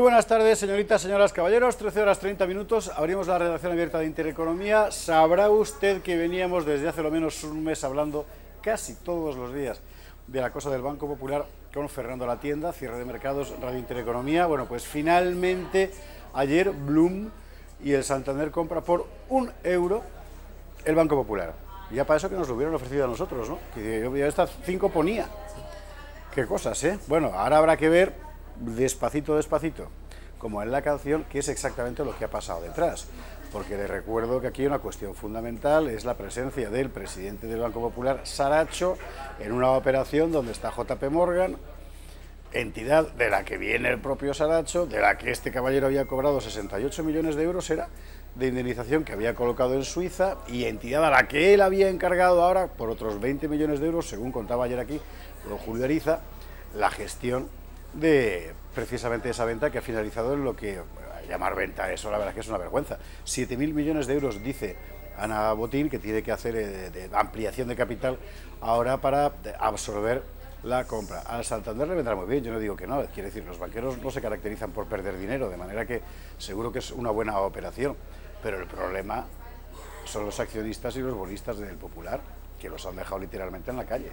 Muy buenas tardes, señoritas, señoras, caballeros. 13 horas 30 minutos. Abrimos la redacción abierta de Intereconomía. Sabrá usted que veníamos desde hace lo menos un mes hablando casi todos los días de la cosa del Banco Popular con Fernando Latienda, cierre de mercados, Radio Intereconomía. Bueno, pues finalmente ayer Bloom y el Santander compra por €1 el Banco Popular. Y ya para eso que nos lo hubieran ofrecido a nosotros, ¿no? Que yo ya estas 5 ponía. Qué cosas, ¿eh? Bueno, ahora habrá que ver despacito, despacito, como en la canción, qué es exactamente lo que ha pasado detrás. Porque les recuerdo que aquí hay una cuestión fundamental, es la presencia del presidente del Banco Popular, Saracho, en una operación donde está JP Morgan, entidad de la que viene el propio Saracho, de la que este caballero había cobrado 68 millones de euros, era de indemnización que había colocado en Suiza, y entidad a la que él había encargado ahora, por otros 20 millones de euros, según contaba ayer aquí don Julio Ariza, la gestión de precisamente esa venta que ha finalizado en lo que llamar venta, eso la verdad es que es una vergüenza. 7.000 millones de euros, dice Ana Botín, que tiene que hacer de ampliación de capital ahora para absorber la compra. Al Santander le vendrá muy bien, yo no digo que no, quiere decir, los banqueros no se caracterizan por perder dinero, de manera que seguro que es una buena operación, pero el problema son los accionistas y los bonistas del Popular, que los han dejado literalmente en la calle.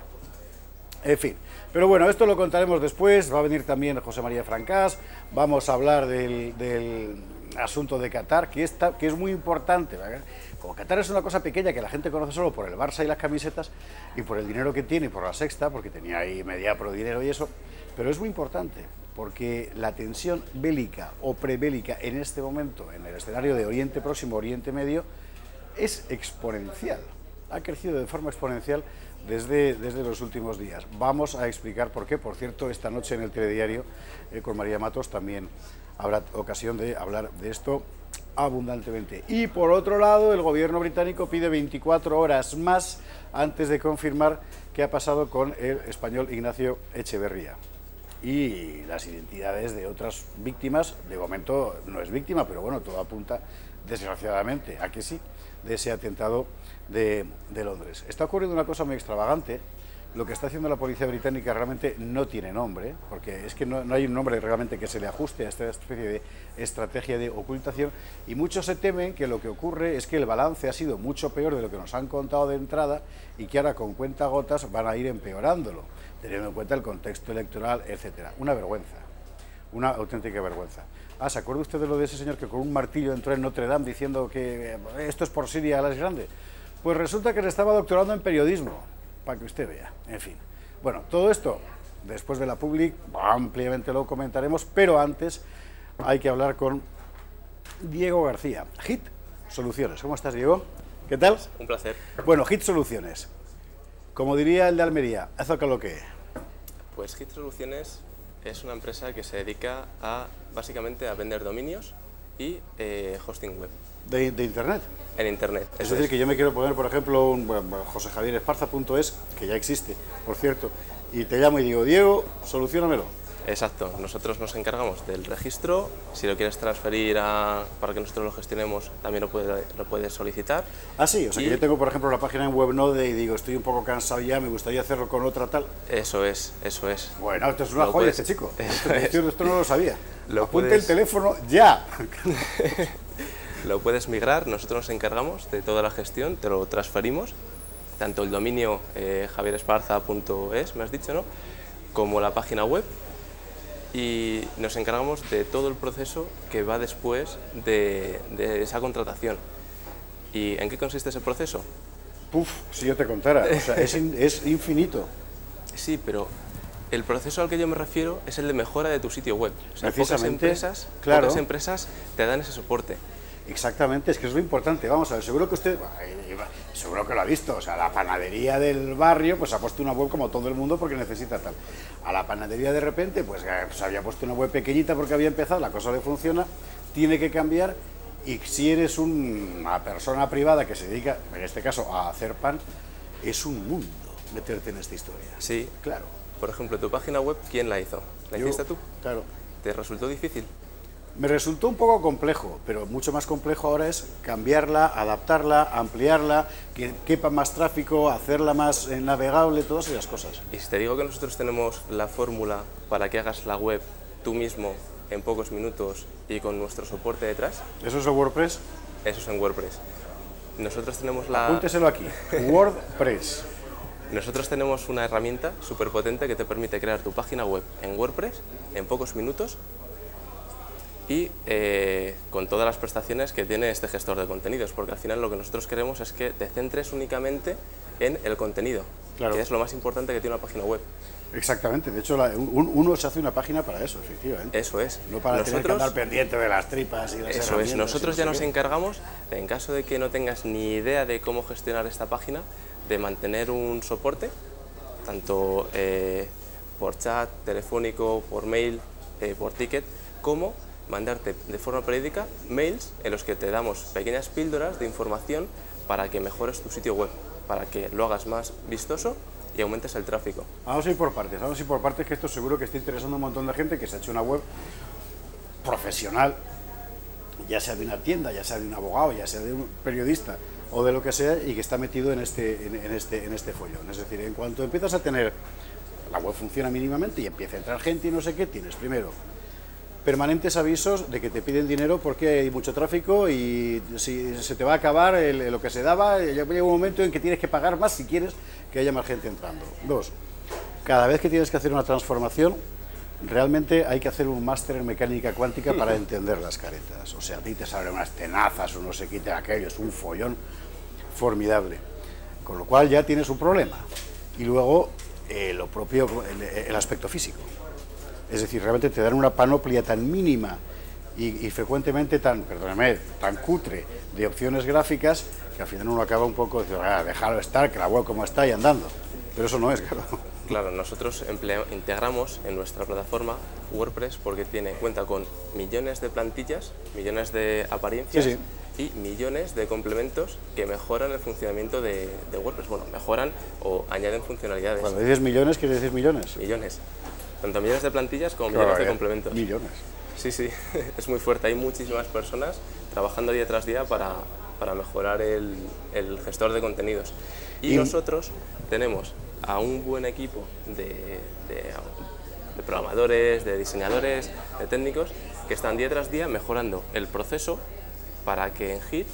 En fin, pero bueno, esto lo contaremos después, va a venir también José María Francás, vamos a hablar del asunto de Qatar, que es muy importante, ¿verdad? Como Qatar es una cosa pequeña que la gente conoce solo por el Barça y las camisetas, y por el dinero que tiene, y por la Sexta, porque tenía ahí Mediapro dinero y eso, pero es muy importante, porque la tensión bélica o prebélica en este momento, en el escenario de Oriente Próximo, Oriente Medio, es exponencial, ha crecido de forma exponencial desde los últimos días. Vamos a explicar por qué. Por cierto, esta noche en el telediario con María Matos también habrá ocasión de hablar de esto abundantemente. Y por otro lado, el gobierno británico pide 24 horas más antes de confirmar qué ha pasado con el español Ignacio Echeverría. Y las identidades de otras víctimas, de momento no es víctima, pero bueno, todo apunta, desgraciadamente, a que sí, de ese atentado de Londres. Está ocurriendo una cosa muy extravagante. Lo que está haciendo la policía británica realmente no tiene nombre, porque es que no hay un nombre realmente que se le ajuste a esta especie de estrategia de ocultación, y muchos se temen que lo que ocurre es que el balance ha sido mucho peor de lo que nos han contado de entrada y que ahora con cuentagotas van a ir empeorándolo, teniendo en cuenta el contexto electoral, etcétera. Una vergüenza, una auténtica vergüenza. ¿Se acuerda usted de lo de ese señor que con un martillo entró en Notre Dame diciendo que esto es por Siria la es grande? Pues resulta que le estaba doctorando en periodismo, para que usted vea, en fin. Bueno, todo esto, después de la Public, ampliamente lo comentaremos, pero antes hay que hablar con Diego García, HIT Soluciones. ¿Cómo estás, Diego? ¿Qué tal? Un placer. Bueno, HIT Soluciones, como diría el de Almería, ¿haz lo que? Pues HIT Soluciones es una empresa que se dedica básicamente a vender dominios y hosting web. ¿De Internet? En Internet. Es decir, que yo me quiero poner, por ejemplo, un josejavieresparza.es, que ya existe, por cierto, y te llamo y digo, Diego, soluciónamelo. Exacto. Nosotros nos encargamos del registro. Si lo quieres transferir para que nosotros lo gestionemos, también lo puedes solicitar. Ah, sí, o sea que yo tengo, por ejemplo, la página en Webnode y digo, estoy un poco cansado ya, me gustaría hacerlo con otra tal. Eso es, eso es. Bueno, esto es una joya, este chico. Esto no lo sabía. Apunte el teléfono ya. Lo puedes migrar, nosotros nos encargamos de toda la gestión, te lo transferimos, tanto el dominio javieresparza.es, me has dicho, ¿no?, como la página web, y nos encargamos de todo el proceso que va después de esa contratación. ¿Y en qué consiste ese proceso? Puf, si yo te contara, o sea, es infinito. Sí, pero el proceso al que yo me refiero es el de mejora de tu sitio web. O sea, precisamente, pocas empresas te dan ese soporte. Exactamente, es que es lo importante. Vamos a ver, seguro que usted, seguro que lo ha visto, o sea, la panadería del barrio pues ha puesto una web como todo el mundo porque necesita tal. A la panadería de repente pues había puesto una web pequeñita porque había empezado, la cosa le funciona, tiene que cambiar, y si eres una persona privada que se dedica, en este caso, a hacer pan, es un mundo meterte en esta historia. Sí, claro. Por ejemplo, tu página web, ¿quién la hizo? ¿La hiciste tú? Claro. ¿Te resultó difícil? Me resultó un poco complejo, pero mucho más complejo ahora es cambiarla, adaptarla, ampliarla, que quepa más tráfico, hacerla más navegable, todas esas cosas. Y si te digo que nosotros tenemos la fórmula para que hagas la web tú mismo en pocos minutos y con nuestro soporte detrás. ¿Eso es el WordPress? Eso es en WordPress. Nosotros tenemos la... Apúnteselo aquí, WordPress. Nosotros tenemos una herramienta súper potente que te permite crear tu página web en WordPress en pocos minutos y con todas las prestaciones que tiene este gestor de contenidos, porque al final lo que nosotros queremos es que te centres únicamente en el contenido, claro, que es lo más importante que tiene una página web. Exactamente, de hecho uno se hace una página para eso, efectivamente. Eso es. No para tener que andar pendiente de las tripas y las Eso es, nosotros ya nos sé encargamos, en caso de que no tengas ni idea de cómo gestionar esta página, de mantener un soporte, tanto por chat, telefónico, por mail, por ticket, como mandarte de forma periódica mails en los que te damos pequeñas píldoras de información para que mejores tu sitio web, para que lo hagas más vistoso y aumentes el tráfico. Vamos a ir por partes, que esto seguro que está interesando a un montón de gente que se ha hecho una web profesional, ya sea de una tienda, ya sea de un abogado, ya sea de un periodista o de lo que sea, y que está metido en este follón. Es decir, en cuanto empiezas a tener, la web funciona mínimamente y empieza a entrar gente y no sé qué, tienes primero permanentes avisos de que te piden dinero porque hay mucho tráfico y si se te va a acabar lo que se daba, ya llega un momento en que tienes que pagar más si quieres que haya más gente entrando. Dos, cada vez que tienes que hacer una transformación, realmente hay que hacer un máster en mecánica cuántica para entender las caretas. O sea, a ti te salen unas tenazas o no sé qué, aquello, es un follón formidable. Con lo cual ya tienes un problema. Y luego lo propio, el aspecto físico. Es decir, realmente te dan una panoplia tan mínima y frecuentemente tan cutre de opciones gráficas que al final uno acaba un poco de dejarlo estar, que la web como está y andando. Pero eso no es, claro. Claro, nosotros integramos en nuestra plataforma WordPress porque cuenta con millones de plantillas, millones de apariencias, sí, y millones de complementos que mejoran el funcionamiento de WordPress. Bueno, mejoran o añaden funcionalidades. Cuando dices millones, ¿quieres decir millones? Millones. Tanto millones de plantillas como millones de complementos. Millones. Sí, sí, es muy fuerte. Hay muchísimas personas trabajando día tras día para mejorar el gestor de contenidos. Y nosotros tenemos a un buen equipo de programadores, de diseñadores, de técnicos, que están día tras día mejorando el proceso para que en Hit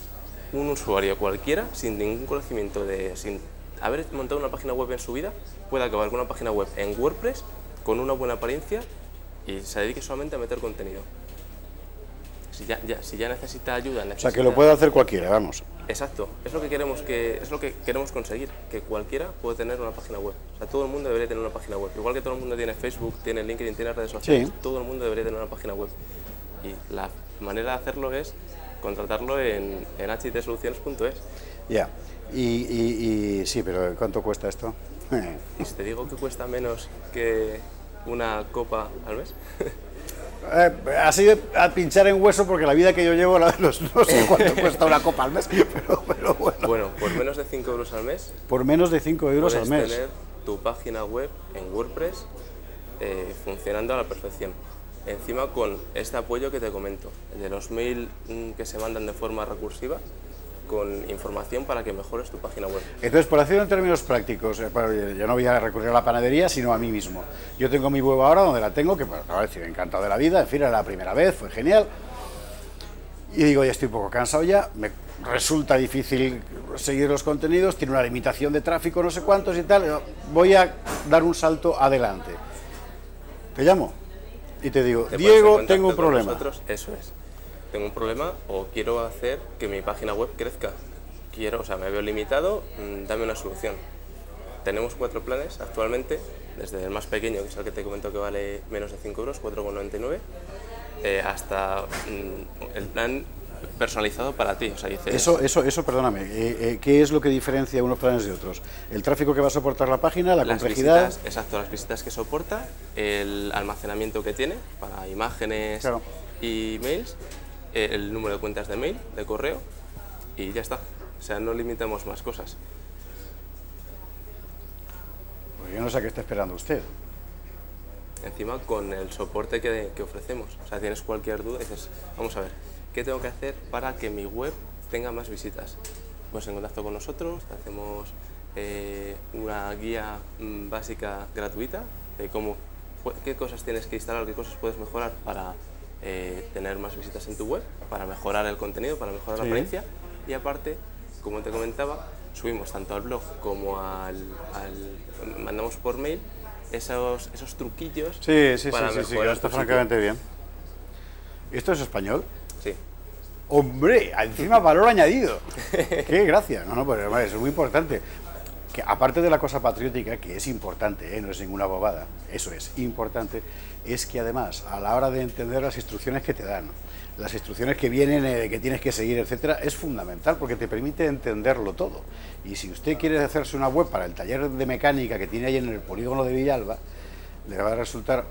un usuario cualquiera, sin ningún conocimiento, sin haber montado una página web en su vida, pueda acabar con una página web en WordPress con una buena apariencia y se dedique solamente a meter contenido. Si ya necesita ayuda... O sea, que lo puede hacer cualquiera, vamos. Exacto, es lo que queremos conseguir, que cualquiera puede tener una página web. O sea, todo el mundo debería tener una página web. Igual que todo el mundo tiene Facebook, tiene LinkedIn, tiene redes sociales, sí, todo el mundo debería tener una página web. Y la manera de hacerlo es contratarlo en htsoluciones.es. Ya, y sí, pero ¿cuánto cuesta esto? ¿Y si te digo que cuesta menos que una copa al mes? Así a pinchar en hueso, porque la vida que yo llevo, no sé cuánto cuesta una copa al mes, pero bueno. Bueno, por menos de 5 euros al mes. Por menos de 5 euros al mes. Puedes tener tu página web en WordPress funcionando a la perfección. Encima con este apoyo que te comento, de los mails que se mandan de forma recursiva, con información para que mejores tu página web. Entonces, por decirlo en términos prácticos, yo no voy a recurrir a la panadería, sino a mí mismo. Yo tengo mi web ahora donde la tengo, que a ver si me ha encantado de la vida, en fin, era la primera vez, fue genial. Y digo, ya estoy un poco cansado ya, me resulta difícil seguir los contenidos, tiene una limitación de tráfico, no sé cuántos y tal, voy a dar un salto adelante. Te llamo y te digo, Diego, tengo un problema. Eso es. Tengo un problema o quiero hacer que mi página web crezca. Me veo limitado, dame una solución. Tenemos 4 planes actualmente, desde el más pequeño, que es el que te comento que vale menos de 5 euros, 4,99, hasta el plan personalizado para ti. O sea, dices... Eso, perdóname, ¿qué es lo que diferencia unos planes de otros? ¿El tráfico que va a soportar la página, la complejidad? Exacto, las visitas que soporta, el almacenamiento que tiene para imágenes, claro, y mails, el número de cuentas de mail, de correo, y ya está. O sea, no limitamos más cosas. Pues yo no sé a qué está esperando usted. Encima con el soporte que ofrecemos. O sea, tienes cualquier duda y dices, vamos a ver, ¿qué tengo que hacer para que mi web tenga más visitas? Pues en contacto con nosotros, te hacemos una guía básica gratuita de qué cosas tienes que instalar, qué cosas puedes mejorar para tener más visitas en tu web, para mejorar el contenido, para mejorar la apariencia, y aparte, como te comentaba, subimos tanto al blog como mandamos por mail esos truquillos para mejorar. Está francamente bien. ¿Esto es español? Sí. ¡Hombre! Encima valor añadido. ¡Qué gracia! No, pero es muy importante. Que aparte de la cosa patriótica, que es importante, no es ninguna bobada, eso es importante, es que además, a la hora de entender las instrucciones que te dan, las instrucciones que vienen, que tienes que seguir, etcétera, es fundamental porque te permite entenderlo todo. Y si usted quiere hacerse una web para el taller de mecánica que tiene ahí en el polígono de Villalba, le va a resultar,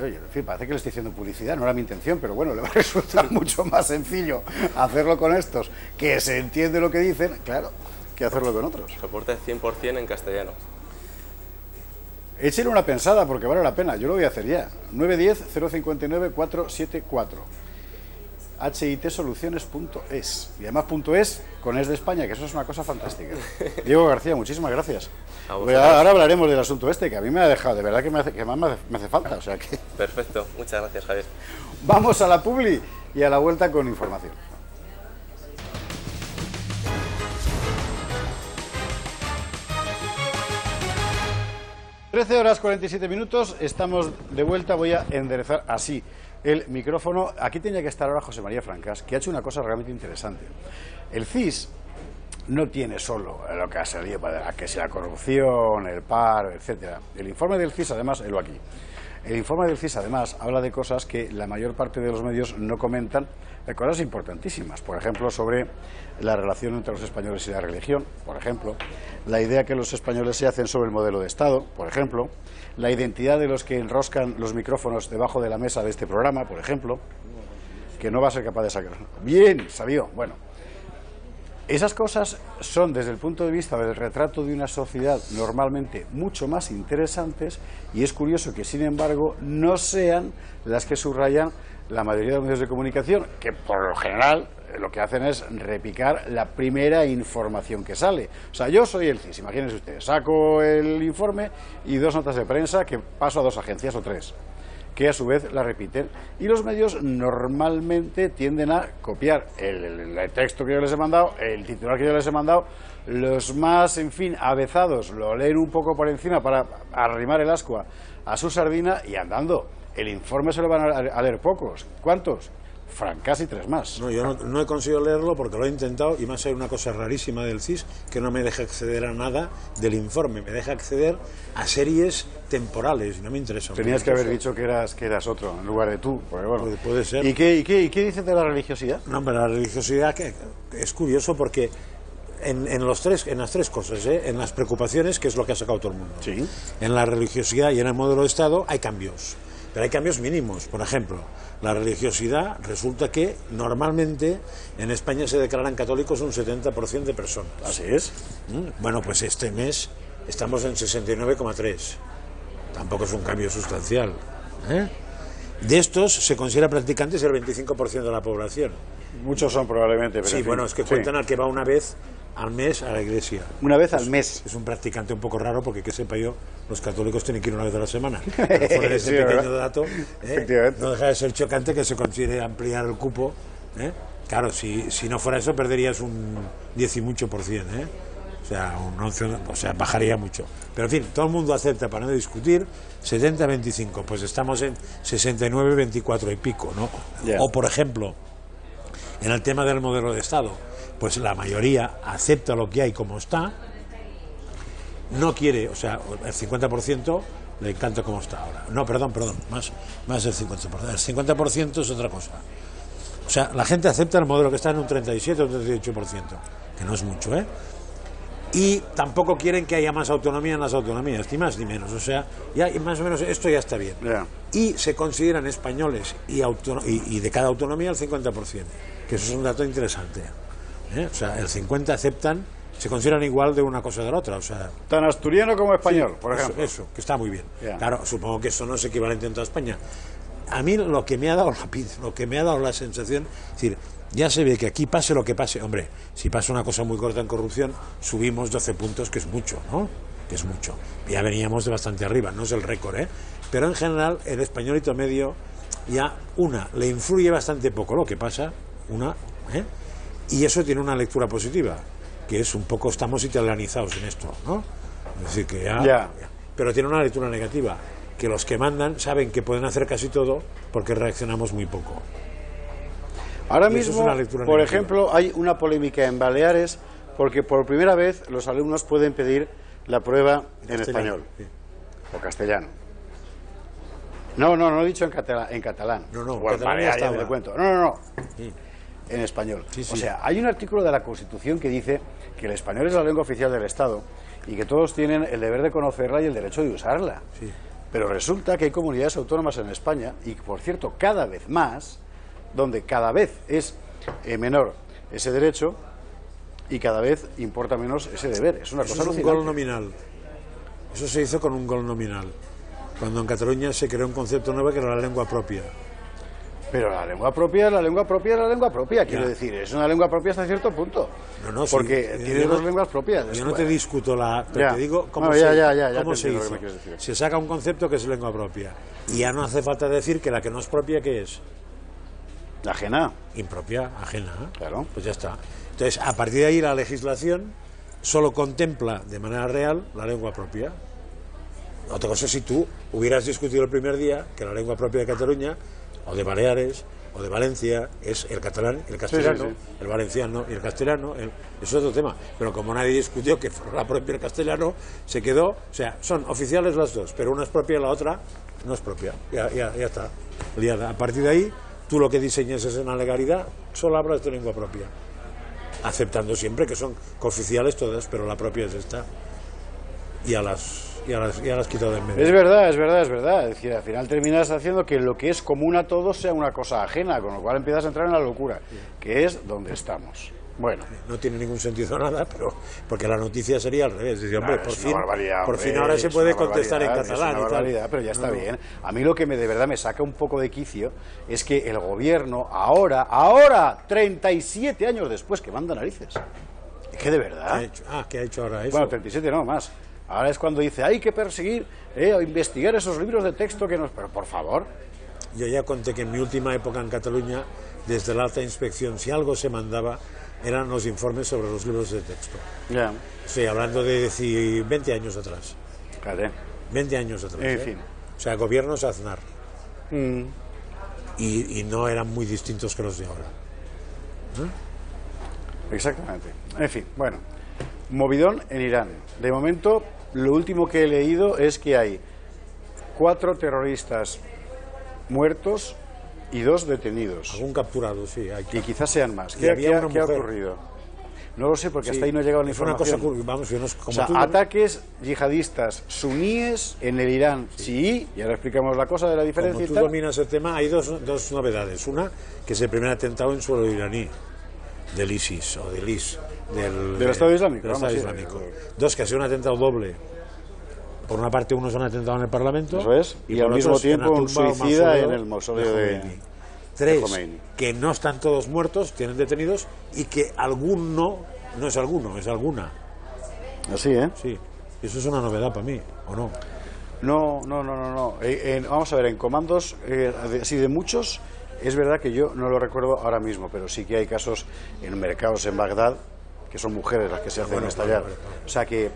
oye, en fin, parece que le estoy haciendo publicidad, no era mi intención, pero bueno, le va a resultar mucho más sencillo hacerlo con estos, que se entiende lo que dicen, claro, que hacerlo con otros. Soporte 100% en castellano. Échale una pensada porque vale la pena, yo lo voy a hacer ya. 910-059-474. HITsoluciones.es. Y además .es con es de España, que eso es una cosa fantástica. Diego García, muchísimas gracias. Ahora hablaremos del asunto este, que a mí me ha dejado, de verdad que me hace falta. O sea que... Perfecto, muchas gracias, Javier. Vamos a la publi y a la vuelta con información. 13:47, estamos de vuelta, voy a enderezar así el micrófono. Aquí tenía que estar ahora José María Francas, que ha hecho una cosa realmente interesante. El CIS no tiene solo lo que ha salido, que sea la corrupción, el paro, etcétera. El informe del CIS, además, aquí. El informe del CIS, además, habla de cosas que la mayor parte de los medios no comentan, de cosas importantísimas. Por ejemplo, sobre la relación entre los españoles y la religión, por ejemplo, la idea que los españoles se hacen sobre el modelo de Estado, por ejemplo, la identidad de los que enroscan los micrófonos debajo de la mesa de este programa, por ejemplo, que no va a ser capaz de sacar. Bien, sabió. Bueno, esas cosas son, desde el punto de vista del retrato de una sociedad, normalmente mucho más interesantes, y es curioso que, sin embargo, no sean las que subrayan la mayoría de los medios de comunicación, que por lo general lo que hacen es repicar la primera información que sale. O sea, yo soy el CIS, imagínense ustedes, saco el informe y 2 notas de prensa que paso a 2 agencias o 3, que a su vez la repiten, y los medios normalmente tienden a copiar el texto que yo les he mandado, el titular que yo les he mandado. Los más, en fin, avezados lo leen un poco por encima para arrimar el ascua a su sardina y andando. El informe se lo van a leer pocos. ¿Cuántos? Casi 3 más. No, yo no he conseguido leerlo porque lo he intentado y me ha salido una cosa rarísima del CIS, que no me deja acceder a nada del informe, me deja acceder a series temporales y no me interesa. Tenías que haber dicho que eras otro en lugar de tú. Porque, bueno. Puede ser. ¿Y qué dices de la religiosidad? No, pero la religiosidad que es curioso porque en las 3 cosas, en las preocupaciones, que es lo que ha sacado todo el mundo, sí, en la religiosidad y en el modelo de Estado hay cambios. Pero hay cambios mínimos. Por ejemplo, la religiosidad, resulta que normalmente en España se declaran católicos un 70% de personas. ¿Así es? Bueno, pues este mes estamos en 69,3. Tampoco es un cambio sustancial. De estos se considera practicantes el 25% de la población. Muchos son probablemente. Pero sí, bueno, es que cuentan al que va una vez al mes a la iglesia. Una vez al mes. Es un practicante un poco raro porque, que sepa yo, los católicos tienen que ir una vez a la semana. Pero fuera de ese pequeño dato, no deja de ser chocante que se considere ampliar el cupo. Claro, si no fuera eso perderías un 10 y mucho %. O sea, un 11, o sea, bajaría mucho. Pero en fin, todo el mundo acepta, para no discutir, 70-25, pues estamos en 69-24 y pico, ¿no? Yeah. O por ejemplo, en el tema del modelo de Estado, pues la mayoría acepta lo que hay como está, no quiere, o sea, el 50% le encanta como está ahora. No, perdón, más del 50%. El 50% es otra cosa. O sea, la gente acepta el modelo que está en un 37 o un 38%, que no es mucho, Y tampoco quieren que haya más autonomía en las autonomías, ni más ni menos. O sea, ya más o menos esto ya está bien. Yeah. Y se consideran españoles y de cada autonomía el 50%, que eso es un dato interesante. O sea, el 50% aceptan, se consideran igual de una cosa de la otra. O sea, tan asturiano como español, sí, por ejemplo. Eso, que está muy bien. Yeah. Claro, supongo que eso no es equivalente en toda España. A mí lo que me ha dado la sensación, es decir, ya se ve que aquí pase lo que pase, hombre, si pasa una cosa muy corta en corrupción, subimos 12 puntos, que es mucho, ¿no? Que es mucho. Ya veníamos de bastante arriba, no es el récord, Pero en general, el españolito medio ya le influye bastante poco lo que pasa, y eso tiene una lectura positiva, que es un poco estamos italianizados en esto, ¿no? Es decir, que pero tiene una lectura negativa, que los que mandan saben que pueden hacer casi todo porque reaccionamos muy poco. Ahora mismo, por ejemplo, hay una polémica en Baleares porque por primera vez los alumnos pueden pedir la prueba en español o castellano. No he dicho en catalán. No, o en Baleares, te cuento. No. Sí. En español. Sí. O sea, hay un artículo de la Constitución que dice que el español es la lengua oficial del Estado y que todos tienen el deber de conocerla y el derecho de usarla. Sí. Pero resulta que hay comunidades autónomas en España y, por cierto, cada vez más, donde cada vez es menor ese derecho y cada vez importa menos ese deber. Es una cosa alucinante. Es un gol nominal. Eso se hizo con un gol nominal. Cuando en Cataluña se creó un concepto nuevo que era la lengua propia. Pero la lengua propia es la lengua propia, es la lengua propia, quiero decir, es una lengua propia hasta cierto punto. No, porque tiene dos lenguas propias. Yo no te discuto pero te digo cómo cómo se hizo. Se saca un concepto que es lengua propia. Y ya no hace falta decir que la que no es propia, ¿qué es? La ajena. Impropia, ajena. Claro. Pues ya está. Entonces, a partir de ahí la legislación solo contempla de manera real la lengua propia. Otra cosa es si tú hubieras discutido el primer día que la lengua propia de Cataluña o de Baleares, o de Valencia, es el catalán, el castellano, el valenciano y el castellano, eso es otro tema. Pero como nadie discutió que la propia el castellano, se quedó, o sea, son oficiales las dos, pero una es propia y la otra no es propia. Ya está. A partir de ahí, tú lo que diseñas es una legalidad, solo hablas de lengua propia. Aceptando siempre que son cooficiales todas, pero la propia es esta. Y a las quitado del medio. Es verdad. Es decir, al final terminas haciendo que lo que es común a todos sea una cosa ajena, con lo cual empiezas a entrar en la locura, que es donde estamos. Bueno. No tiene ningún sentido nada, pero porque la noticia sería al revés. Decir, hombre, por fin ahora se puede contestar en catalán. Es una barbaridad, pero ya está bien. A mí lo que de verdad me saca un poco de quicio es que el gobierno ahora, 37 años después, que manda narices. Es que de verdad. ¿Qué ha hecho ahora eso? Bueno, 37 no, más. Ahora es cuando dice, hay que perseguir o investigar esos libros de texto que nos... Pero, por favor. Yo ya conté que en mi última época en Cataluña, desde la alta inspección, si algo se mandaba, eran los informes sobre los libros de texto. Ya. Estoy hablando de 20 años atrás. Claro. 20 años atrás. En fin. O sea, gobiernos Aznar. Y no eran muy distintos que los de ahora. Exactamente. En fin, bueno. Movidón en Irán. De momento, lo último que he leído es que hay 4 terroristas muertos y 2 detenidos. Algún capturado, sí. Y quizás sean más. ¿Qué ha ocurrido? No lo sé, porque hasta ahí no ha llegado la información. Ataques yihadistas suníes en el Irán chií, y ahora explicamos la cosa de la diferencia. Como tú dominas el tema, hay dos novedades. Una, que es el primer atentado en suelo iraní, del ISIS, o del IS. Del Estado Islámico. Dos, que ha sido un atentado doble. Por una parte, uno es un atentado en el Parlamento. Eso es. Y al mismo tiempo un suicida en el mausoleo de 3, que no están todos muertos, tienen detenidos, y que alguno, no es alguno, es alguna. Así, ¿eh? Sí. Eso es una novedad para mí, ¿o no? No. Vamos a ver, en comandos, así de muchos, es verdad que yo no lo recuerdo ahora mismo, pero sí que hay casos en mercados en Bagdad, que son mujeres las que se hacen estallar. O sea que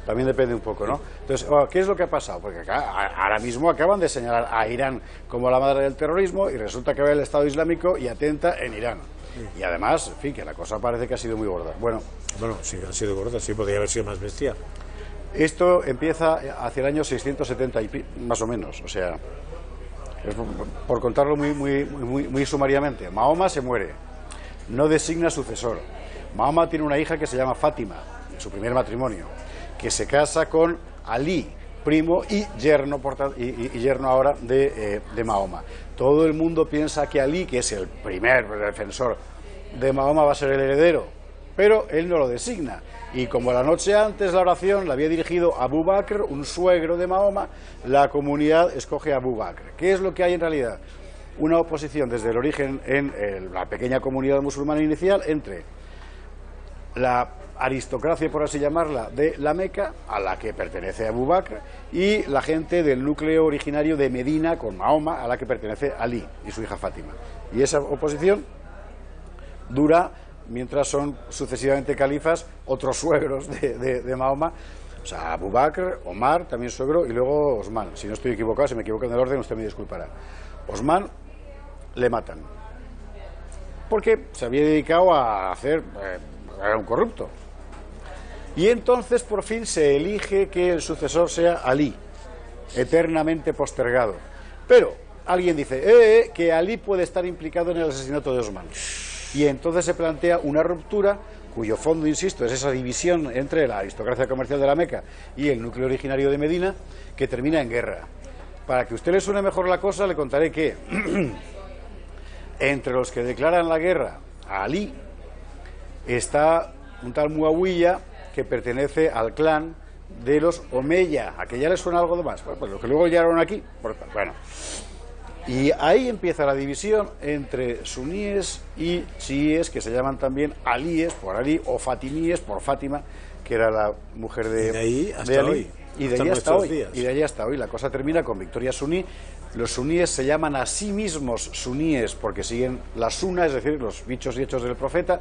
también depende un poco, ¿no? Entonces, ¿qué es lo que ha pasado? Porque ahora mismo acaban de señalar a Irán como la madre del terrorismo y resulta que va el Estado Islámico y atenta en Irán. Y además, en fin, que la cosa parece que ha sido muy gorda. Bueno, sí, ha sido gorda, sí, podría haber sido más bestia. Esto empieza hacia el año 670 y más o menos, o sea, por contarlo muy sumariamente. Mahoma se muere, no designa sucesor. Mahoma tiene una hija que se llama Fátima, en su primer matrimonio, que se casa con Ali, primo y yerno, yerno ahora de Mahoma. Todo el mundo piensa que Ali, que es el primer defensor de Mahoma, va a ser el heredero, pero él no lo designa. Y como la noche antes la oración la había dirigido Abu Bakr, un suegro de Mahoma, la comunidad escoge a Abu Bakr. ¿Qué es lo que hay en realidad? Una oposición desde el origen en la pequeña comunidad musulmana inicial entre la aristocracia, por así llamarla, de la Meca, a la que pertenece Abu Bakr, y la gente del núcleo originario de Medina, con Mahoma, a la que pertenece Ali y su hija Fátima. Y esa oposición dura mientras son sucesivamente califas otros suegros de Mahoma, o sea, Abu Bakr, Omar, también suegro, y luego Osman. Si no estoy equivocado, si me equivoco en el orden, usted me disculpará. Osman le matan, porque se había dedicado a hacer... era un corrupto. Y entonces por fin se elige que el sucesor sea Ali, eternamente postergado. Pero alguien dice que Ali puede estar implicado en el asesinato de Osman. Y entonces se plantea una ruptura cuyo fondo, insisto, es esa división entre la aristocracia comercial de la Meca y el núcleo originario de Medina, que termina en guerra. Para que a usted le suene mejor la cosa, le contaré que entre los que declaran la guerra a Ali está un tal Muawiya, que pertenece al clan de los Omeya. ¿A que ya les suena algo de más? Bueno, pues lo que luego llegaron aquí. Bueno, y ahí empieza la división entre suníes y chiíes, que se llaman también alíes por Ali, o fatimíes por Fátima, que era la mujer de ahí hasta Ali. hoy. Y de allí hasta hoy. La cosa termina con victoria suní. Los suníes se llaman a sí mismos suníes porque siguen la suna, es decir, los dichos y hechos del profeta.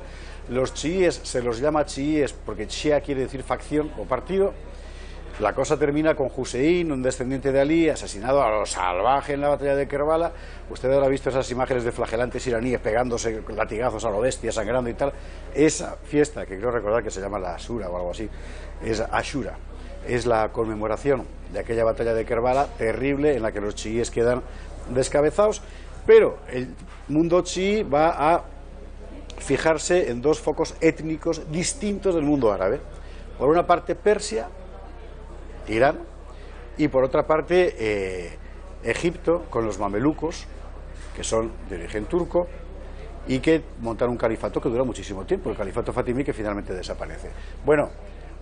Los chiíes se los llama chiíes porque Shia quiere decir facción o partido. La cosa termina con Hussein, un descendiente de Ali, asesinado a lo salvaje en la batalla de Kerbala. Usted habrá visto esas imágenes de flagelantes iraníes pegándose con latigazos a lo bestia, sangrando y tal. Esa fiesta, que creo recordar que se llama la Ashura o algo así, es Ashura. Es la conmemoración de aquella batalla de Kerbala terrible en la que los chiíes quedan descabezados, pero el mundo chií va a fijarse en dos focos étnicos distintos del mundo árabe. Por una parte Persia, Irán, y por otra parte Egipto, con los mamelucos, que son de origen turco, y que montan un califato que dura muchísimo tiempo, el califato fatimí, que finalmente desaparece. Bueno,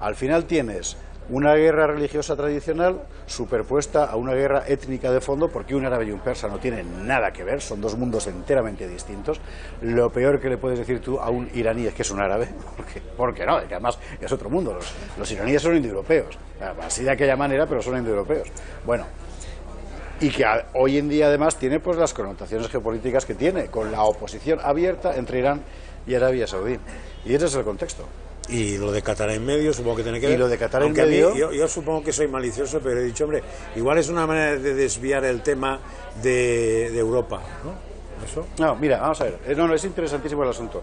al final tienes una guerra religiosa tradicional superpuesta a una guerra étnica de fondo, porque un árabe y un persa no tienen nada que ver, son dos mundos enteramente distintos. Lo peor que le puedes decir tú a un iraní es que es un árabe, porque no, que además es otro mundo. Los iraníes son indoeuropeos, así de aquella manera, pero son indoeuropeos. Bueno, y que hoy en día además tiene pues las connotaciones geopolíticas que tiene, con la oposición abierta entre Irán y Arabia Saudí. Y ese es el contexto. Y lo de Qatar en medio supongo que tiene que ver. Y lo de Qatar en medio... Yo supongo que soy malicioso, pero he dicho, hombre, igual es una manera de desviar el tema de Europa, ¿no? ¿Eso? No, mira, vamos a ver. No, es interesantísimo el asunto.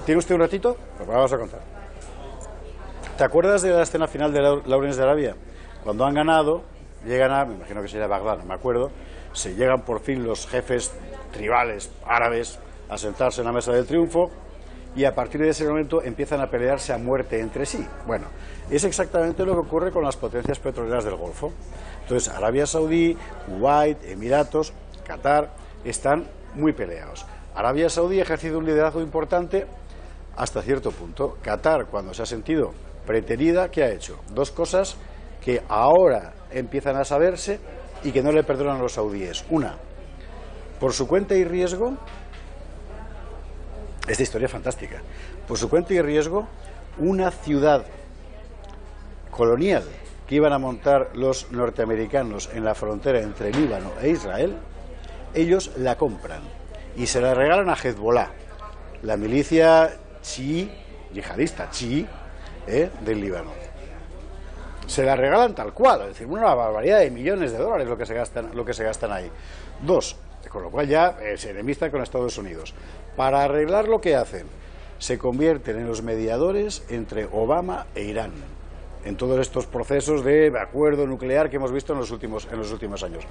¿Tiene usted un ratito? Pues vamos a contar. ¿Te acuerdas de la escena final de Lawrence de Arabia? Cuando han ganado, llegan a, me imagino que sería Bagdad, no me acuerdo, se llegan por fin los jefes tribales árabes a sentarse en la mesa del triunfo, y a partir de ese momento empiezan a pelearse a muerte entre sí. Bueno, es exactamente lo que ocurre con las potencias petroleras del Golfo. Entonces, Arabia Saudí, Kuwait, Emiratos, Qatar, están muy peleados. Arabia Saudí ha ejercido un liderazgo importante hasta cierto punto. Qatar, cuando se ha sentido preterida, ¿qué ha hecho? Dos cosas que ahora empiezan a saberse y que no le perdonan a los saudíes. Una, por su cuenta y riesgo... Esta historia es fantástica. Por su cuenta y riesgo, una ciudad colonial que iban a montar los norteamericanos en la frontera entre Líbano e Israel, ellos la compran y se la regalan a Hezbollah, la milicia chií, yihadista chií, del Líbano. Se la regalan tal cual, es decir, una barbaridad de millones de dólares lo que se gastan ahí. Dos, con lo cual ya se enemistan con Estados Unidos. Para arreglar lo que hacen, se convierten en los mediadores entre Obama e Irán, en todos estos procesos de acuerdo nuclear que hemos visto en los últimos años.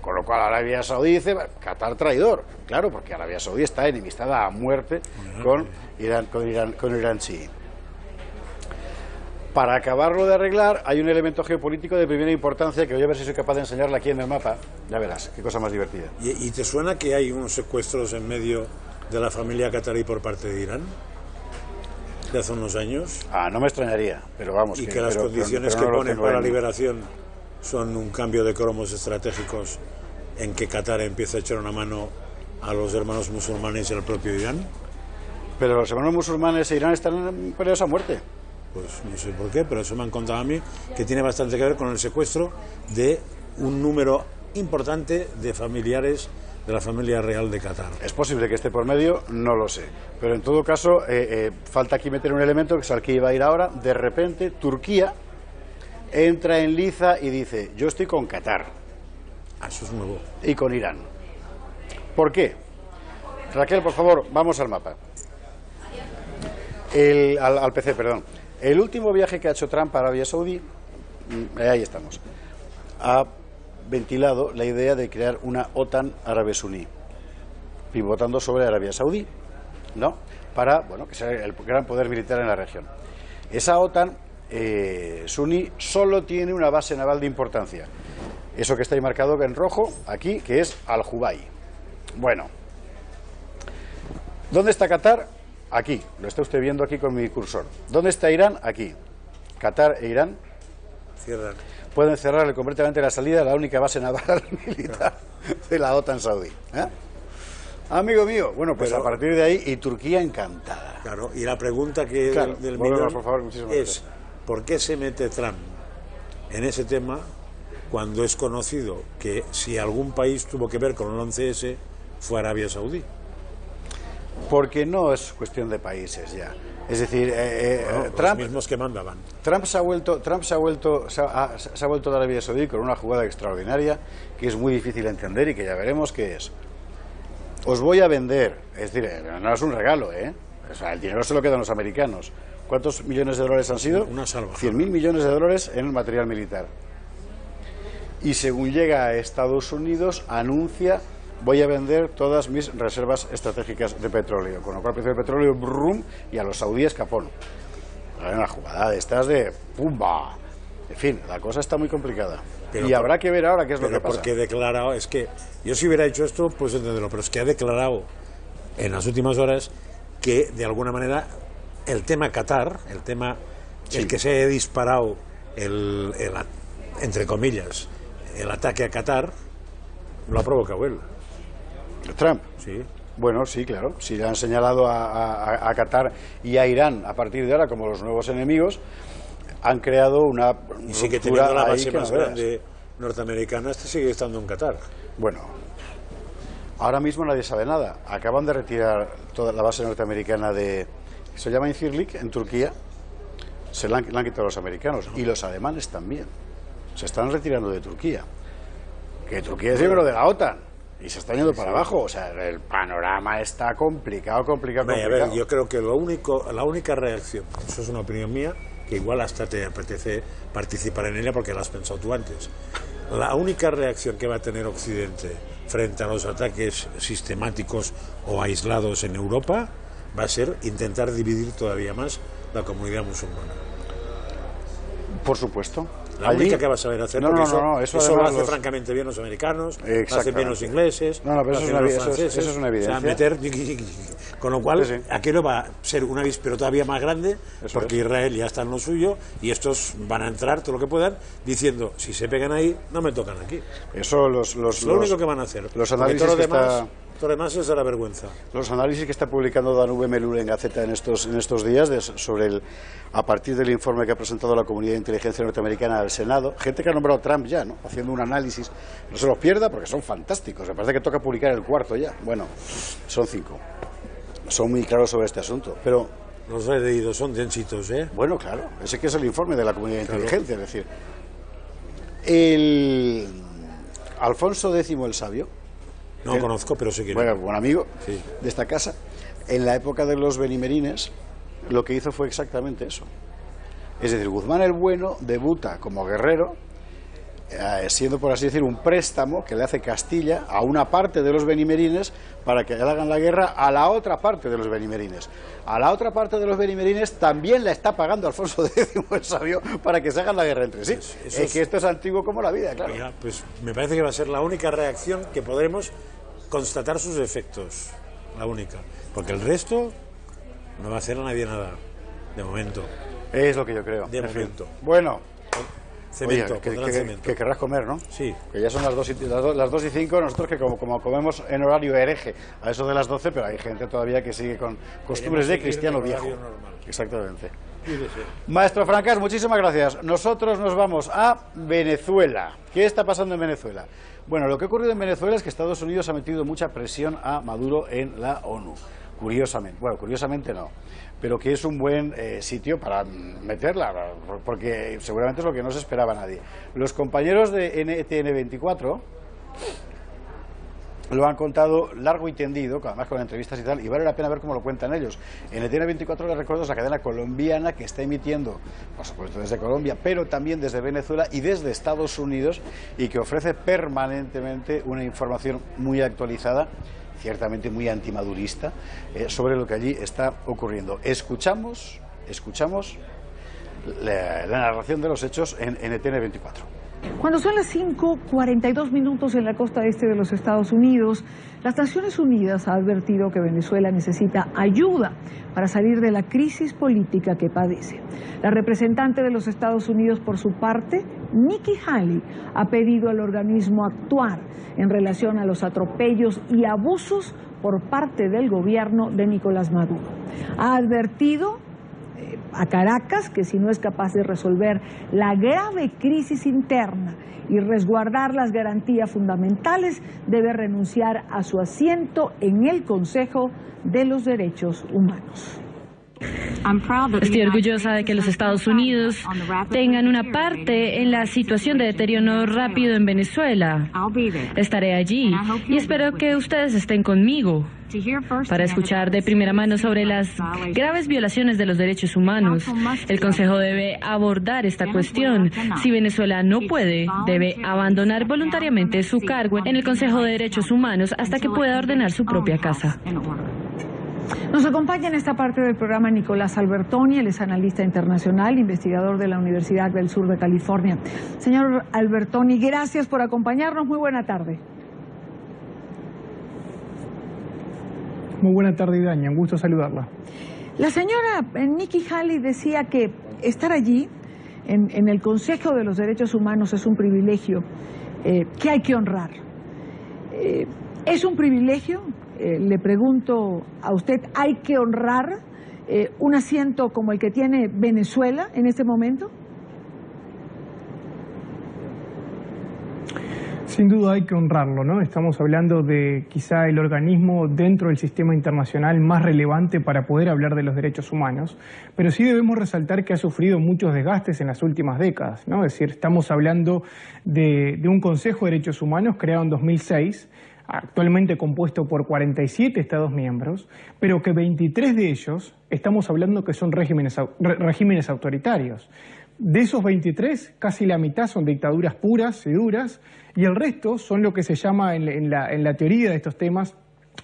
Con lo cual Arabia Saudí dice, Qatar traidor, claro, porque Arabia Saudí está enemistada a muerte con Irán chií. Para acabarlo de arreglar, hay un elemento geopolítico de primera importancia que voy a ver si soy capaz de enseñarle aquí en el mapa. Ya verás, qué cosa más divertida. ¿Y te suena que hay unos secuestros en medio de la familia qatarí por parte de Irán? De hace unos años. No me extrañaría, pero vamos. Y que las condiciones que ponen para la liberación son un cambio de cromos estratégicos en que Qatar empieza a echar una mano a los hermanos musulmanes y al propio Irán. Pero los hermanos musulmanes e Irán están peleados a muerte. Pues no sé por qué, pero eso me han contado a mí, que tiene bastante que ver con el secuestro de un número importante de familiares de la familia real de Qatar. Es posible que esté por medio, no lo sé. Pero en todo caso, falta aquí meter un elemento que es al que iba a ir ahora. De repente, Turquía entra en liza y dice, yo estoy con Qatar. Eso es nuevo. Y con Irán. ¿Por qué? Raquel, por favor, vamos al mapa. Al PC, perdón. El último viaje que ha hecho Trump a Arabia Saudí, ahí estamos, ha ventilado la idea de crear una OTAN árabe-suní, pivotando sobre Arabia Saudí, ¿no? Para, bueno, que sea el gran poder militar en la región. Esa OTAN suní solo tiene una base naval de importancia. Eso que está ahí marcado en rojo, aquí, que es Al-Jubail. Bueno. ¿Dónde está Qatar? Aquí, lo está usted viendo aquí con mi cursor. ¿Dónde está Irán? Aquí. Qatar e Irán cierran. Pueden cerrarle completamente la salida a la única base naval militar de la OTAN saudí. Amigo mío, bueno, pues a partir de ahí, y Turquía encantada. Claro, y la pregunta que del millón por favor, es, ¿por qué se mete Trump en ese tema cuando es conocido que si algún país tuvo que ver con el 11S fue Arabia Saudí? Porque no es cuestión de países ya. Es decir, Trump, los mismos que mandaban. Trump se ha vuelto de Arabia Saudí con una jugada extraordinaria que es muy difícil de entender y que ya veremos qué es. Os voy a vender, es decir, no es un regalo, ¿eh? O sea, el dinero se lo quedan los americanos. ¿Cuántos millones de dólares han sido? Una salvajada. 100.000 millones de dólares en el material militar. Y según llega a Estados Unidos, anuncia: voy a vender todas mis reservas estratégicas de petróleo, con lo cual el precio del petróleo, brum, y a los saudíes capón. Hay una jugada de estas de pumba. En fin, la cosa está muy complicada. Pero y habrá que ver ahora qué es lo que pasa. Porque declarado, es que yo si hubiera hecho esto, pues entenderlo, pero es que ha declarado en las últimas horas que de alguna manera el tema Qatar, el tema, sí, el que se ha disparado entre comillas, el ataque a Qatar, lo ha provocado él. Trump. Sí. Bueno, sí, claro. Si le han señalado a Qatar y a Irán a partir de ahora como los nuevos enemigos, han creado una y sí que teniendo la base más grande norteamericana, sigue estando en Qatar. Bueno, ahora mismo nadie sabe nada. Acaban de retirar toda la base norteamericana se llama Incirlik, en Turquía. Se la han quitado los americanos y los alemanes también. Se están retirando de Turquía. Que Turquía es miembro de la OTAN y se está yendo para abajo. O sea, el panorama está complicado. A ver, yo creo que la única reacción, eso es una opinión mía, que igual hasta te apetece participar en ella porque la has pensado tú antes. La única reacción que va a tener Occidente frente a los ataques sistemáticos o aislados en Europa va a ser intentar dividir todavía más la comunidad musulmana. Por supuesto. La única que va a saber hacer, eso lo hace francamente bien los americanos, lo hacen bien los ingleses, pero eso es una evidencia. O sea, meter, con lo cual, sí. Aquello va a ser un avispero todavía más grande, porque Israel ya está en lo suyo, y estos van a entrar todo lo que puedan, diciendo, si se pegan ahí, no me tocan aquí. Eso lo único que van a hacer. Los análisis todo lo demás es de la vergüenza. Los análisis que está publicando Danube Melul en Gaceta en estos días sobre a partir del informe que ha presentado la Comunidad de Inteligencia Norteamericana al Senado, gente que ha nombrado Trump ya, ¿no? Haciendo un análisis, no se los pierda porque son fantásticos. Me parece que toca publicar el cuarto ya. Bueno, son 5. Son muy claros sobre este asunto, pero los he leído, son densitos, ¿eh? Bueno, claro, ese que es el informe de la Comunidad de Inteligencia, es decir, el Alfonso X el Sabio. No lo conozco, pero sé que bueno, buen amigo de esta casa. En la época de los benimerines, lo que hizo fue exactamente eso. Es decir, Guzmán el Bueno debuta como guerrero, siendo, por así decir, un préstamo que le hace Castilla a una parte de los benimerines para que hagan la guerra a la otra parte de los benimerines. A la otra parte de los benimerines también la está pagando Alfonso X el Sabio para que se hagan la guerra entre sí. Es que esto es antiguo como la vida, claro. Mira, pues me parece que va a ser la única reacción que podremos constatar sus efectos. La única. Porque el resto no va a hacer a nadie nada. De momento. Es lo que yo creo. De momento. Bueno, Cemento, Oye, que querrás comer, ¿no? Sí. Que ya son las 2:05, nosotros que como comemos en horario hereje, a eso de las 12, pero hay gente todavía que sigue con costumbres de cristiano viejo. Exactamente. Maestro Francas, muchísimas gracias. Nosotros nos vamos a Venezuela. ¿Qué está pasando en Venezuela? Bueno, lo que ha ocurrido en Venezuela es que Estados Unidos ha metido mucha presión a Maduro en la ONU. Curiosamente, bueno, curiosamente no, pero que es un buen sitio para meterla, porque seguramente es lo que no se esperaba nadie. Los compañeros de NTN24 lo han contado largo y tendido, además con entrevistas y tal, y vale la pena ver cómo lo cuentan ellos. NTN24, les recuerdo, es la cadena colombiana que está emitiendo, por supuesto, desde Colombia, pero también desde Venezuela y desde Estados Unidos, y que ofrece permanentemente una información muy actualizada, ciertamente muy antimadurista, sobre lo que allí está ocurriendo. Escuchamos la narración de los hechos en NTN24. Cuando son las 5:42 minutos en la costa este de los Estados Unidos, las Naciones Unidas ha advertido que Venezuela necesita ayuda para salir de la crisis política que padece. La representante de los Estados Unidos, por su parte, Nikki Haley, ha pedido al organismo actuar en relación a los atropellos y abusos por parte del gobierno de Nicolás Maduro. Ha advertido a Caracas que si no es capaz de resolver la grave crisis interna y resguardar las garantías fundamentales, debe renunciar a su asiento en el Consejo de los Derechos Humanos. Estoy orgullosa de que los Estados Unidos tengan una parte en la situación de deterioro rápido en Venezuela. Estaré allí y espero que ustedes estén conmigo para escuchar de primera mano sobre las graves violaciones de los derechos humanos. El Consejo debe abordar esta cuestión. Si Venezuela no puede, debe abandonar voluntariamente su cargo en el Consejo de Derechos Humanos hasta que pueda ordenar su propia casa. Nos acompaña en esta parte del programa Nicolás Albertoni, él es analista internacional, investigador de la Universidad del Sur de California. Señor Albertoni, gracias por acompañarnos, muy buena tarde. Muy buena tarde, Daña, un gusto saludarla. La señora Nikki Haley decía que estar allí, en el Consejo de los Derechos Humanos, es un privilegio que hay que honrar. ¿Es un privilegio? Le pregunto a usted, ¿hay que honrar un asiento como el que tiene Venezuela en este momento? Sin duda hay que honrarlo, ¿no? Estamos hablando de quizá el organismo dentro del sistema internacional más relevante para poder hablar de los derechos humanos, pero sí debemos resaltar que ha sufrido muchos desgastes en las últimas décadas, ¿no? Es decir, estamos hablando de un Consejo de Derechos Humanos creado en 2006, actualmente compuesto por 47 Estados miembros, pero que 23 de ellos estamos hablando que son regímenes autoritarios. De esos 23, casi la mitad son dictaduras puras y duras, y el resto son lo que se llama en la teoría de estos temas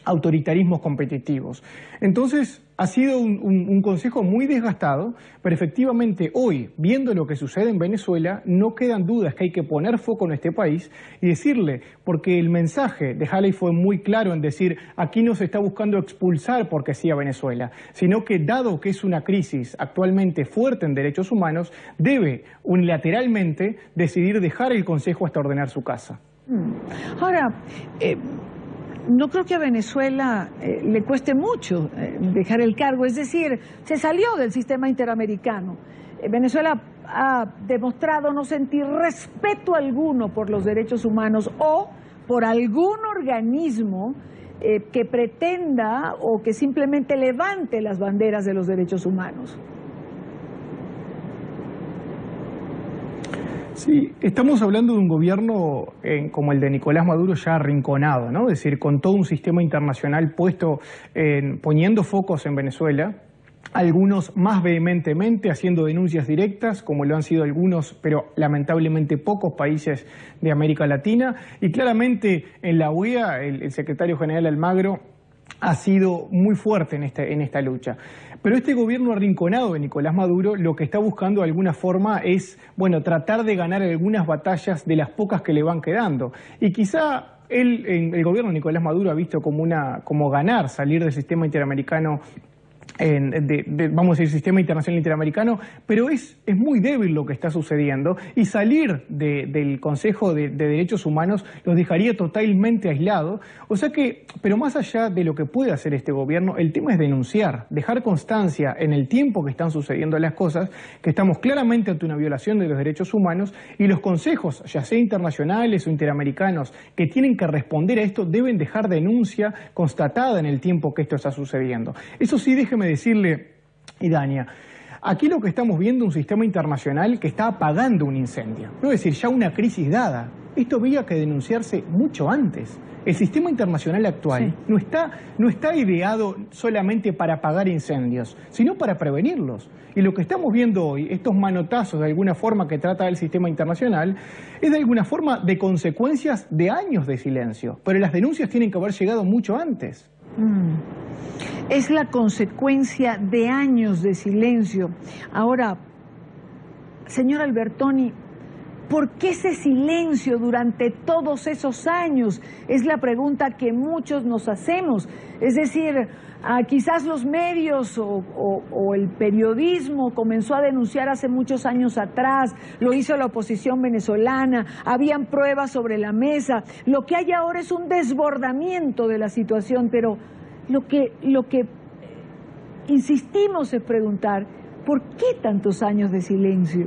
autoritarismos competitivos. Entonces, ha sido un consejo muy desgastado, pero efectivamente hoy, viendo lo que sucede en Venezuela, no quedan dudas que hay que poner foco en este país y decirle, porque el mensaje de Haley fue muy claro en decir, aquí no se está buscando expulsar porque sí a Venezuela, sino que dado que es una crisis actualmente fuerte en derechos humanos, debe unilateralmente decidir dejar el consejo hasta ordenar su casa. Ahora, no creo que a Venezuela le cueste mucho dejar el cargo, es decir, se salió del sistema interamericano. Venezuela ha demostrado no sentir respeto alguno por los derechos humanos o por algún organismo que pretenda o que simplemente levante las banderas de los derechos humanos. Sí, estamos hablando de un gobierno como el de Nicolás Maduro ya arrinconado, ¿no? Es decir, con todo un sistema internacional poniendo focos en Venezuela, algunos más vehementemente haciendo denuncias directas, como lo han sido algunos, pero lamentablemente pocos países de América Latina, y claramente en la OEA el secretario general Almagro ha sido muy fuerte en esta lucha. Pero este gobierno arrinconado de Nicolás Maduro lo que está buscando de alguna forma es, bueno, tratar de ganar algunas batallas de las pocas que le van quedando. Y quizá el gobierno de Nicolás Maduro ha visto como ganar salir del sistema interamericano vamos a decir, sistema internacional interamericano, pero es muy débil lo que está sucediendo y salir del Consejo de Derechos Humanos los dejaría totalmente aislados. O sea que, pero más allá de lo que puede hacer este gobierno, el tema es denunciar, dejar constancia en el tiempo que están sucediendo las cosas, que estamos claramente ante una violación de los derechos humanos y los consejos, ya sea internacionales o interamericanos, que tienen que responder a esto, deben dejar denuncia constatada en el tiempo que esto está sucediendo. Eso sí, déjeme decirle, Idania, aquí lo que estamos viendo es un sistema internacional que está apagando un incendio. No es decir, ya una crisis dada. Esto había que denunciarse mucho antes. El sistema internacional actual no está ideado solamente para apagar incendios, sino para prevenirlos. Y lo que estamos viendo hoy, estos manotazos de alguna forma que trata el sistema internacional, es de alguna forma de consecuencias de años de silencio. Pero las denuncias tienen que haber llegado mucho antes. Es la consecuencia de años de silencio. Ahora, señor Albertoni, ¿por qué ese silencio durante todos esos años? Es la pregunta que muchos nos hacemos. Es decir, quizás los medios o el periodismo comenzó a denunciar hace muchos años atrás, lo hizo la oposición venezolana, habían pruebas sobre la mesa. Lo que hay ahora es un desbordamiento de la situación, pero lo que insistimos en preguntar, ¿por qué tantos años de silencio?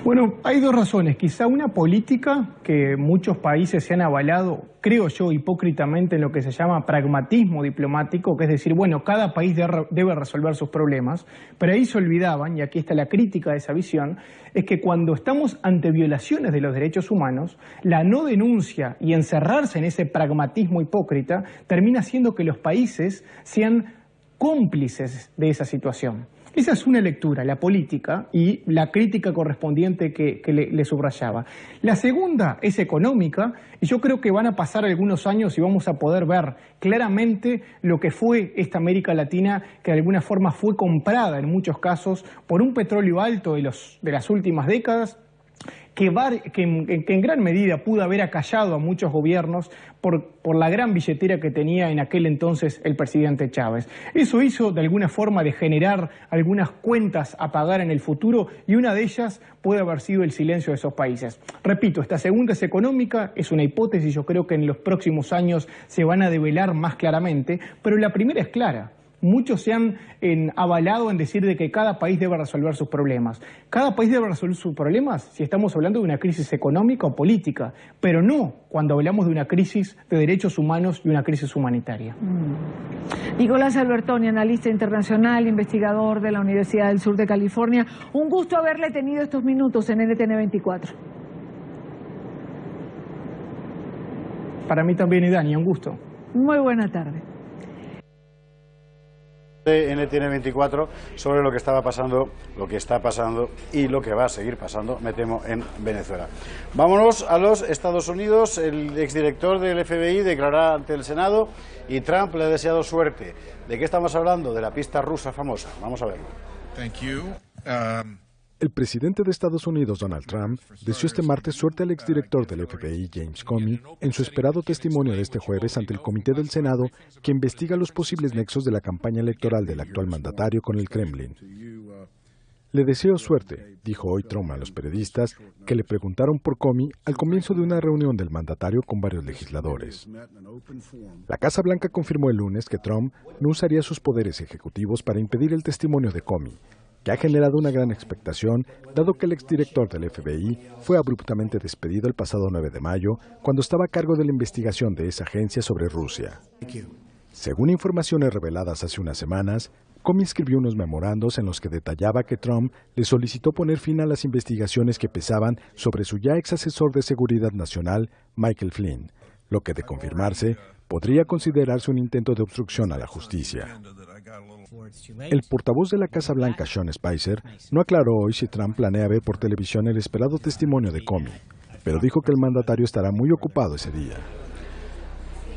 Bueno, hay dos razones. Quizá una política que muchos países se han avalado, creo yo, hipócritamente en lo que se llama pragmatismo diplomático, que es decir, bueno, cada país debe resolver sus problemas, pero ahí se olvidaban, y aquí está la crítica de esa visión, es que cuando estamos ante violaciones de los derechos humanos, la no denuncia y encerrarse en ese pragmatismo hipócrita termina haciendo que los países sean cómplices de esa situación. Esa es una lectura, la política y la crítica correspondiente que le subrayaba. La segunda es económica y yo creo que van a pasar algunos años y vamos a poder ver claramente lo que fue esta América Latina, que de alguna forma fue comprada en muchos casos por un petróleo alto de las últimas décadas, que en gran medida pudo haber acallado a muchos gobiernos por la gran billetera que tenía en aquel entonces el presidente Chávez. Eso hizo de alguna forma de generar algunas cuentas a pagar en el futuro y una de ellas puede haber sido el silencio de esos países. Repito, esta segunda es económica, es una hipótesis, yo creo que en los próximos años se van a develar más claramente, pero la primera es clara. Muchos se han avalado en decir de que cada país debe resolver sus problemas. Cada país debe resolver sus problemas si estamos hablando de una crisis económica o política, pero no cuando hablamos de una crisis de derechos humanos y una crisis humanitaria. Nicolás Albertoni, analista internacional, investigador de la Universidad del Sur de California. Un gusto haberle tenido estos minutos en NTN 24. Para mí también, Idania, un gusto. Muy buena tarde. De NTN 24 sobre lo que estaba pasando, lo que está pasando y lo que va a seguir pasando, me temo, en Venezuela. Vámonos a los Estados Unidos. El exdirector del FBI declarará ante el Senado y Trump le ha deseado suerte. ¿De qué estamos hablando? De la pista rusa famosa. Vamos a verlo. El presidente de Estados Unidos, Donald Trump, deseó este martes suerte al exdirector del FBI, James Comey, en su esperado testimonio de este jueves ante el Comité del Senado, que investiga los posibles nexos de la campaña electoral del actual mandatario con el Kremlin. Le deseo suerte, dijo hoy Trump a los periodistas que le preguntaron por Comey al comienzo de una reunión del mandatario con varios legisladores. La Casa Blanca confirmó el lunes que Trump no usaría sus poderes ejecutivos para impedir el testimonio de Comey, que ha generado una gran expectación, dado que el exdirector del FBI fue abruptamente despedido el pasado 9 de mayo, cuando estaba a cargo de la investigación de esa agencia sobre Rusia. Según informaciones reveladas hace unas semanas, Comey escribió unos memorandos en los que detallaba que Trump le solicitó poner fin a las investigaciones que pesaban sobre su ya ex asesor de seguridad nacional, Michael Flynn, lo que de confirmarse podría considerarse un intento de obstrucción a la justicia. El portavoz de la Casa Blanca, Sean Spicer, no aclaró hoy si Trump planea ver por televisión el esperado testimonio de Comey, pero dijo que el mandatario estará muy ocupado ese día.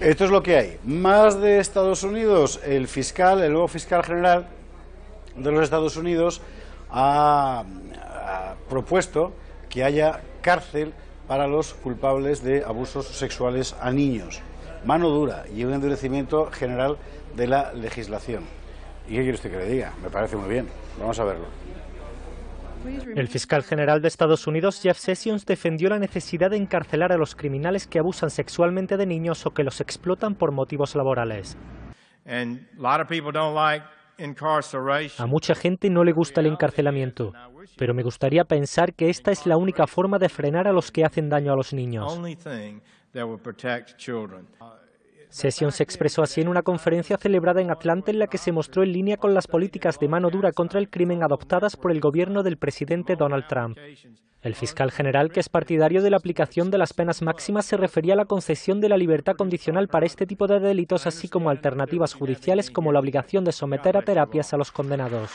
Esto es lo que hay. Más de Estados Unidos, el nuevo fiscal general de los Estados Unidos ha propuesto que haya cárcel para los culpables de abusos sexuales a niños. mano dura y un endurecimiento general de la legislación. ¿Y qué quiere usted que le diga? Me parece muy bien. Vamos a verlo. El fiscal general de Estados Unidos, Jeff Sessions, defendió la necesidad de encarcelar a los criminales que abusan sexualmente de niños o que los explotan por motivos laborales. A mucha gente no le gusta el encarcelamiento, pero me gustaría pensar que esta es la única forma de frenar a los que hacen daño a los niños. Sessions se expresó así en una conferencia celebrada en Atlanta en la que se mostró en línea con las políticas de mano dura contra el crimen adoptadas por el gobierno del presidente Donald Trump. El fiscal general, que es partidario de la aplicación de las penas máximas, se refería a la concesión de la libertad condicional para este tipo de delitos, así como alternativas judiciales como la obligación de someter a terapias a los condenados.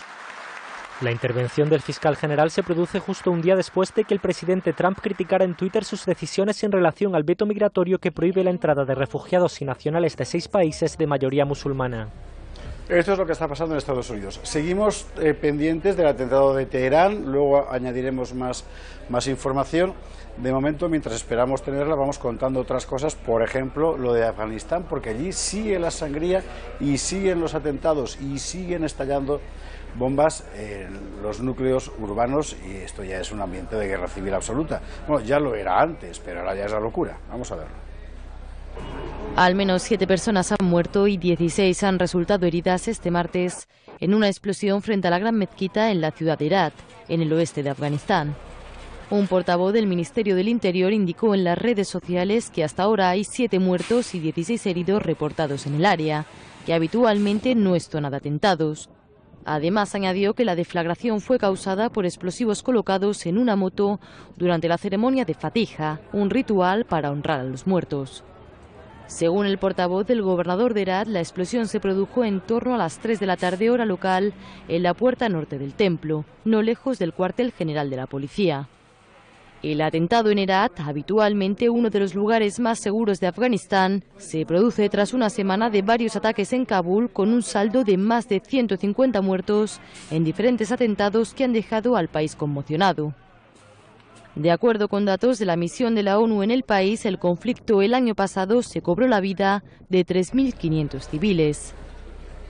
La intervención del fiscal general se produce justo un día después de que el presidente Trump criticara en Twitter sus decisiones en relación al veto migratorio que prohíbe la entrada de refugiados y nacionales de 6 países de mayoría musulmana. Esto es lo que está pasando en Estados Unidos. Seguimos pendientes del atentado de Teherán, luego añadiremos más información. De momento, mientras esperamos tenerla, vamos contando otras cosas, por ejemplo, lo de Afganistán, porque allí sigue la sangría y siguen los atentados y siguen estallando bombas en los núcleos urbanos, y esto ya es un ambiente de guerra civil absoluta. Bueno, ya lo era antes, pero ahora ya es la locura. Vamos a verlo. Al menos 7 personas han muerto y 16 han resultado heridas este martes en una explosión frente a la gran mezquita en la ciudad de Herat, en el oeste de Afganistán. Un portavoz del Ministerio del Interior indicó en las redes sociales que hasta ahora hay 7 muertos y 16 heridos reportados en el área, que habitualmente no es zona de atentados. Además, añadió que la deflagración fue causada por explosivos colocados en una moto durante la ceremonia de Fatiha, un ritual para honrar a los muertos. Según el portavoz del gobernador de Herat, la explosión se produjo en torno a las 3 de la tarde hora local en la puerta norte del templo, no lejos del cuartel general de la policía. El atentado en Herat, habitualmente uno de los lugares más seguros de Afganistán, se produce tras una semana de varios ataques en Kabul, con un saldo de más de 150 muertos en diferentes atentados que han dejado al país conmocionado. De acuerdo con datos de la misión de la ONU en el país, el conflicto el año pasado se cobró la vida de 3.500 civiles.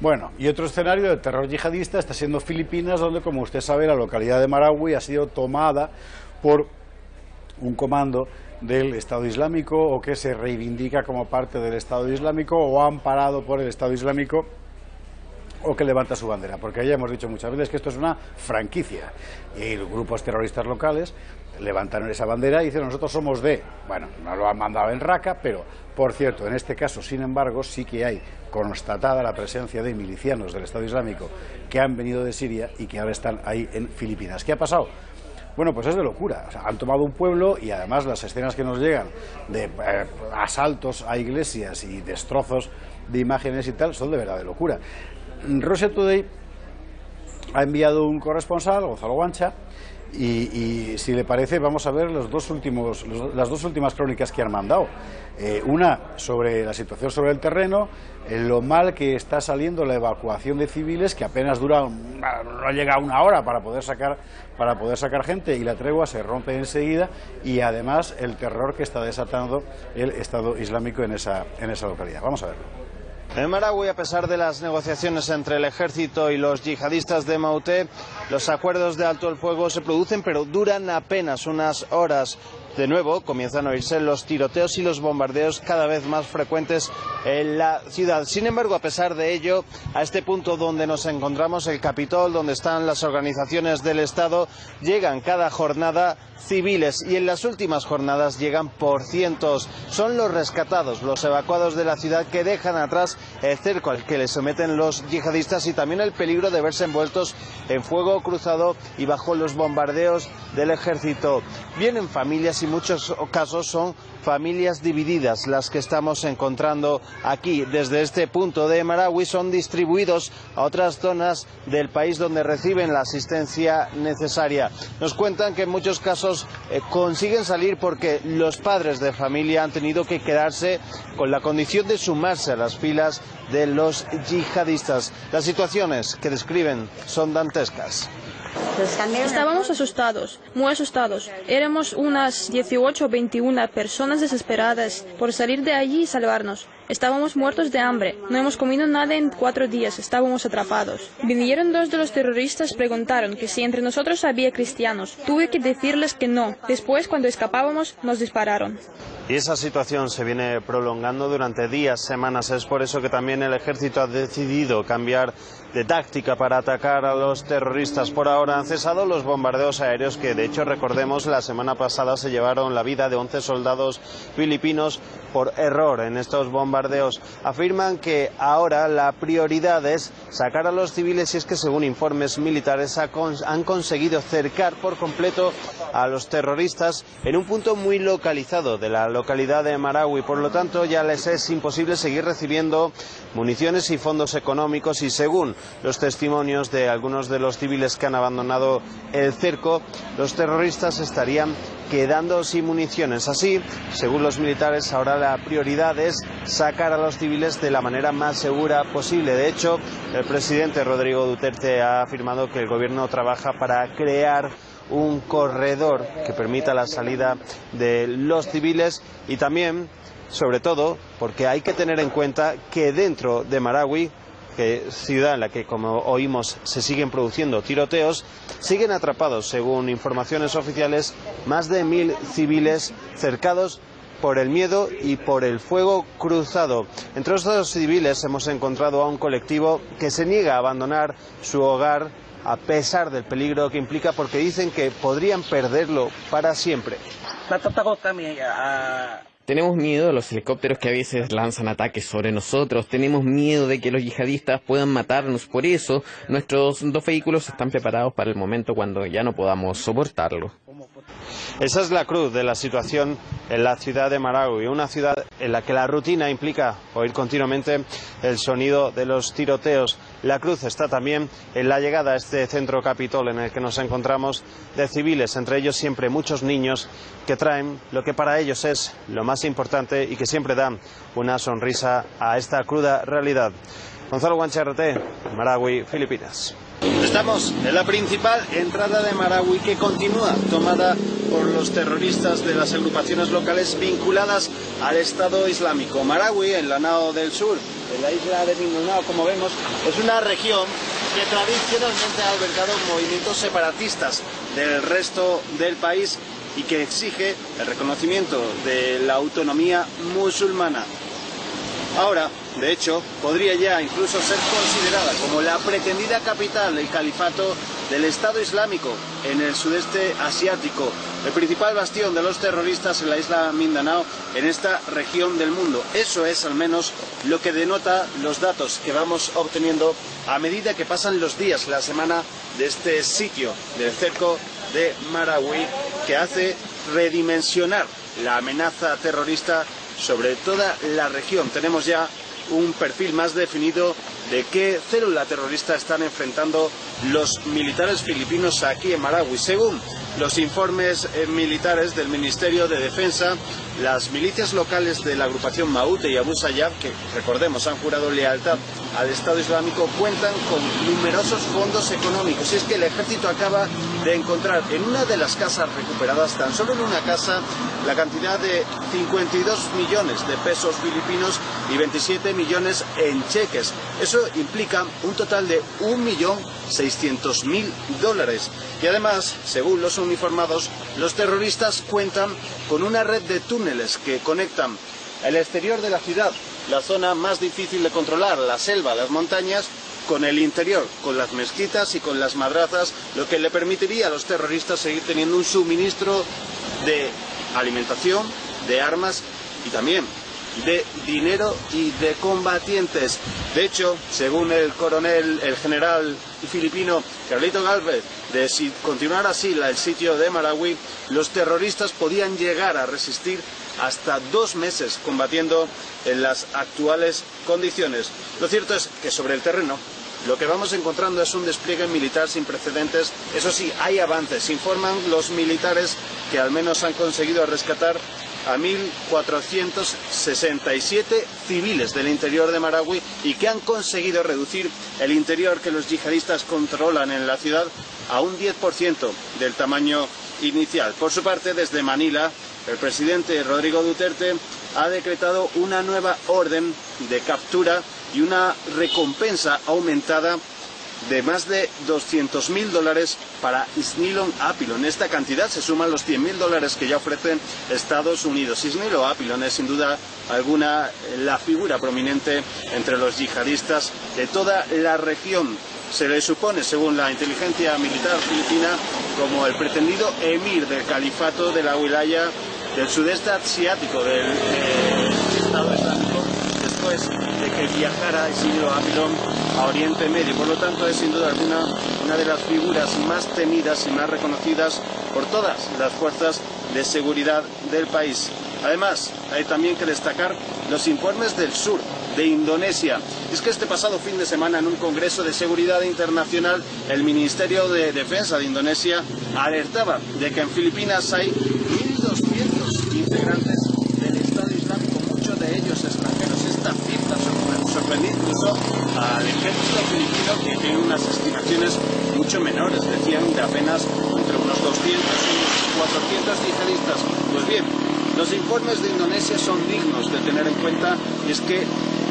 Bueno, y otro escenario de terror yihadista está siendo Filipinas, donde, como usted sabe, la localidad de Marawi ha sido tomada por un comando del Estado Islámico, o que se reivindica como parte del Estado Islámico, o amparado por el Estado Islámico, o que levanta su bandera, porque ya hemos dicho muchas veces que esto es una franquicia, y los grupos terroristas locales levantaron esa bandera y dicen: nosotros somos de... Bueno, no lo han mandado en Raqqa, pero, por cierto, en este caso, sin embargo, sí que hay constatada la presencia de milicianos del Estado Islámico que han venido de Siria y que ahora están ahí en Filipinas. ¿Qué ha pasado? Bueno, pues es de locura. O sea, han tomado un pueblo, y además las escenas que nos llegan de asaltos a iglesias y destrozos de imágenes y tal son de verdad de locura. Russia Today ha enviado un corresponsal, Gonzalo Guancha, y si le parece vamos a ver las dos últimas crónicas que han mandado. Una sobre la situación sobre el terreno, lo mal que está saliendo la evacuación de civiles, que apenas no llega a una hora para poder sacar gente, y la tregua se rompe enseguida, y además el terror que está desatando el Estado Islámico en esa localidad. Vamos a verlo. En Marawi, a pesar de las negociaciones entre el ejército y los yihadistas de Maute, los acuerdos de alto el fuego se producen, pero duran apenas unas horas. De nuevo comienzan a oírse los tiroteos y los bombardeos cada vez más frecuentes en la ciudad. Sin embargo, a pesar de ello, a este punto donde nos encontramos, el Capitol, donde están las organizaciones del Estado, llegan cada jornada civiles, y en las últimas jornadas llegan por cientos. Son los rescatados, los evacuados de la ciudad, que dejan atrás el cerco al que les someten los yihadistas, y también el peligro de verse envueltos en fuego cruzado y bajo los bombardeos del ejército. Vienen familias, y en muchos casos son familias divididas las que estamos encontrando aquí. Desde este punto de Marawi son distribuidos a otras zonas del país donde reciben la asistencia necesaria. Nos cuentan que en muchos casos consiguen salir porque los padres de familia han tenido que quedarse con la condición de sumarse a las filas de los yihadistas. Las situaciones que describen son dantescas. Estábamos asustados, muy asustados. Éramos unas 18 o 21 personas desesperadas por salir de allí y salvarnos. Estábamos muertos de hambre. No hemos comido nada en 4 días. Estábamos atrapados. Vinieron 2 de los terroristas, preguntaron que si entre nosotros había cristianos. Tuve que decirles que no. Después, cuando escapábamos, nos dispararon. Y esa situación se viene prolongando durante días, semanas. Es por eso que también el ejército ha decidido cambiar de táctica para atacar a los terroristas. Por ahora han cesado los bombardeos aéreos que, de hecho, recordemos, la semana pasada se llevaron la vida de 11 soldados filipinos por error en estos bombardeos. Afirman que ahora la prioridad es sacar a los civiles y es que, según informes militares, han conseguido cercar por completo a los terroristas en un punto muy localizado de la localidad de Marawi. Por lo tanto, ya les es imposible seguir recibiendo municiones y fondos económicos y, según los testimonios de algunos de los civiles que han abandonado el cerco, los terroristas estarían quedando sin municiones. Así, según los militares, ahora la prioridad es sacar a los civiles de la manera más segura posible. De hecho, el presidente Rodrigo Duterte ha afirmado que el gobierno trabaja para crear un corredor que permita la salida de los civiles y también, sobre todo, porque hay que tener en cuenta que dentro de Marawi, ciudad en la que, como oímos, se siguen produciendo tiroteos, siguen atrapados, según informaciones oficiales, más de 1000 civiles cercados por el miedo y por el fuego cruzado. Entre estos civiles hemos encontrado a un colectivo que se niega a abandonar su hogar a pesar del peligro que implica, porque dicen que podrían perderlo para siempre. Tenemos miedo de los helicópteros que a veces lanzan ataques sobre nosotros, tenemos miedo de que los yihadistas puedan matarnos, por eso nuestros 2 vehículos están preparados para el momento cuando ya no podamos soportarlo. Esa es la cruz de la situación en la ciudad de Marawi, una ciudad en la que la rutina implica oír continuamente el sonido de los tiroteos. La cruz está también en la llegada a este centro Capitol en el que nos encontramos de civiles, entre ellos siempre muchos niños que traen lo que para ellos es lo más importante y que siempre dan una sonrisa a esta cruda realidad. Gonzalo Guanche, Marawi, Filipinas. Estamos en la principal entrada de Marawi, que continúa tomada por los terroristas de las agrupaciones locales vinculadas al Estado Islámico. Marawi, en Lanao del Sur, en la isla de Mindanao, como vemos, es una región que tradicionalmente ha albergado movimientos separatistas del resto del país y que exige el reconocimiento de la autonomía musulmana. Ahora, de hecho, podría ya incluso ser considerada como la pretendida capital del califato del Estado Islámico en el sudeste asiático, el principal bastión de los terroristas en la isla Mindanao, en esta región del mundo. Eso es al menos lo que denota los datos que vamos obteniendo a medida que pasan los días, la semana de este sitio del cerco de Marawi, que hace redimensionar la amenaza terrorista sobre toda la región. Tenemos ya un perfil más definido de qué célula terrorista están enfrentando los militares filipinos aquí en Marawi. Según los informes militares del Ministerio de Defensa, las milicias locales de la agrupación Maute y Abu Sayyaf, que recordemos han jurado lealtad al Estado Islámico, cuentan con numerosos fondos económicos. Y es que el ejército acaba de encontrar en una de las casas recuperadas, tan solo en una casa, la cantidad de 52 millones de pesos filipinos y 27 millones en cheques. Eso implica un total de 1.600.000 dólares. Y además, según los uniformados, los terroristas cuentan con una red de túneles que conectan el exterior de la ciudad, la zona más difícil de controlar, la selva, las montañas, con el interior, con las mezquitas y con las madrazas, lo que le permitiría a los terroristas seguir teniendo un suministro de alimentación, de armas y también de dinero y de combatientes. De hecho, según el general filipino Carlito Galvez, de si continuara así el sitio de Marawi, los terroristas podían llegar a resistir hasta 2 meses combatiendo en las actuales condiciones. Lo cierto es que sobre el terreno lo que vamos encontrando es un despliegue militar sin precedentes. Eso sí, hay avances. Informan los militares que al menos han conseguido rescatar a 1.467 civiles del interior de Marawi y que han conseguido reducir el interior que los yihadistas controlan en la ciudad a un 10% del tamaño inicial. Por su parte, desde Manila, el presidente Rodrigo Duterte ha decretado una nueva orden de captura y una recompensa aumentada de más de $200.000 para Isnilon Apilon. Esta cantidad se suman los $100.000 que ya ofrecen Estados Unidos. Isnilon Apilon es sin duda alguna la figura prominente entre los yihadistas de toda la región. Se le supone, según la inteligencia militar filipina, como el pretendido emir del califato de la wilaya del sudeste asiático del Estado Islámico, después de que viajara Isnilon Apilon a Oriente Medio. Por lo tanto, es sin duda alguna una de las figuras más temidas y más reconocidas por todas las fuerzas de seguridad del país. Además, hay también que destacar los informes del sur de Indonesia. Es que este pasado fin de semana, en un Congreso de Seguridad Internacional, el Ministerio de Defensa de Indonesia alertaba de que en Filipinas hay 1.200 integrantes del Estado Islámico, muchos de ellos extranjeros. Esta cifra sorprendió incluso al ejército filipino, que tiene unas estimaciones mucho menores, decían de apenas entre unos 200 y unos 400 yihadistas. Pues bien, los informes de Indonesia son dignos de tener en cuenta, y es que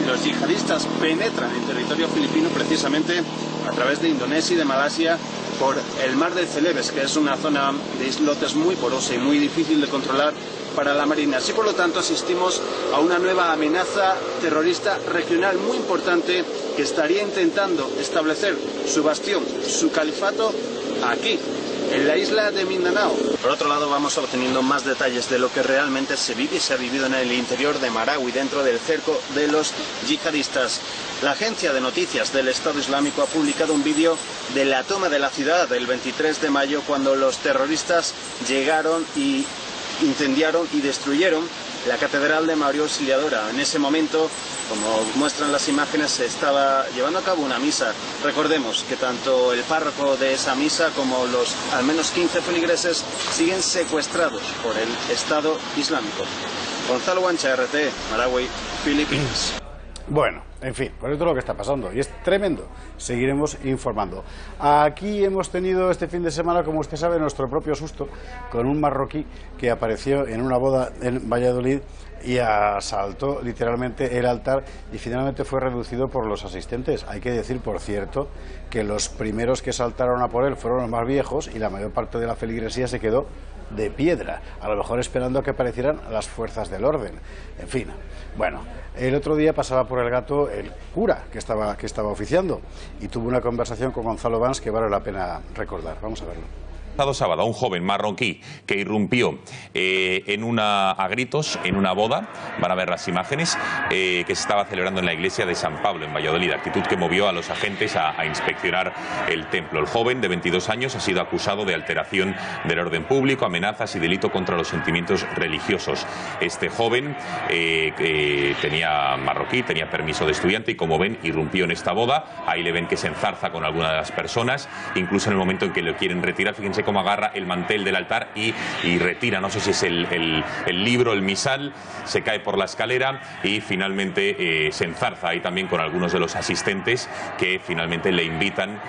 los yihadistas penetran en territorio filipino precisamente a través de Indonesia y de Malasia por el mar de Celebes, que es una zona de islotes muy porosa y muy difícil de controlar para la Marina. Así, por lo tanto, asistimos a una nueva amenaza terrorista regional muy importante que estaría intentando establecer su bastión, su califato, aquí, en la isla de Mindanao. Por otro lado, vamos obteniendo más detalles de lo que realmente se vive y se ha vivido en el interior de Marawi, dentro del cerco de los yihadistas. La agencia de noticias del Estado Islámico ha publicado un vídeo de la toma de la ciudad el 23 de mayo, cuando los terroristas llegaron y incendiaron y destruyeron la Catedral de María Auxiliadora. En ese momento, como muestran las imágenes, se estaba llevando a cabo una misa. Recordemos que tanto el párroco de esa misa como los al menos 15 feligreses siguen secuestrados por el Estado Islámico. Gonzalo Guancha, RT, Marawi, Filipinas. Bueno, en fin, pues esto es lo que está pasando y es tremendo. Seguiremos informando. Aquí hemos tenido este fin de semana, como usted sabe, nuestro propio susto con un marroquí que apareció en una boda en Valladolid y asaltó literalmente el altar y finalmente fue reducido por los asistentes. Hay que decir, por cierto, que los primeros que saltaron a por él fueron los más viejos y la mayor parte de la feligresía se quedó de piedra, a lo mejor esperando a que aparecieran las fuerzas del orden. En fin, bueno, el otro día pasaba por el Gato el cura que estaba oficiando y tuvo una conversación con Gonzalo Vans que vale la pena recordar. Vamos a verlo. El pasado sábado, un joven marroquí que irrumpió a gritos en una boda, van a ver las imágenes, que se estaba celebrando en la iglesia de San Pablo, en Valladolid, actitud que movió a los agentes a inspeccionar el templo. El joven, de 22 años, ha sido acusado de alteración del orden público, amenazas y delito contra los sentimientos religiosos. Este joven tenía permiso de estudiante y, como ven, irrumpió en esta boda. Ahí le ven que se enzarza con alguna de las personas, incluso en el momento en que le quieren retirar, fíjense cómo agarra el mantel del altar y retira, no sé si es el libro, el misal, se cae por la escalera y finalmente se enzarza ahí también con algunos de los asistentes que finalmente le invitan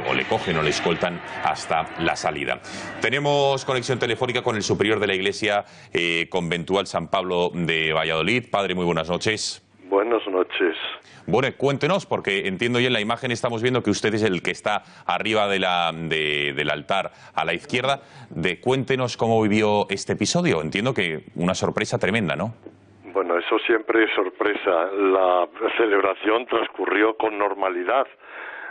o le cogen o le escoltan hasta la salida. Tenemos conexión telefónica con el superior de la iglesia conventual San Pablo de Valladolid. Padre, muy buenas noches. Buenas noches. Bueno, cuéntenos, porque entiendo ya en la imagen estamos viendo que usted es el que está arriba del altar a la izquierda. Cuéntenos cómo vivió este episodio. Entiendo que una sorpresa tremenda, ¿no? Bueno, eso siempre es sorpresa. La celebración transcurrió con normalidad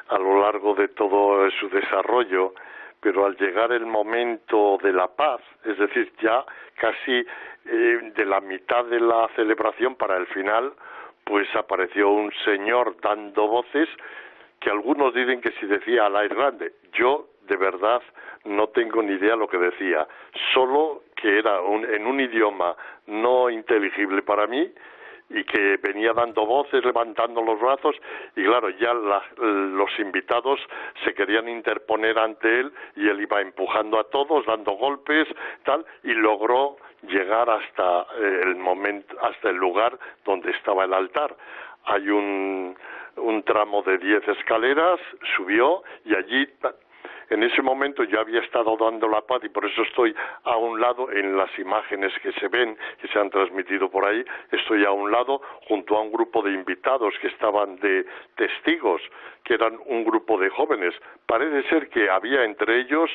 a lo largo de todo su desarrollo, pero al llegar el momento de la paz, es decir, ya casi de la mitad de la celebración para el final, pues apareció un señor dando voces que algunos dicen que si decía Alá es grande. Yo, de verdad, no tengo ni idea lo que decía, solo que era en un idioma no inteligible para mí y que venía dando voces, levantando los brazos, y claro, ya los invitados se querían interponer ante él y él iba empujando a todos, dando golpes, tal, y logró llegar hasta el lugar donde estaba el altar. Hay un tramo de 10 escaleras, subió y allí En ese momento yo había estado dando la paz y por eso estoy a un lado en las imágenes que se ven, que se han transmitido por ahí, estoy a un lado junto a un grupo de invitados que estaban de testigos, que eran un grupo de jóvenes. Parece ser que había entre ellos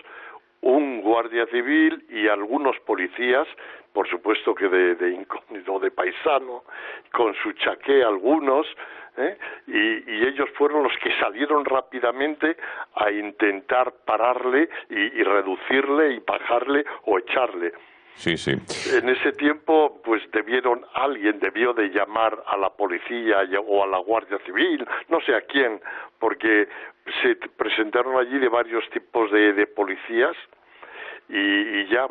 un guardia civil y algunos policías, por supuesto que de incógnito, de paisano, con su chaqué algunos, y ellos fueron los que salieron rápidamente a intentar pararle y reducirle y bajarle o echarle. Sí, sí. En ese tiempo, pues alguien debió de llamar a la policía o a la Guardia Civil, no sé a quién, porque se presentaron allí de varios tipos de policías y ya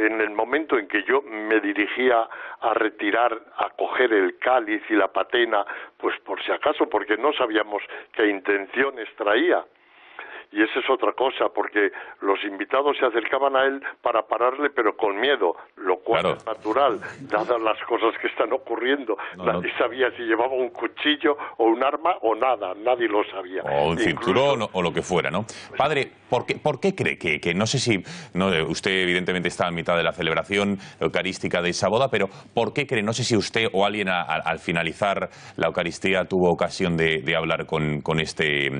en el momento en que yo me dirigía a retirar, a coger el cáliz y la patena, pues por si acaso, porque no sabíamos qué intenciones traía. Y esa es otra cosa, porque los invitados se acercaban a él para pararle, pero con miedo, lo cual es natural, dadas las cosas que están ocurriendo. Nadie sabía si llevaba un cuchillo o un arma o nada, nadie lo sabía. O un cinturón o lo que fuera, ¿no? Padre, ¿por qué cree que no sé si usted evidentemente está a mitad de la celebración eucarística de esa boda, pero ¿por qué cree? No sé si usted o alguien al finalizar la Eucaristía tuvo ocasión de hablar con este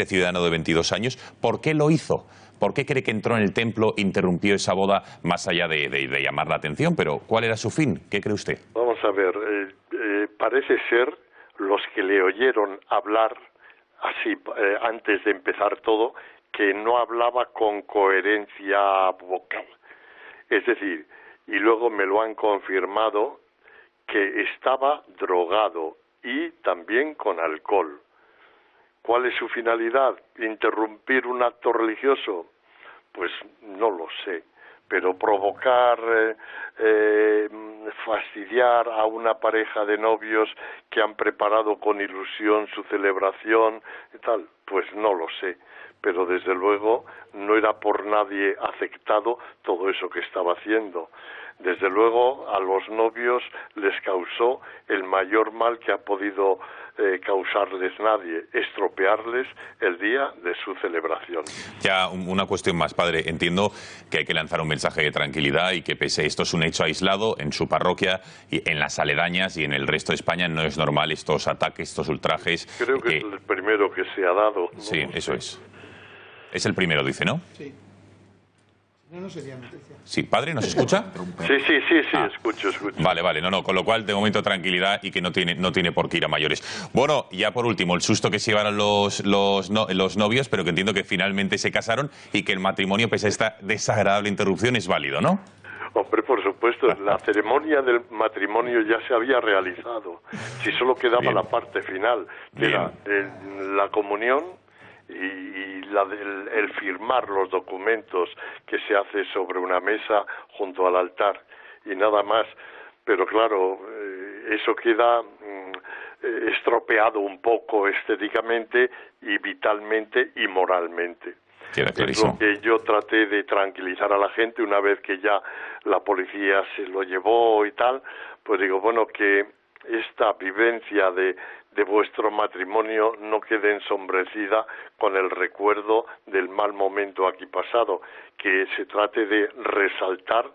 ciudadano de 22 años. ¿Por qué lo hizo? ¿Por qué cree que entró en el templo, interrumpió esa boda, más allá de llamar la atención? Pero ¿cuál era su fin? ¿Qué cree usted? Vamos a ver, parece ser los que le oyeron hablar así antes de empezar todo, que no hablaba con coherencia vocal. Es decir, y luego me lo han confirmado, que estaba drogado y también con alcohol. ¿Cuál es su finalidad? ¿Interrumpir un acto religioso? Pues no lo sé, pero provocar, fastidiar a una pareja de novios que han preparado con ilusión su celebración y tal, pues no lo sé. Pero desde luego no era por nadie aceptado todo eso que estaba haciendo. Desde luego a los novios les causó el mayor mal que ha podido causarles nadie, estropearles el día de su celebración. Ya una cuestión más, padre. Entiendo que hay que lanzar un mensaje de tranquilidad y que pese esto es un hecho aislado en su parroquia y en las aledañas y en el resto de España no es normal estos ataques, estos ultrajes. Creo que es el primero que se ha dado. ¿No? Sí, eso es. Es el primero, dice, ¿no? Sí. No sería noticia. Sí, padre, ¿nos escucha? Sí, escucho. Vale, no, con lo cual de momento tranquilidad y que no tiene por qué ir a mayores. Bueno, ya por último, el susto que se llevaron los novios, pero que entiendo que finalmente se casaron y que el matrimonio, pese a esta desagradable interrupción, es válido, ¿no? Hombre, por supuesto, la ceremonia del matrimonio ya se había realizado. Si solo quedaba la parte final, que era la comunión y el firmar los documentos que se hace sobre una mesa junto al altar y nada más. Pero claro, eso queda estropeado un poco estéticamente y vitalmente y moralmente. Es lo que yo traté de tranquilizar a la gente una vez que ya la policía se lo llevó y tal, pues digo, bueno, que esta vivencia de vuestro matrimonio no quede ensombrecida con el recuerdo del mal momento aquí pasado, que se trate de resaltar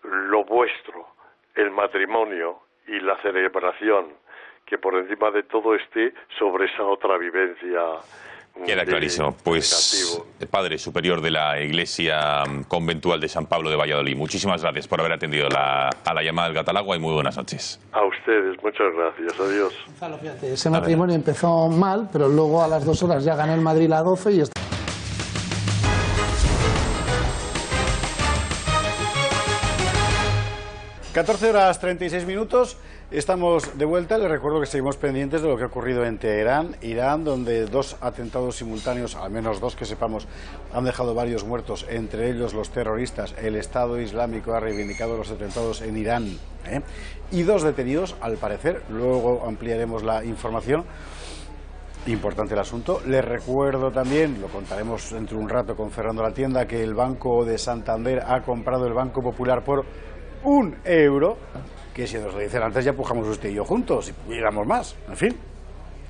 lo vuestro, el matrimonio y la celebración, que por encima de todo esté sobre esa otra vivencia. Queda clarísimo. Pues, Padre Superior de la Iglesia Conventual de San Pablo de Valladolid, muchísimas gracias por haber atendido a la llamada del Gatalagua y muy buenas noches. A ustedes, muchas gracias. Adiós. Gonzalo, fíjate, ese matrimonio empezó mal, pero luego a las 2 horas ya ganó el Madrid la 12 y está... 14:36. Estamos de vuelta. Les recuerdo que seguimos pendientes de lo que ha ocurrido en Teherán, Irán, donde 2 atentados simultáneos, al menos 2 que sepamos, han dejado varios muertos, entre ellos los terroristas. El Estado Islámico ha reivindicado los atentados en Irán, y 2 detenidos, al parecer. Luego ampliaremos la información. Importante el asunto. Les recuerdo también, lo contaremos dentro de un rato con Fernando Latienda, que el Banco de Santander ha comprado el Banco Popular por €1, que si nos lo dicen antes ya pujamos usted y yo juntos, si pudiéramos más, en fin.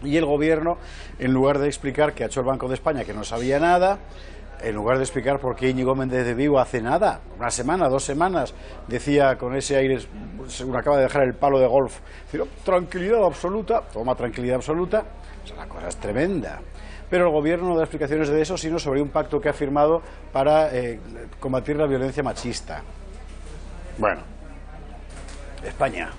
Y el gobierno, en lugar de explicar que ha hecho el Banco de España, que no sabía nada, en lugar de explicar por qué Íñigo Méndez de Vigo hace nada, una semana, 2 semanas, decía con ese aire, según acaba de dejar el palo de golf, decir, tranquilidad absoluta, toma tranquilidad absoluta, o sea, la cosa es tremenda. Pero el gobierno no da explicaciones de eso, sino sobre un pacto que ha firmado para combatir la violencia machista. Bueno, España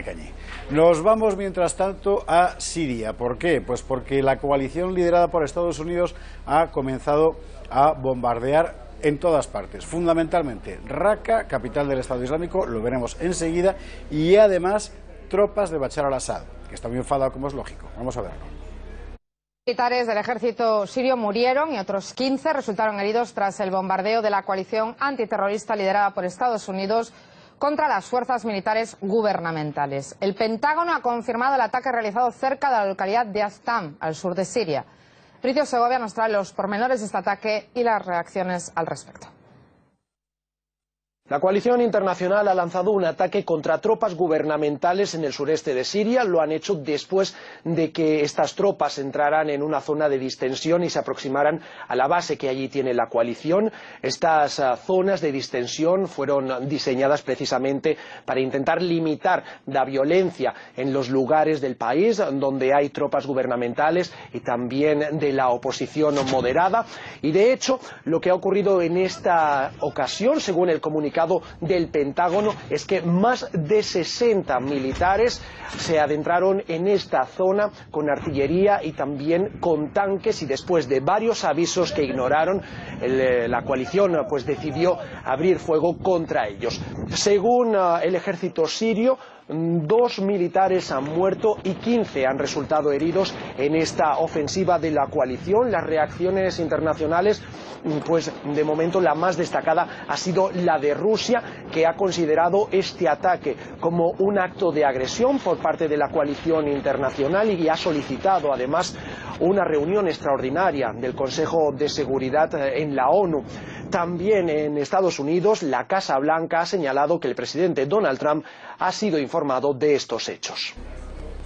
cañí. Nos vamos mientras tanto a Siria. ¿Por qué? Pues porque la coalición liderada por Estados Unidos ha comenzado a bombardear en todas partes, fundamentalmente Raqqa, capital del Estado Islámico, lo veremos enseguida, y además tropas de Bashar al-Assad, que está muy enfadado como es lógico. Vamos a verlo. Militares del ejército sirio murieron y otros 15 resultaron heridos tras el bombardeo de la coalición antiterrorista liderada por Estados Unidos contra las fuerzas militares gubernamentales. El Pentágono ha confirmado el ataque realizado cerca de la localidad de Aztam, al sur de Siria. Ricio Segovia nos trae los pormenores de este ataque y las reacciones al respecto. La coalición internacional ha lanzado un ataque contra tropas gubernamentales en el sureste de Siria. Lo han hecho después de que estas tropas entraran en una zona de distensión y se aproximaran a la base que allí tiene la coalición. Estas zonas de distensión fueron diseñadas precisamente para intentar limitar la violencia en los lugares del país donde hay tropas gubernamentales y también de la oposición moderada. Y de hecho, lo que ha ocurrido en esta ocasión, según el comunicado del Pentágono, es que más de 60 militares se adentraron en esta zona con artillería y también con tanques, y después de varios avisos que ignoraron, la coalición pues decidió abrir fuego contra ellos. Según el ejército sirio, 2 militares han muerto y 15 han resultado heridos en esta ofensiva de la coalición. Las reacciones internacionales, pues de momento la más destacada ha sido la de Rusia, que ha considerado este ataque como un acto de agresión por parte de la coalición internacional y ha solicitado además una reunión extraordinaria del Consejo de Seguridad en la ONU. También en Estados Unidos, la Casa Blanca ha señalado que el presidente Donald Trump ha sido informado de estos hechos.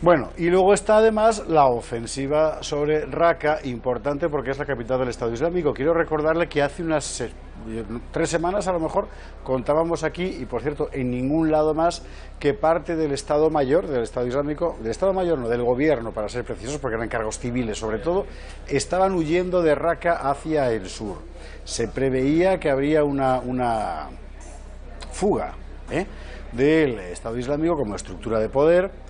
Bueno, y luego está además la ofensiva sobre Raqqa, importante porque es la capital del Estado Islámico. Quiero recordarle que hace unas 3 semanas a lo mejor contábamos aquí, y por cierto en ningún lado más, que parte del Estado Mayor del Estado Islámico, del Estado Mayor no, del gobierno para ser precisos, porque eran cargos civiles sobre todo, estaban huyendo de Raqqa hacia el sur. Se preveía que habría una fuga del Estado Islámico como estructura de poder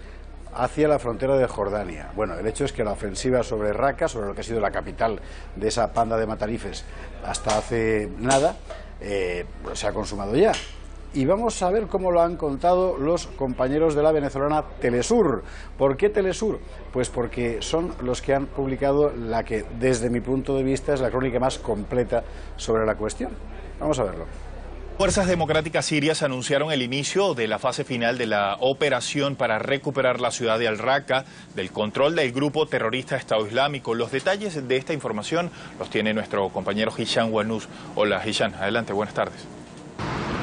hacia la frontera de Jordania. Bueno, el hecho es que la ofensiva sobre Raqqa, sobre lo que ha sido la capital de esa panda de matarifes hasta hace nada, se ha consumado ya. Y vamos a ver cómo lo han contado los compañeros de la venezolana Telesur. ¿Por qué Telesur? Pues porque son los que han publicado la que, desde mi punto de vista, es la crónica más completa sobre la cuestión. Vamos a verlo. Fuerzas democráticas sirias anunciaron el inicio de la fase final de la operación para recuperar la ciudad de Al-Raqqa del control del grupo terrorista Estado Islámico. Los detalles de esta información los tiene nuestro compañero Hisham Wanous. Hola Hisham, adelante, buenas tardes.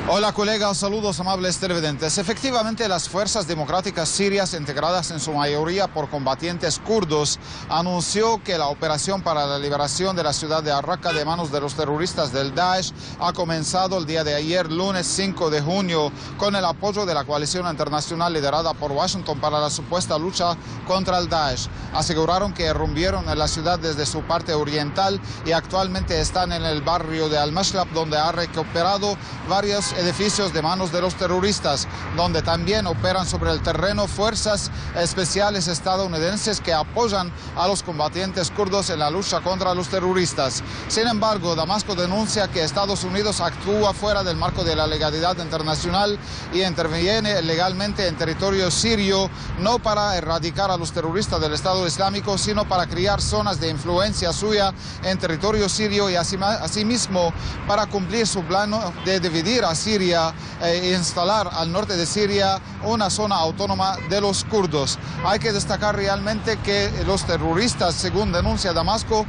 Hola colegas, saludos amables televidentes. Efectivamente, las fuerzas democráticas sirias, integradas en su mayoría por combatientes kurdos, anunció que la operación para la liberación de la ciudad de Al-Raqqa de manos de los terroristas del Daesh ha comenzado el día de ayer, lunes 5 de junio, con el apoyo de la coalición internacional liderada por Washington para la supuesta lucha contra el Daesh. Aseguraron que irrumpieron en la ciudad desde su parte oriental y actualmente están en el barrio de Al-Mashlab, donde ha recuperado varios edificios de manos de los terroristas, donde también operan sobre el terreno fuerzas especiales estadounidenses que apoyan a los combatientes kurdos en la lucha contra los terroristas. Sin embargo, Damasco denuncia que Estados Unidos actúa fuera del marco de la legalidad internacional y interviene ilegalmente en territorio sirio, no para erradicar a los terroristas del Estado Islámico, sino para crear zonas de influencia suya en territorio sirio y asimismo para cumplir su plan de dividir a Siria e instalar al norte de Siria una zona autónoma de los kurdos. Hay que destacar realmente que los terroristas, según denuncia Damasco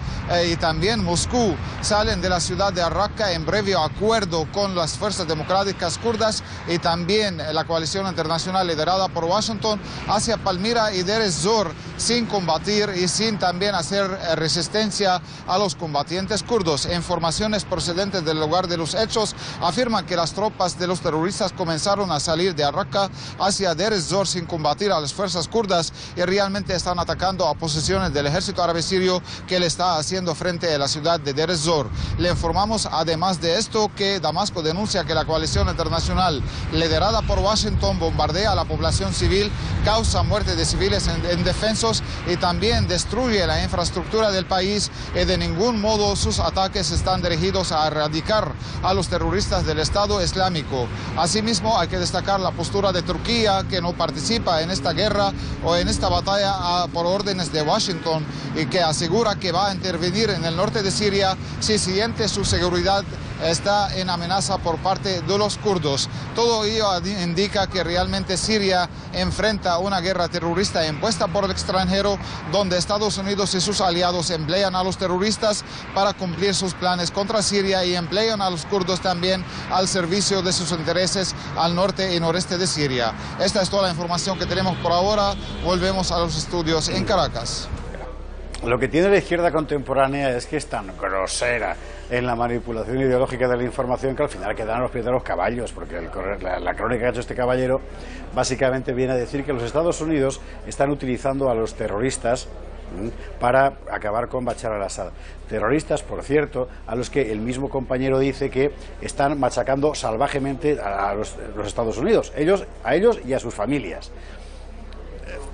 y también Moscú, salen de la ciudad de Raqqa en breve acuerdo con las fuerzas democráticas kurdas y también la coalición internacional liderada por Washington hacia Palmira y Deir ez-Zor, sin combatir y sin también hacer resistencia a los combatientes kurdos. Informaciones procedentes del lugar de los hechos afirman que las tropas de los terroristas comenzaron a salir de Raqqa hacia Deir ez-Zor sin combatir a las fuerzas kurdas y realmente están atacando a posiciones del ejército árabe sirio que le está haciendo frente a la ciudad de Deir ez-Zor. Le informamos además de esto que Damasco denuncia que la coalición internacional liderada por Washington bombardea a la población civil, causa muerte de civiles indefensos y también destruye la infraestructura del país y de ningún modo sus ataques están dirigidos a erradicar a los terroristas del Estado Islámico. Asimismo, hay que destacar la postura de Turquía, que no participa en esta guerra o en esta batalla por órdenes de Washington y que asegura que va a intervenir en el norte de Siria si siente su seguridad está en amenaza por parte de los kurdos. Todo ello indica que realmente Siria enfrenta una guerra terrorista impuesta por el extranjero, donde Estados Unidos y sus aliados emplean a los terroristas para cumplir sus planes contra Siria y emplean a los kurdos también al servicio de sus intereses al norte y noreste de Siria. Esta es toda la información que tenemos por ahora. Volvemos a los estudios en Caracas. Lo que tiene la izquierda contemporánea es que es tan grosera en la manipulación ideológica de la información que al final quedan los pies de los caballos, porque la crónica que ha hecho este caballero básicamente viene a decir que los Estados Unidos están utilizando a los terroristas para acabar con Bashar al-Assad. Terroristas, por cierto, a los que el mismo compañero dice que están machacando salvajemente a los Estados Unidos, a ellos y a sus familias.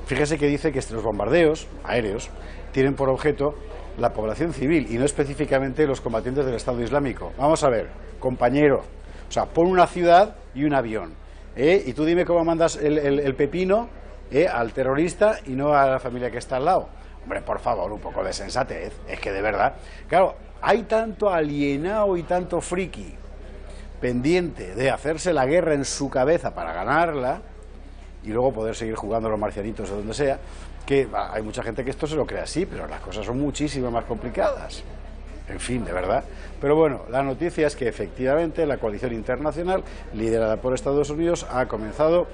Fíjese que dice que los bombardeos aéreos tienen por objeto la población civil y no específicamente los combatientes del Estado Islámico. Vamos a ver, compañero, o sea, pon una ciudad y un avión, y tú dime cómo mandas el pepino al terrorista y no a la familia que está al lado. Hombre, por favor, un poco de sensatez, es que de verdad, claro, hay tanto alienado y tanto friki pendiente de hacerse la guerra en su cabeza para ganarla y luego poder seguir jugando a los marcianitos o donde sea, que hay mucha gente que esto se lo cree así, pero las cosas son muchísimo más complicadas. En fin, de verdad. Pero bueno, la noticia es que efectivamente la coalición internacional, liderada por Estados Unidos, ha comenzado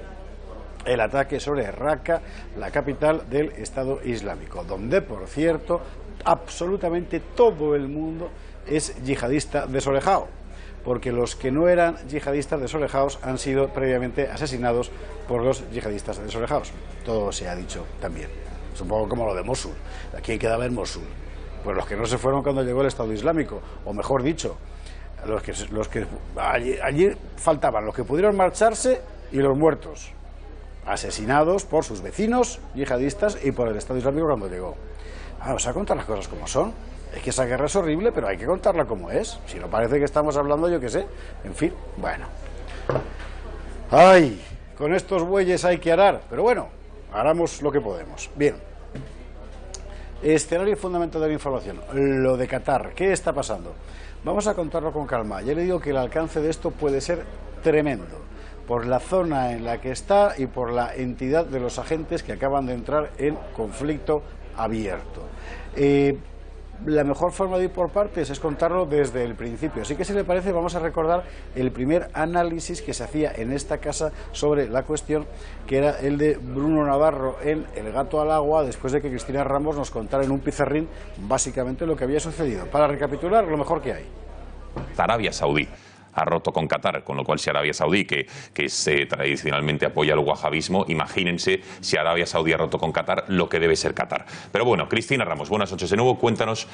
el ataque sobre Raqqa, la capital del Estado Islámico, donde, por cierto, absolutamente todo el mundo es yihadista desolejado, porque los que no eran yihadistas desolejados han sido previamente asesinados por los yihadistas desolejados. Todo se ha dicho también. Es un poco como lo de Mosul. ¿Quién quedaba en Mosul? Pues los que no se fueron cuando llegó el Estado Islámico, o mejor dicho, los que allí faltaban los que pudieron marcharse y los muertos, asesinados por sus vecinos yihadistas y por el Estado Islámico cuando llegó. Vamos a contar las cosas como son. Es que esa guerra es horrible, pero hay que contarla como es. Si no parece que estamos hablando, yo qué sé. En fin, bueno. ¡Ay! Con estos bueyes hay que arar. Pero bueno, haramos lo que podemos. Bien. Escenario fundamental de la información. Lo de Qatar. ¿Qué está pasando? Vamos a contarlo con calma. Ya le digo que el alcance de esto puede ser tremendo, por la zona en la que está y por la entidad de los agentes que acaban de entrar en conflicto abierto. La mejor forma de ir por partes es contarlo desde el principio. Así que, si le parece, vamos a recordar el primer análisis que se hacía en esta casa sobre la cuestión, que era el de Bruno Navarro en El gato al agua, después de que Cristina Ramos nos contara en un pizarrín básicamente lo que había sucedido. Para recapitular, lo mejor que hay. Arabia Saudí ha roto con Qatar, con lo cual si Arabia Saudí, que tradicionalmente apoya el wahabismo, imagínense si Arabia Saudí ha roto con Qatar, lo que debe ser Qatar. Pero bueno, Cristina Ramos, buenas noches de nuevo, cuéntanos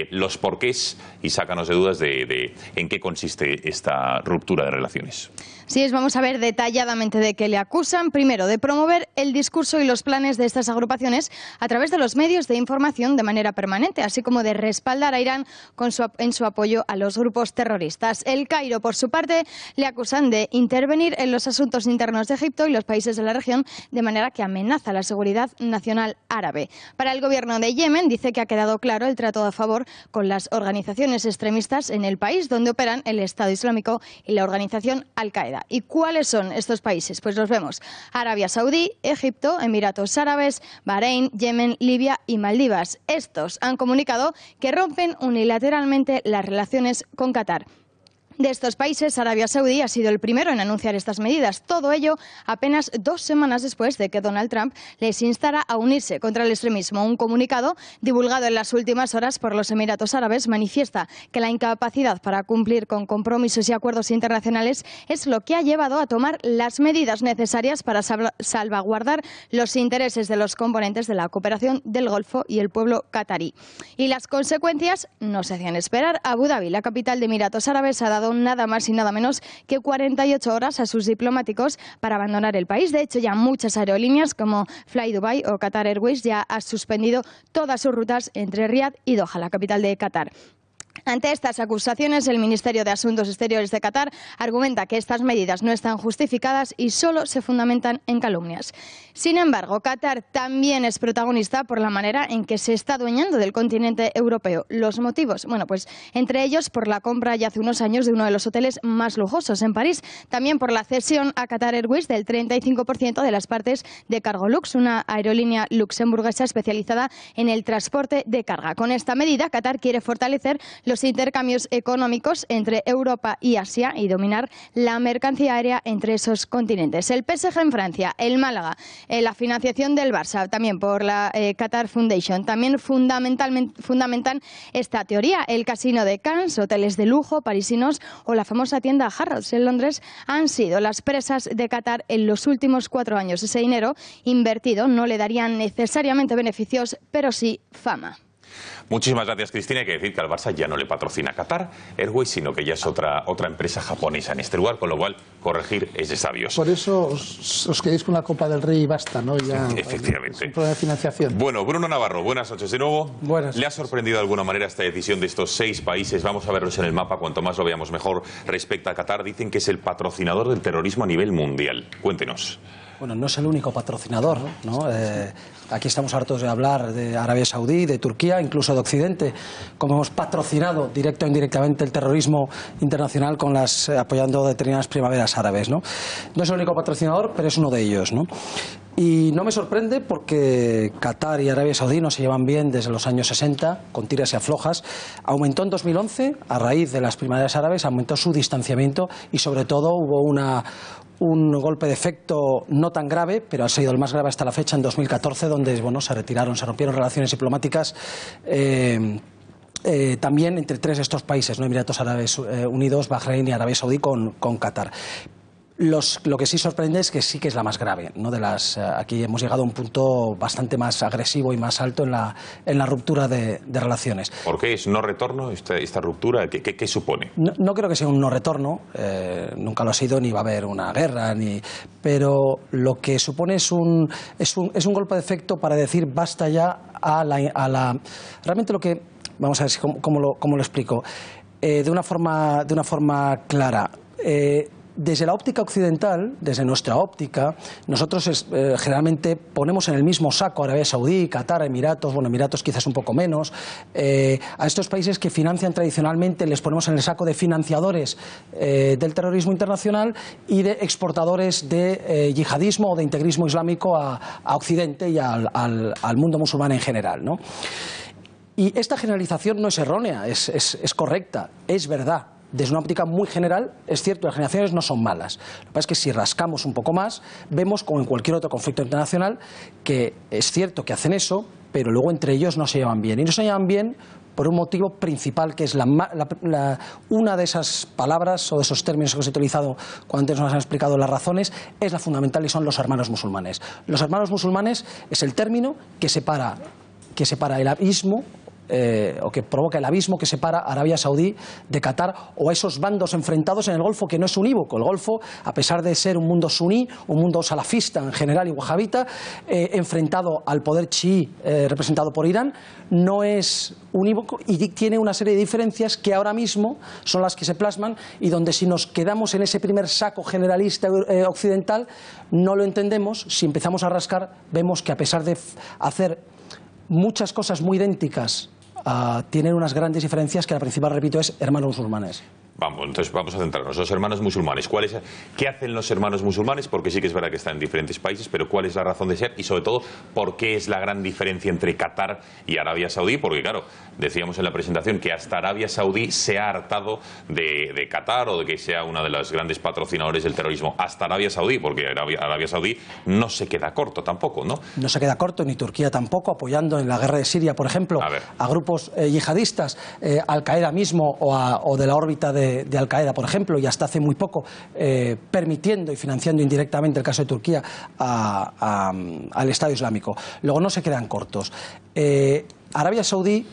los porqués y sácanos de dudas de en qué consiste esta ruptura de relaciones. Sí, vamos a ver detalladamente de qué le acusan. Primero, de promover el discurso y los planes de estas agrupaciones a través de los medios de información de manera permanente, así como de respaldar a Irán en su apoyo a los grupos terroristas. El Cairo, Por su parte, le acusan de intervenir en los asuntos internos de Egipto y los países de la región de manera que amenaza la seguridad nacional árabe. Para el gobierno de Yemen dice que ha quedado claro el trato a favor con las organizaciones extremistas en el país donde operan el Estado Islámico y la organización Al-Qaeda. ¿Y cuáles son estos países? Pues los vemos: Arabia Saudí, Egipto, Emiratos Árabes, Bahrein, Yemen, Libia y Maldivas. Estos han comunicado que rompen unilateralmente las relaciones con Qatar. De estos países, Arabia Saudí ha sido el primero en anunciar estas medidas. Todo ello apenas 2 semanas después de que Donald Trump les instara a unirse contra el extremismo. Un comunicado divulgado en las últimas horas por los Emiratos Árabes manifiesta que la incapacidad para cumplir con compromisos y acuerdos internacionales es lo que ha llevado a tomar las medidas necesarias para salvaguardar los intereses de los componentes de la cooperación del Golfo y el pueblo catarí. Y las consecuencias no se hacían esperar. Abu Dhabi, la capital de Emiratos Árabes, ha dado nada más y nada menos que 48 horas a sus diplomáticos para abandonar el país. De hecho, ya muchas aerolíneas como Fly Dubai o Qatar Airways ya han suspendido todas sus rutas entre Riad y Doha, la capital de Qatar. Ante estas acusaciones, el Ministerio de Asuntos Exteriores de Qatar argumenta que estas medidas no están justificadas y solo se fundamentan en calumnias. Sin embargo, Qatar también es protagonista por la manera en que se está adueñando del continente europeo. ¿Los motivos? Bueno, pues entre ellos por la compra ya hace unos años de uno de los hoteles más lujosos en París, también por la cesión a Qatar Airways del 35% de las partes de Cargolux, una aerolínea luxemburguesa especializada en el transporte de carga. Con esta medida, Qatar quiere fortalecer los intercambios económicos entre Europa y Asia y dominar la mercancía aérea entre esos continentes. El PSG en Francia, el Málaga, la financiación del Barça, también por la Qatar Foundation, también fundamentan esta teoría. El casino de Cannes, hoteles de lujo parisinos o la famosa tienda Harrods en Londres han sido las presas de Qatar en los últimos 4 años. Ese dinero invertido no le daría necesariamente beneficios, pero sí fama. Muchísimas gracias, Cristina. Hay que decir que al Barça ya no le patrocina Qatar Airways, sino que ya es otra empresa japonesa en este lugar, con lo cual corregir es de sabios. Por eso os quedéis con la Copa del Rey y basta, ¿no? Ya, efectivamente. Es un problema de financiación. Bueno, Bruno Navarro, buenas noches de nuevo. Buenas. ¿Le ha sorprendido de alguna manera esta decisión de estos 6 países? Vamos a verlos en el mapa, cuanto más lo veamos mejor. Respecto a Qatar, dicen que es el patrocinador del terrorismo a nivel mundial. Cuéntenos. Bueno, no es el único patrocinador, ¿no? Aquí estamos hartos de hablar de Arabia Saudí, de Turquía, incluso de Occidente, como hemos patrocinado directo o indirectamente el terrorismo internacional con apoyando determinadas primaveras árabes, ¿no? No es el único patrocinador, pero es uno de ellos, ¿no? Y no me sorprende porque Qatar y Arabia Saudí no se llevan bien desde los años 60, con tiras y aflojas. Aumentó en 2011, a raíz de las primaveras árabes, aumentó su distanciamiento y sobre todo hubo un golpe de efecto no tan grave, pero ha sido el más grave hasta la fecha, en 2014, donde se rompieron relaciones diplomáticas también entre 3 de estos países, ¿no? Emiratos Árabes Unidos, Bahrein y Arabia Saudí con Qatar. Lo que sí sorprende es que sí que es la más grave, ¿no? Aquí hemos llegado a un punto bastante más agresivo y más alto en la ruptura de relaciones. ¿Por qué es no retorno esta ruptura? ¿Qué supone? No creo que sea un no retorno, nunca lo ha sido, ni va a haber una guerra, pero lo que supone es un golpe de efecto para decir basta ya realmente lo que, vamos a ver cómo lo explico, de una forma clara. Desde la óptica occidental, desde nuestra óptica, nosotros generalmente ponemos en el mismo saco a Arabia Saudí, Qatar, Emiratos, Emiratos quizás un poco menos, a estos países que financian tradicionalmente, les ponemos en el saco de financiadores del terrorismo internacional y de exportadores de yihadismo o de integrismo islámico a Occidente y al mundo musulmán en general, ¿no? Y esta generalización no es errónea, es correcta, es verdad. Desde una óptica muy general, es cierto, las generaciones no son malas. Lo que pasa es que si rascamos un poco más, vemos, como en cualquier otro conflicto internacional, que es cierto que hacen eso, pero luego entre ellos no se llevan bien. Y no se llevan bien por un motivo principal, que es una de esas palabras o de esos términos que hemos utilizado cuando antes nos han explicado las razones, es la fundamental y son los hermanos musulmanes. Los hermanos musulmanes es el término que separa el abismo o que provoca el abismo que separa a Arabia Saudí de Qatar, o esos bandos enfrentados en el Golfo, que no es unívoco. El Golfo, a pesar de ser un mundo suní, un mundo salafista en general y wahabita, enfrentado al poder chií representado por Irán, no es unívoco y tiene una serie de diferencias que ahora mismo son las que se plasman, y donde si nos quedamos en ese primer saco generalista occidental no lo entendemos. Si empezamos a rascar, vemos que a pesar de hacer muchas cosas muy idénticas, tienen unas grandes diferencias, que la principal, repito, es hermanos musulmanes. Entonces vamos a centrarnos. Los hermanos musulmanes. ¿Qué hacen los hermanos musulmanes? Porque sí que es verdad que están en diferentes países, pero ¿cuál es la razón de ser? Y sobre todo, ¿por qué es la gran diferencia entre Qatar y Arabia Saudí? Porque claro, decíamos en la presentación que hasta Arabia Saudí se ha hartado de Qatar, o de que sea una de las grandes patrocinadores del terrorismo. Hasta Arabia Saudí, porque Arabia Saudí no se queda corto tampoco, ¿no? No se queda corto, ni Turquía tampoco, apoyando en la guerra de Siria, por ejemplo, a grupos yihadistas, Al-Qaeda mismo, o de la órbita de Al-Qaeda, por ejemplo, y hasta hace muy poco permitiendo y financiando indirectamente, el caso de Turquía, al Estado Islámico. Luego no se quedan cortos. Arabia Saudí,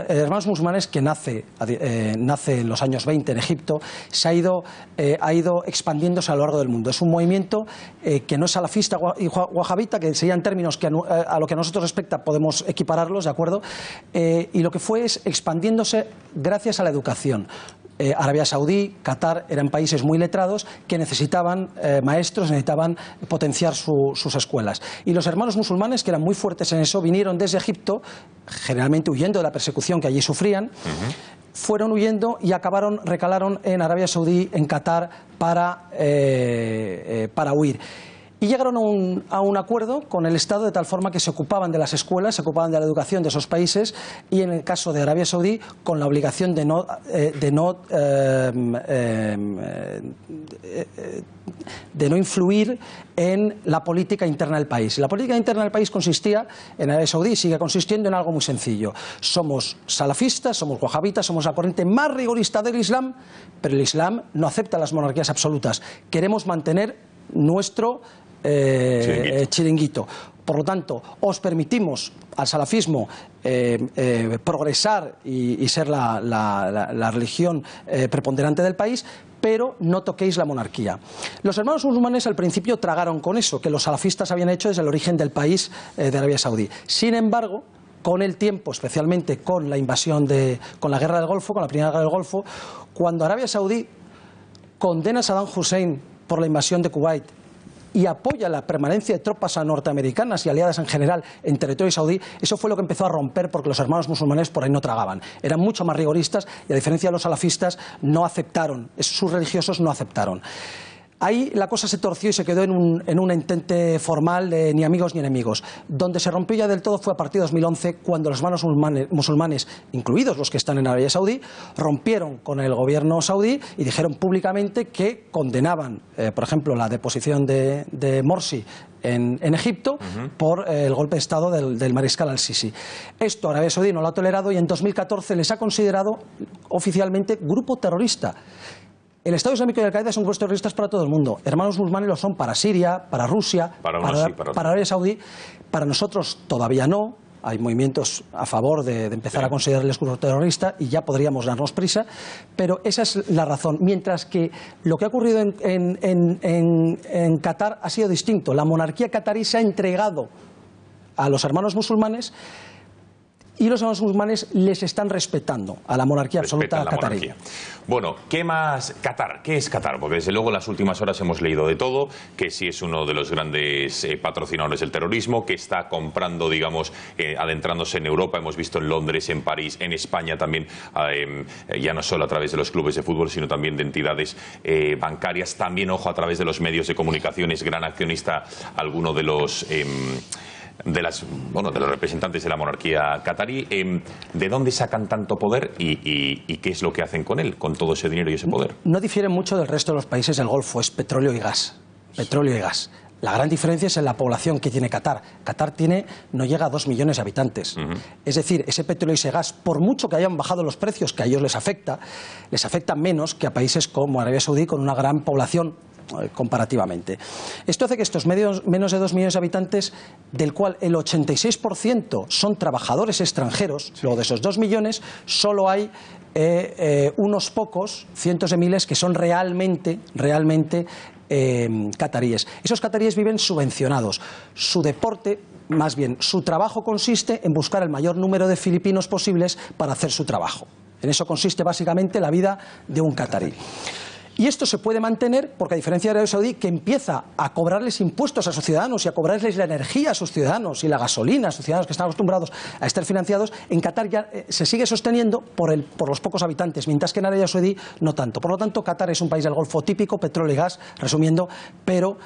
hermanos musulmanes, que nace en los años 20 en Egipto, ha ido expandiéndose a lo largo del mundo. Es un movimiento que no es salafista y wahabita, que serían términos que a lo que a nosotros respecta podemos equipararlos, ¿de acuerdo? Y lo que fue es expandiéndose gracias a la educación. Arabia Saudí, Qatar eran países muy letrados que necesitaban maestros, necesitaban potenciar sus escuelas. Y los hermanos musulmanes, que eran muy fuertes en eso, vinieron desde Egipto, generalmente huyendo de la persecución que allí sufrían, fueron huyendo y recalaron en Arabia Saudí, en Qatar, para huir. Y llegaron a un acuerdo con el Estado, de tal forma que se ocupaban de las escuelas, se ocupaban de la educación de esos países, y en el caso de Arabia Saudí, con la obligación de no influir en la política interna del país. La política interna del país consistía, en Arabia Saudí sigue consistiendo, en algo muy sencillo. Somos salafistas, somos wahabitas, somos la corriente más rigorista del Islam, pero el Islam no acepta las monarquías absolutas. Queremos mantener nuestro chiringuito. Por lo tanto, os permitimos al salafismo progresar y ser la religión preponderante del país, pero no toquéis la monarquía. Los hermanos musulmanes al principio tragaron con eso, que los salafistas habían hecho desde el origen del país de Arabia Saudí. Sin embargo, con el tiempo, especialmente con la invasión con la guerra del Golfo, con la primera guerra del Golfo, cuando Arabia Saudí condena a Saddam Hussein por la invasión de Kuwait y apoya la permanencia de tropas norteamericanas y aliadas en general en territorio saudí, eso fue lo que empezó a romper, porque los hermanos musulmanes por ahí no tragaban. Eran mucho más rigoristas y, a diferencia de los salafistas, no aceptaron, sus religiosos no aceptaron. Ahí la cosa se torció y se quedó en un entente formal de ni amigos ni enemigos. Donde se rompió ya del todo fue a partir de 2011, cuando los hermanos musulmanes, incluidos los que están en Arabia Saudí, rompieron con el gobierno saudí y dijeron públicamente que condenaban, por ejemplo, la deposición de Morsi en Egipto por el golpe de Estado del mariscal al-Sisi. Esto Arabia Saudí no lo ha tolerado y en 2014 les ha considerado oficialmente grupo terrorista. El Estado Islámico y Al-Qaeda son grupos terroristas para todo el mundo. Hermanos musulmanes lo son para Siria, para Rusia, para Arabia Saudí. Para nosotros todavía no. Hay movimientos a favor de empezar a considerarles grupo terrorista y ya podríamos darnos prisa, pero esa es la razón. Mientras que lo que ha ocurrido en Qatar ha sido distinto. La monarquía qatarí se ha entregado a los hermanos musulmanes, y los hermanos musulmanes les están respetando a la monarquía absoluta qatarí. Bueno, ¿qué más? Qatar. ¿Qué es Qatar? Porque desde luego en las últimas horas hemos leído de todo, que sí es uno de los grandes patrocinadores del terrorismo, que está comprando, digamos, adentrándose en Europa. Hemos visto en Londres, en París, en España también, ya no solo a través de los clubes de fútbol, sino también de entidades bancarias. También, ojo, a través de los medios de comunicación, es gran accionista alguno de los... de los representantes de la monarquía qatarí. ¿De dónde sacan tanto poder y qué es lo que hacen con él, con todo ese dinero y ese poder? No difiere mucho del resto de los países del Golfo, es petróleo y gas. Petróleo y gas. La gran diferencia es en la población que tiene Qatar. Qatar no llega a 2 millones de habitantes. Es decir, ese petróleo y ese gas, por mucho que hayan bajado los precios, que a ellos les afecta menos que a países como Arabia Saudí, con una gran población comparativamente. Esto hace que estos menos de 2 millones de habitantes, del cual el 86% son trabajadores extranjeros, luego de esos 2 millones solo hay unos pocos, cientos de miles, que son realmente cataríes. Esos cataríes viven subvencionados. Su deporte, más bien, su trabajo consiste en buscar el mayor número de filipinos posibles para hacer su trabajo. En eso consiste básicamente la vida de un catarí. Y esto se puede mantener porque, a diferencia de Arabia Saudí, que empieza a cobrarles impuestos a sus ciudadanos y a cobrarles la energía a sus ciudadanos y la gasolina a sus ciudadanos que están acostumbrados a estar financiados, en Qatar ya se sigue sosteniendo por los pocos habitantes, mientras que en Arabia Saudí no tanto. Por lo tanto, Qatar es un país del Golfo típico, petróleo y gas, resumiendo, pero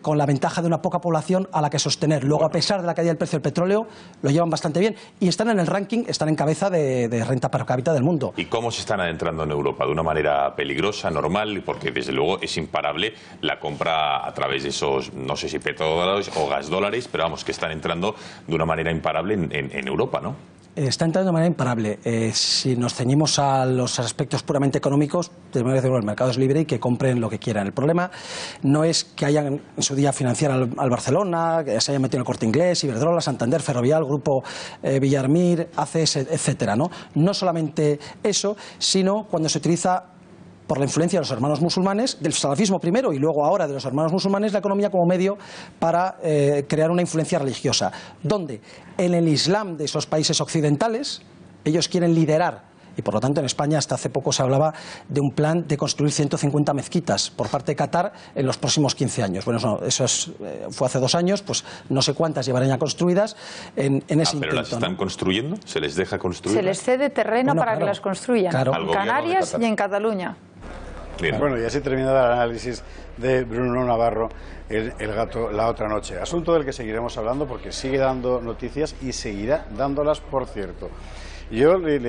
con la ventaja de una poca población a la que sostener. Luego, a pesar de la caída del precio del petróleo, lo llevan bastante bien y están en el ranking, están en cabeza de renta per cápita del mundo. ¿Y cómo se están adentrando en Europa? ¿De una manera peligrosa, normal? Porque desde luego es imparable la compra a través de esos, no sé si petrodólares o gas dólares, pero vamos, que están entrando de una manera imparable en Europa, ¿no? Está entrando de manera imparable. Si nos ceñimos a los aspectos puramente económicos, tenemos que decir, el mercado es libre y que compren lo que quieran. El problema no es que hayan en su día financiar al Barcelona, que se hayan metido en el Corte Inglés, Iberdrola, Santander, Ferrovial, Grupo Villarmir, ACS, etcétera, ¿no? No solamente eso, sino cuando se utiliza, por la influencia de los hermanos musulmanes, del salafismo primero y luego ahora de los hermanos musulmanes, la economía como medio para crear una influencia religiosa. Donde en el Islam de esos países occidentales ellos quieren liderar, y por lo tanto en España hasta hace poco se hablaba de un plan de construir 150 mezquitas por parte de Qatar en los próximos 15 años. Bueno, eso fue hace 2 años, pues no sé cuántas llevarán ya construidas en ese intento. ¿Pero las están construyendo? ¿Se les deja construir? Se les cede terreno para que las construyan, en Canarias y en Cataluña. Bien. Bueno, y así termina el análisis de Bruno Navarro, el gato, la otra noche. Asunto del que seguiremos hablando porque sigue dando noticias y seguirá dándolas, por cierto. Yo le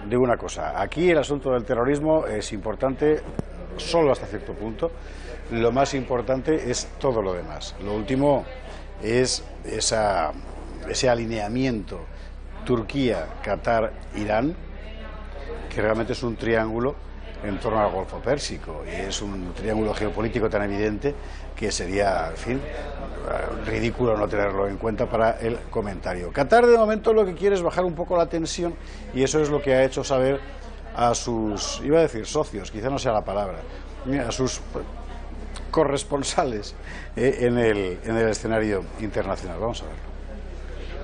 digo una cosa. Aquí el asunto del terrorismo es importante solo hasta cierto punto. Lo más importante es todo lo demás. Lo último es ese alineamiento Turquía, Qatar, Irán, que realmente es un triángulo en torno al Golfo Pérsico, y es un triángulo geopolítico tan evidente que sería, en fin, ridículo no tenerlo en cuenta para el comentario. Qatar, de momento, lo que quiere es bajar un poco la tensión, y eso es lo que ha hecho saber a sus, iba a decir socios, quizá no sea la palabra, a sus corresponsales en el escenario internacional. Vamos a verlo.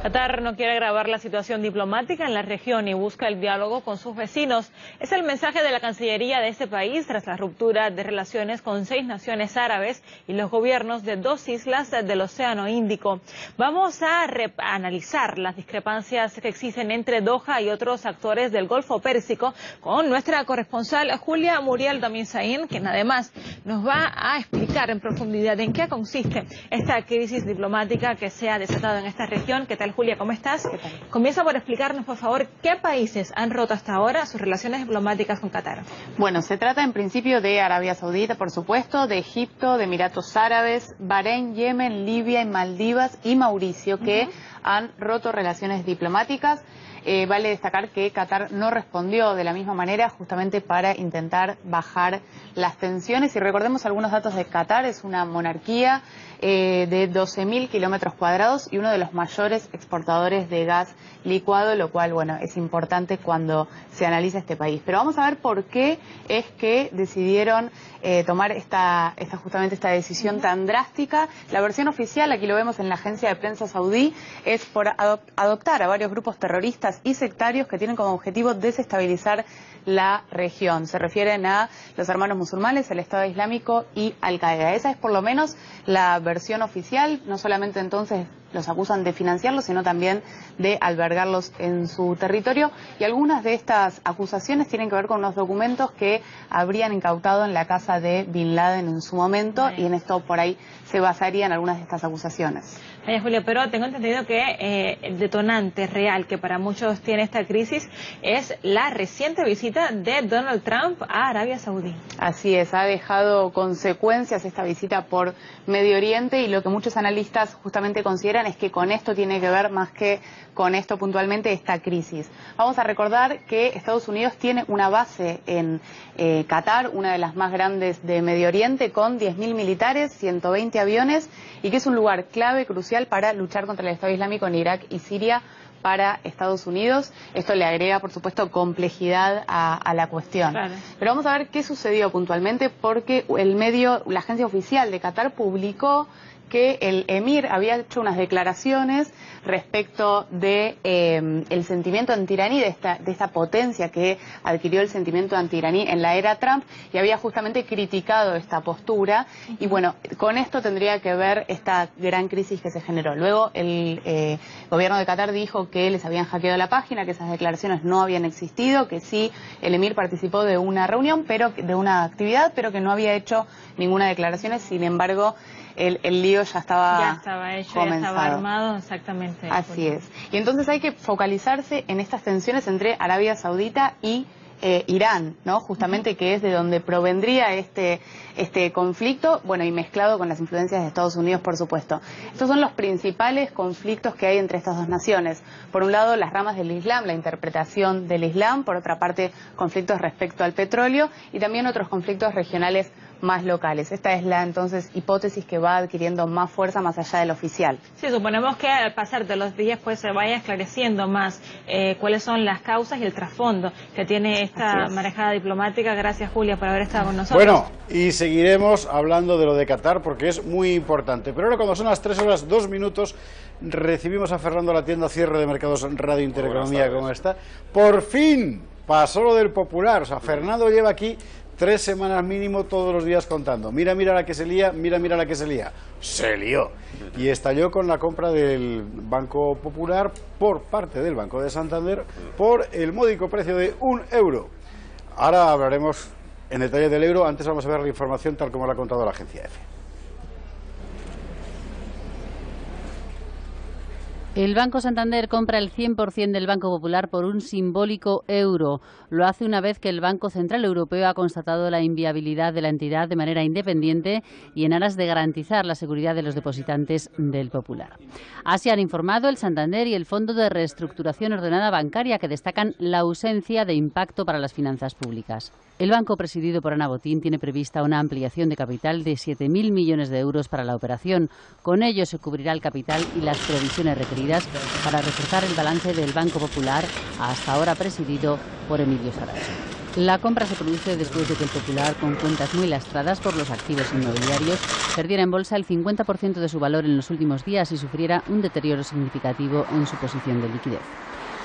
Qatar no quiere agravar la situación diplomática en la región y busca el diálogo con sus vecinos. Es el mensaje de la Cancillería de este país tras la ruptura de relaciones con 6 naciones árabes y los gobiernos de 2 islas del Océano Índico. Vamos a analizar las discrepancias que existen entre Doha y otros actores del Golfo Pérsico con nuestra corresponsal Julia Muriel Daminsain, quien además nos va a explicar en profundidad en qué consiste esta crisis diplomática que se ha desatado en esta región. ¿Qué tal, Julia? ¿Cómo estás? ¿Qué tal? Comienza por explicarnos, por favor, qué países han roto hasta ahora sus relaciones diplomáticas con Qatar. Bueno, se trata en principio de Arabia Saudita, por supuesto, de Egipto, de Emiratos Árabes, Bahrein, Yemen, Libia, y Maldivas y Mauricio, que han roto relaciones diplomáticas. Vale destacar que Qatar no respondió de la misma manera, justamente para intentar bajar las tensiones. Y recordemos algunos datos de Qatar: es una monarquía de 12.000 kilómetros cuadrados y uno de los mayores exportadores de gas licuado, lo cual, bueno, es importante cuando se analiza este país. Pero vamos a ver por qué es que decidieron tomar justamente esta decisión tan drástica. La versión oficial, aquí lo vemos en la agencia de prensa saudí, es por adoptar a varios grupos terroristas y sectarios que tienen como objetivo desestabilizar la región. Se refieren a los hermanos musulmanes, el Estado Islámico y Al-Qaeda. Esa es por lo menos la versión oficial. No solamente entonces los acusan de financiarlos, sino también de albergarlos en su territorio. Y algunas de estas acusaciones tienen que ver con unos documentos que habrían incautado en la casa de Bin Laden en su momento, y en esto por ahí se basarían algunas de estas acusaciones. Julio, pero tengo entendido que el detonante real que para muchos tiene esta crisis es la reciente visita de Donald Trump a Arabia Saudí. Así es, ha dejado consecuencias esta visita por Medio Oriente, y lo que muchos analistas justamente consideran consideran es que con esto tiene que ver más que con esto puntualmente esta crisis. Vamos a recordar que Estados Unidos tiene una base en Qatar, una de las más grandes de Medio Oriente, con 10.000 militares, 120 aviones, y que es un lugar clave, crucial para luchar contra el Estado Islámico en Irak y Siria para Estados Unidos. Esto le agrega, por supuesto, complejidad a la cuestión. Claro. Pero vamos a ver qué sucedió puntualmente, porque la agencia oficial de Qatar publicó que el emir había hecho unas declaraciones respecto de el sentimiento antiiraní, de esta potencia que adquirió el sentimiento antiiraní en la era Trump, y había justamente criticado esta postura. Y bueno, con esto tendría que ver esta gran crisis que se generó. Luego el gobierno de Qatar dijo que les habían hackeado la página, que esas declaraciones no habían existido, que sí el emir participó de una reunión, de una actividad, pero que no había hecho ninguna declaración. Sin embargo, el lío ya estaba hecho, comenzado. Ya estaba armado, exactamente. Así es. Y entonces hay que focalizarse en estas tensiones entre Arabia Saudita y Irán, ¿no? Justamente, que es de donde provendría este conflicto, bueno, y mezclado con las influencias de Estados Unidos, por supuesto. Estos son los principales conflictos que hay entre estas dos naciones. Por un lado, las ramas del Islam, la interpretación del Islam; por otra parte, conflictos respecto al petróleo, y también otros conflictos regionales más locales. Esta es la, entonces, hipótesis que va adquiriendo más fuerza más allá del oficial. Sí, suponemos que al pasar de los días pues se vaya esclareciendo más cuáles son las causas y el trasfondo que tiene esta marejada diplomática. Gracias, Julia, por haber estado con nosotros. Bueno, y seguiremos hablando de lo de Qatar porque es muy importante. Pero ahora, cuando son las 3 horas 2 minutos, recibimos a Fernando Latienda, cierre de mercados en Radio Intereconomía. ¿Cómo está? Por fin pasó lo del Popular. O sea, Fernando lleva aquí 3 semanas mínimo todos los días contando. Mira la que se lía, mira la que se lía. Se lió. Y estalló con la compra del Banco Popular por parte del Banco de Santander por el módico precio de 1 euro. Ahora hablaremos en detalle del euro. Antes vamos a ver la información tal como la ha contado la agencia EFE. El Banco Santander compra el 100% del Banco Popular por un simbólico euro. Lo hace una vez que el Banco Central Europeo ha constatado la inviabilidad de la entidad de manera independiente y en aras de garantizar la seguridad de los depositantes del Popular. Así han informado el Santander y el Fondo de Reestructuración Ordenada Bancaria, que destacan la ausencia de impacto para las finanzas públicas. El banco, presidido por Ana Botín, tiene prevista una ampliación de capital de 7.000 millones de euros para la operación. Con ello se cubrirá el capital y las provisiones requeridas para reforzar el balance del Banco Popular, hasta ahora presidido por Emilio Saracho. La compra se produce después de que el Popular, con cuentas muy lastradas por los activos inmobiliarios, perdiera en bolsa el 50% de su valor en los últimos días y sufriera un deterioro significativo en su posición de liquidez.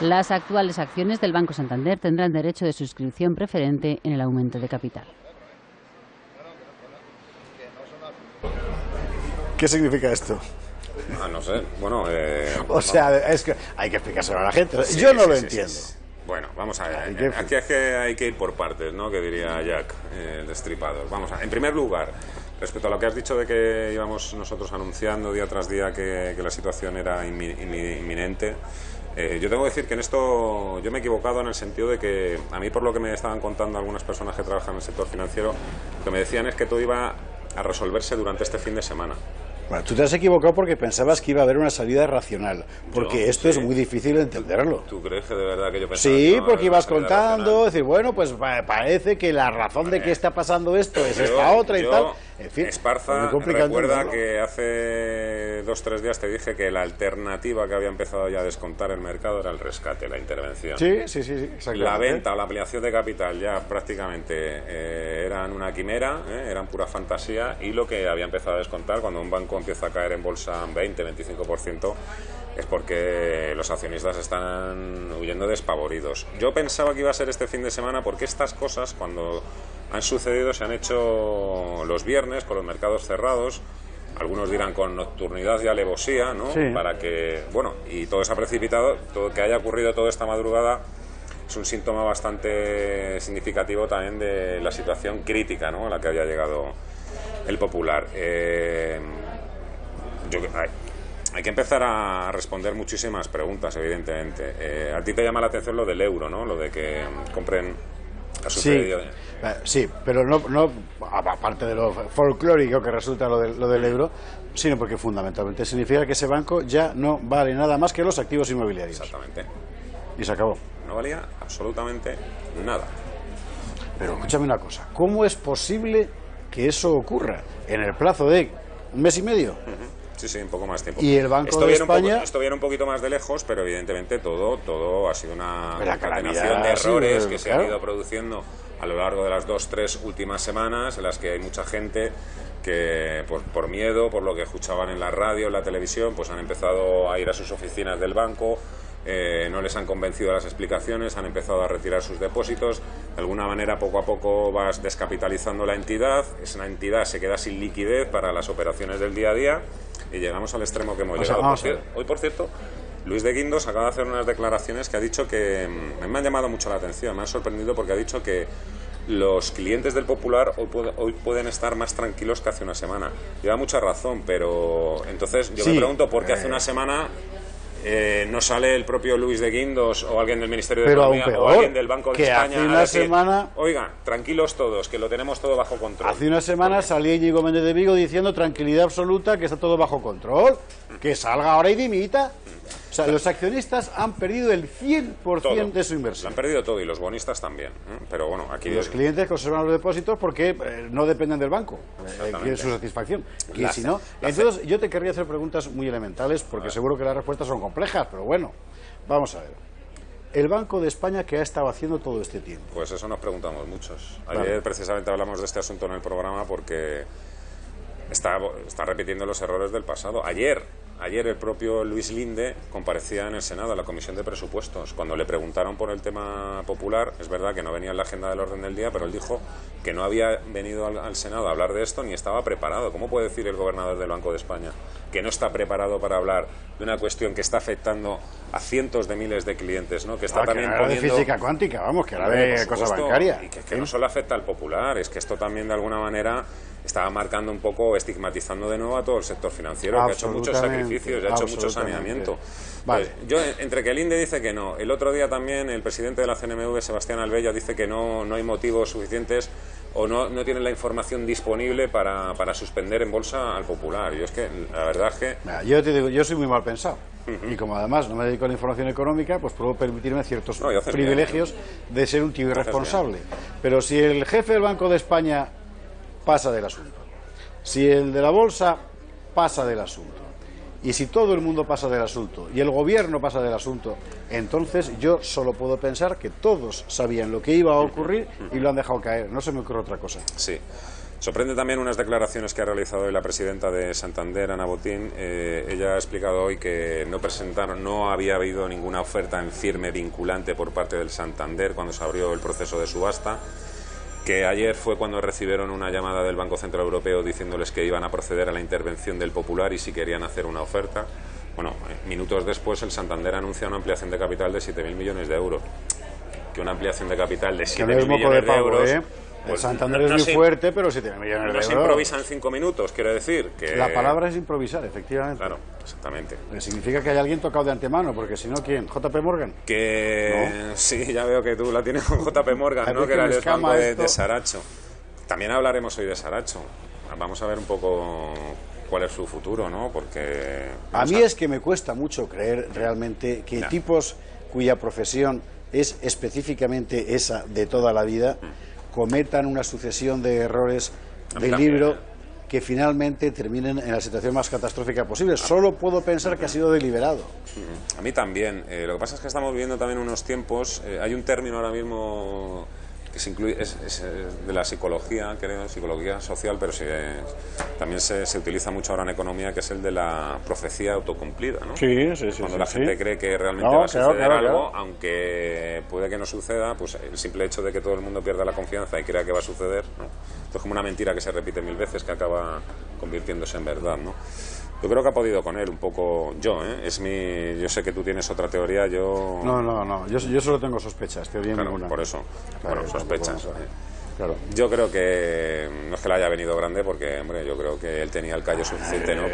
Las actuales acciones del Banco Santander tendrán derecho de suscripción preferente en el aumento de capital. ¿Qué significa esto? No sé, bueno... o sea, es que hay que explicárselo a la gente. Sí, yo no lo entiendo. Sí. Bueno, vamos a ver. Aquí es que hay que ir por partes, ¿no? Que diría Jack, el destripador. Vamos a ver. En primer lugar, respecto a lo que has dicho de que íbamos nosotros anunciando día tras día que la situación era inminente, yo tengo que decir que en esto yo me he equivocado, en el sentido de que a mí, por lo que me estaban contando algunas personas que trabajan en el sector financiero, lo que me decían es que todo iba a resolverse durante este fin de semana. Bueno, tú te has equivocado porque pensabas que iba a haber una salida racional, porque esto es muy difícil de entenderlo. ¿Tú crees que de verdad que yo pensaba? Sí, porque ibas contando, decir, bueno, pues parece que la razón de que está pasando esto es esta otra y tal. En fin, Esparza, recuerda que hace 2 o 3 días te dije que la alternativa que había empezado ya a descontar el mercado era el rescate, la intervención. Sí, exactamente. La venta o la ampliación de capital ya prácticamente eran una quimera, eran pura fantasía, y lo que había empezado a descontar cuando un banco empieza a caer en bolsa un 20-25% es porque los accionistas están huyendo despavoridos. Yo pensaba que iba a ser este fin de semana, porque estas cosas, cuando han sucedido, se han hecho los viernes con los mercados cerrados. Algunos dirán con nocturnidad y alevosía, ¿no? Sí. Para que, bueno, y todo se ha precipitado, todo que haya ocurrido toda esta madrugada es un síntoma bastante significativo también de la situación crítica, ¿no?, a la que había llegado el Popular. Hay que empezar a responder muchísimas preguntas, evidentemente. A ti te llama la atención lo del euro, ¿no? Lo de que compren Ha sucedido. Sí, pero no aparte de lo folclórico que resulta lo del euro, sino porque fundamentalmente significa que ese banco ya no vale nada más que los activos inmobiliarios. Exactamente. Y se acabó. No valía absolutamente nada. Pero escúchame una cosa, ¿cómo es posible que eso ocurra en el plazo de un mes y medio? Sí, un poco más tiempo. Y el Banco de España... Esto viene un poquito más de lejos, pero evidentemente todo ha sido una concatenación de errores que se han ido produciendo a lo largo de las 2-3 últimas semanas, en las que hay mucha gente que por miedo, por lo que escuchaban en la radio, en la televisión, pues han empezado a ir a sus oficinas del banco, no les han convencido las explicaciones, han empezado a retirar sus depósitos. De alguna manera, poco a poco vas descapitalizando la entidad, esa entidad se queda sin liquidez para las operaciones del día a día y llegamos al extremo que hemos llegado. Hoy, por cierto, Luis de Guindos acaba de hacer unas declaraciones que ha dicho que me han llamado mucho la atención, me han sorprendido, porque ha dicho que los clientes del Popular hoy pueden estar más tranquilos que hace una semana. Lleva mucha razón, pero entonces yo me pregunto por qué hace una semana no sale el propio Luis de Guindos o alguien del Ministerio de Economía o alguien del Banco de España hace una semana, oiga, tranquilos todos, que lo tenemos todo bajo control. Hace una semana salía Íñigo Méndez de Vigo diciendo tranquilidad absoluta, que está todo bajo control, que salga ahora y dimita. O sea, los accionistas han perdido el 100% de su inversión. Lo han perdido todo, y los bonistas también. Pero bueno, aquí... Y los clientes conservan los depósitos porque no dependen del banco, de su satisfacción. Y si no... Entonces, yo te querría hacer preguntas muy elementales, porque seguro que las respuestas son complejas, pero bueno, vamos a ver. El Banco de España, ¿qué ha estado haciendo todo este tiempo? Pues eso nos preguntamos muchos. Ayer precisamente hablamos de este asunto en el programa porque está repitiendo los errores del pasado. Ayer el propio Luis Linde comparecía en el Senado, en la Comisión de Presupuestos. Cuando le preguntaron por el tema Popular, es verdad que no venía en la agenda del orden del día, pero él dijo que no había venido al Senado a hablar de esto ni estaba preparado. ¿Cómo puede decir el gobernador del Banco de España que no está preparado para hablar de una cuestión que está afectando a cientos de miles de clientes, ¿no? Que está también que poniendo... de física cuántica, vamos, que era de cosa bancaria. Y que no solo afecta al Popular, es que esto también de alguna manera estaba marcando un poco, estigmatizando de nuevo a todo el sector financiero, que ha hecho muchos sacrificios, y ha hecho mucho saneamiento. Vale. Pues yo, entre que el INDE dice que no, el otro día también el presidente de la CNMV, Sebastián Albella, dice que no hay motivos suficientes o no tienen la información disponible para suspender en bolsa al Popular. Yo es que, la verdad es que... Yo te digo, yo soy muy mal pensado. Y como además no me dedico a la información económica, pues puedo permitirme ciertos privilegios de ser un tío irresponsable. Pero si el jefe del Banco de España pasa del asunto, si el de la bolsa pasa del asunto, y si todo el mundo pasa del asunto y el gobierno pasa del asunto, entonces yo solo puedo pensar que todos sabían lo que iba a ocurrir y lo han dejado caer. No se me ocurre otra cosa. Sí. Sorprende también unas declaraciones que ha realizado hoy la presidenta de Santander, Ana Botín. Ella ha explicado hoy que no había habido ninguna oferta en firme vinculante por parte del Santander cuando se abrió el proceso de subasta, que ayer fue cuando recibieron una llamada del Banco Central Europeo diciéndoles que iban a proceder a la intervención del Popular y si querían hacer una oferta. Bueno, minutos después el Santander anuncia una ampliación de capital de 7.000 millones de euros. Que una ampliación de capital de 7.000 millones de euros... Pues el Santander es muy fuerte, pero 7.000 millones de euros. No se improvisa en 5 minutos, quiero decir. Que... La palabra es improvisar, efectivamente. Claro, exactamente. Significa que hay alguien tocado de antemano, porque si no, ¿quién? ¿JP Morgan? Que ¿no? Sí, ya veo que tú la tienes con JP Morgan, ¿no? Que era el banco de Saracho. También hablaremos hoy de Saracho. Vamos a ver un poco cuál es su futuro, ¿no? Porque... A mí es que me cuesta mucho creer realmente que tipos cuya profesión es específicamente esa de toda la vida... cometan una sucesión de errores del libro que finalmente terminen en la situación más catastrófica posible. Solo puedo pensar que ha sido deliberado. A mí también. Lo que pasa es que estamos viviendo también unos tiempos... hay un término ahora mismo que se incluye, es de la psicología, creo, psicología social, pero también se utiliza mucho ahora en economía, que es el de la profecía autocumplida, ¿no? Sí. Cuando la gente cree que realmente va a suceder algo, aunque puede que no suceda, pues el simple hecho de que todo el mundo pierda la confianza y crea que va a suceder, ¿no? Esto es como una mentira que se repite 1000 veces que acaba convirtiéndose en verdad, ¿no? Yo creo que ha podido con él un poco yo sé que tú tienes otra teoría, yo... No, yo solo tengo sospechas, teoría ninguna. Por eso, bueno, sospechas. Claro. Yo creo que no es que le haya venido grande, porque, hombre, yo creo que él tenía el callo suficiente, ¿no?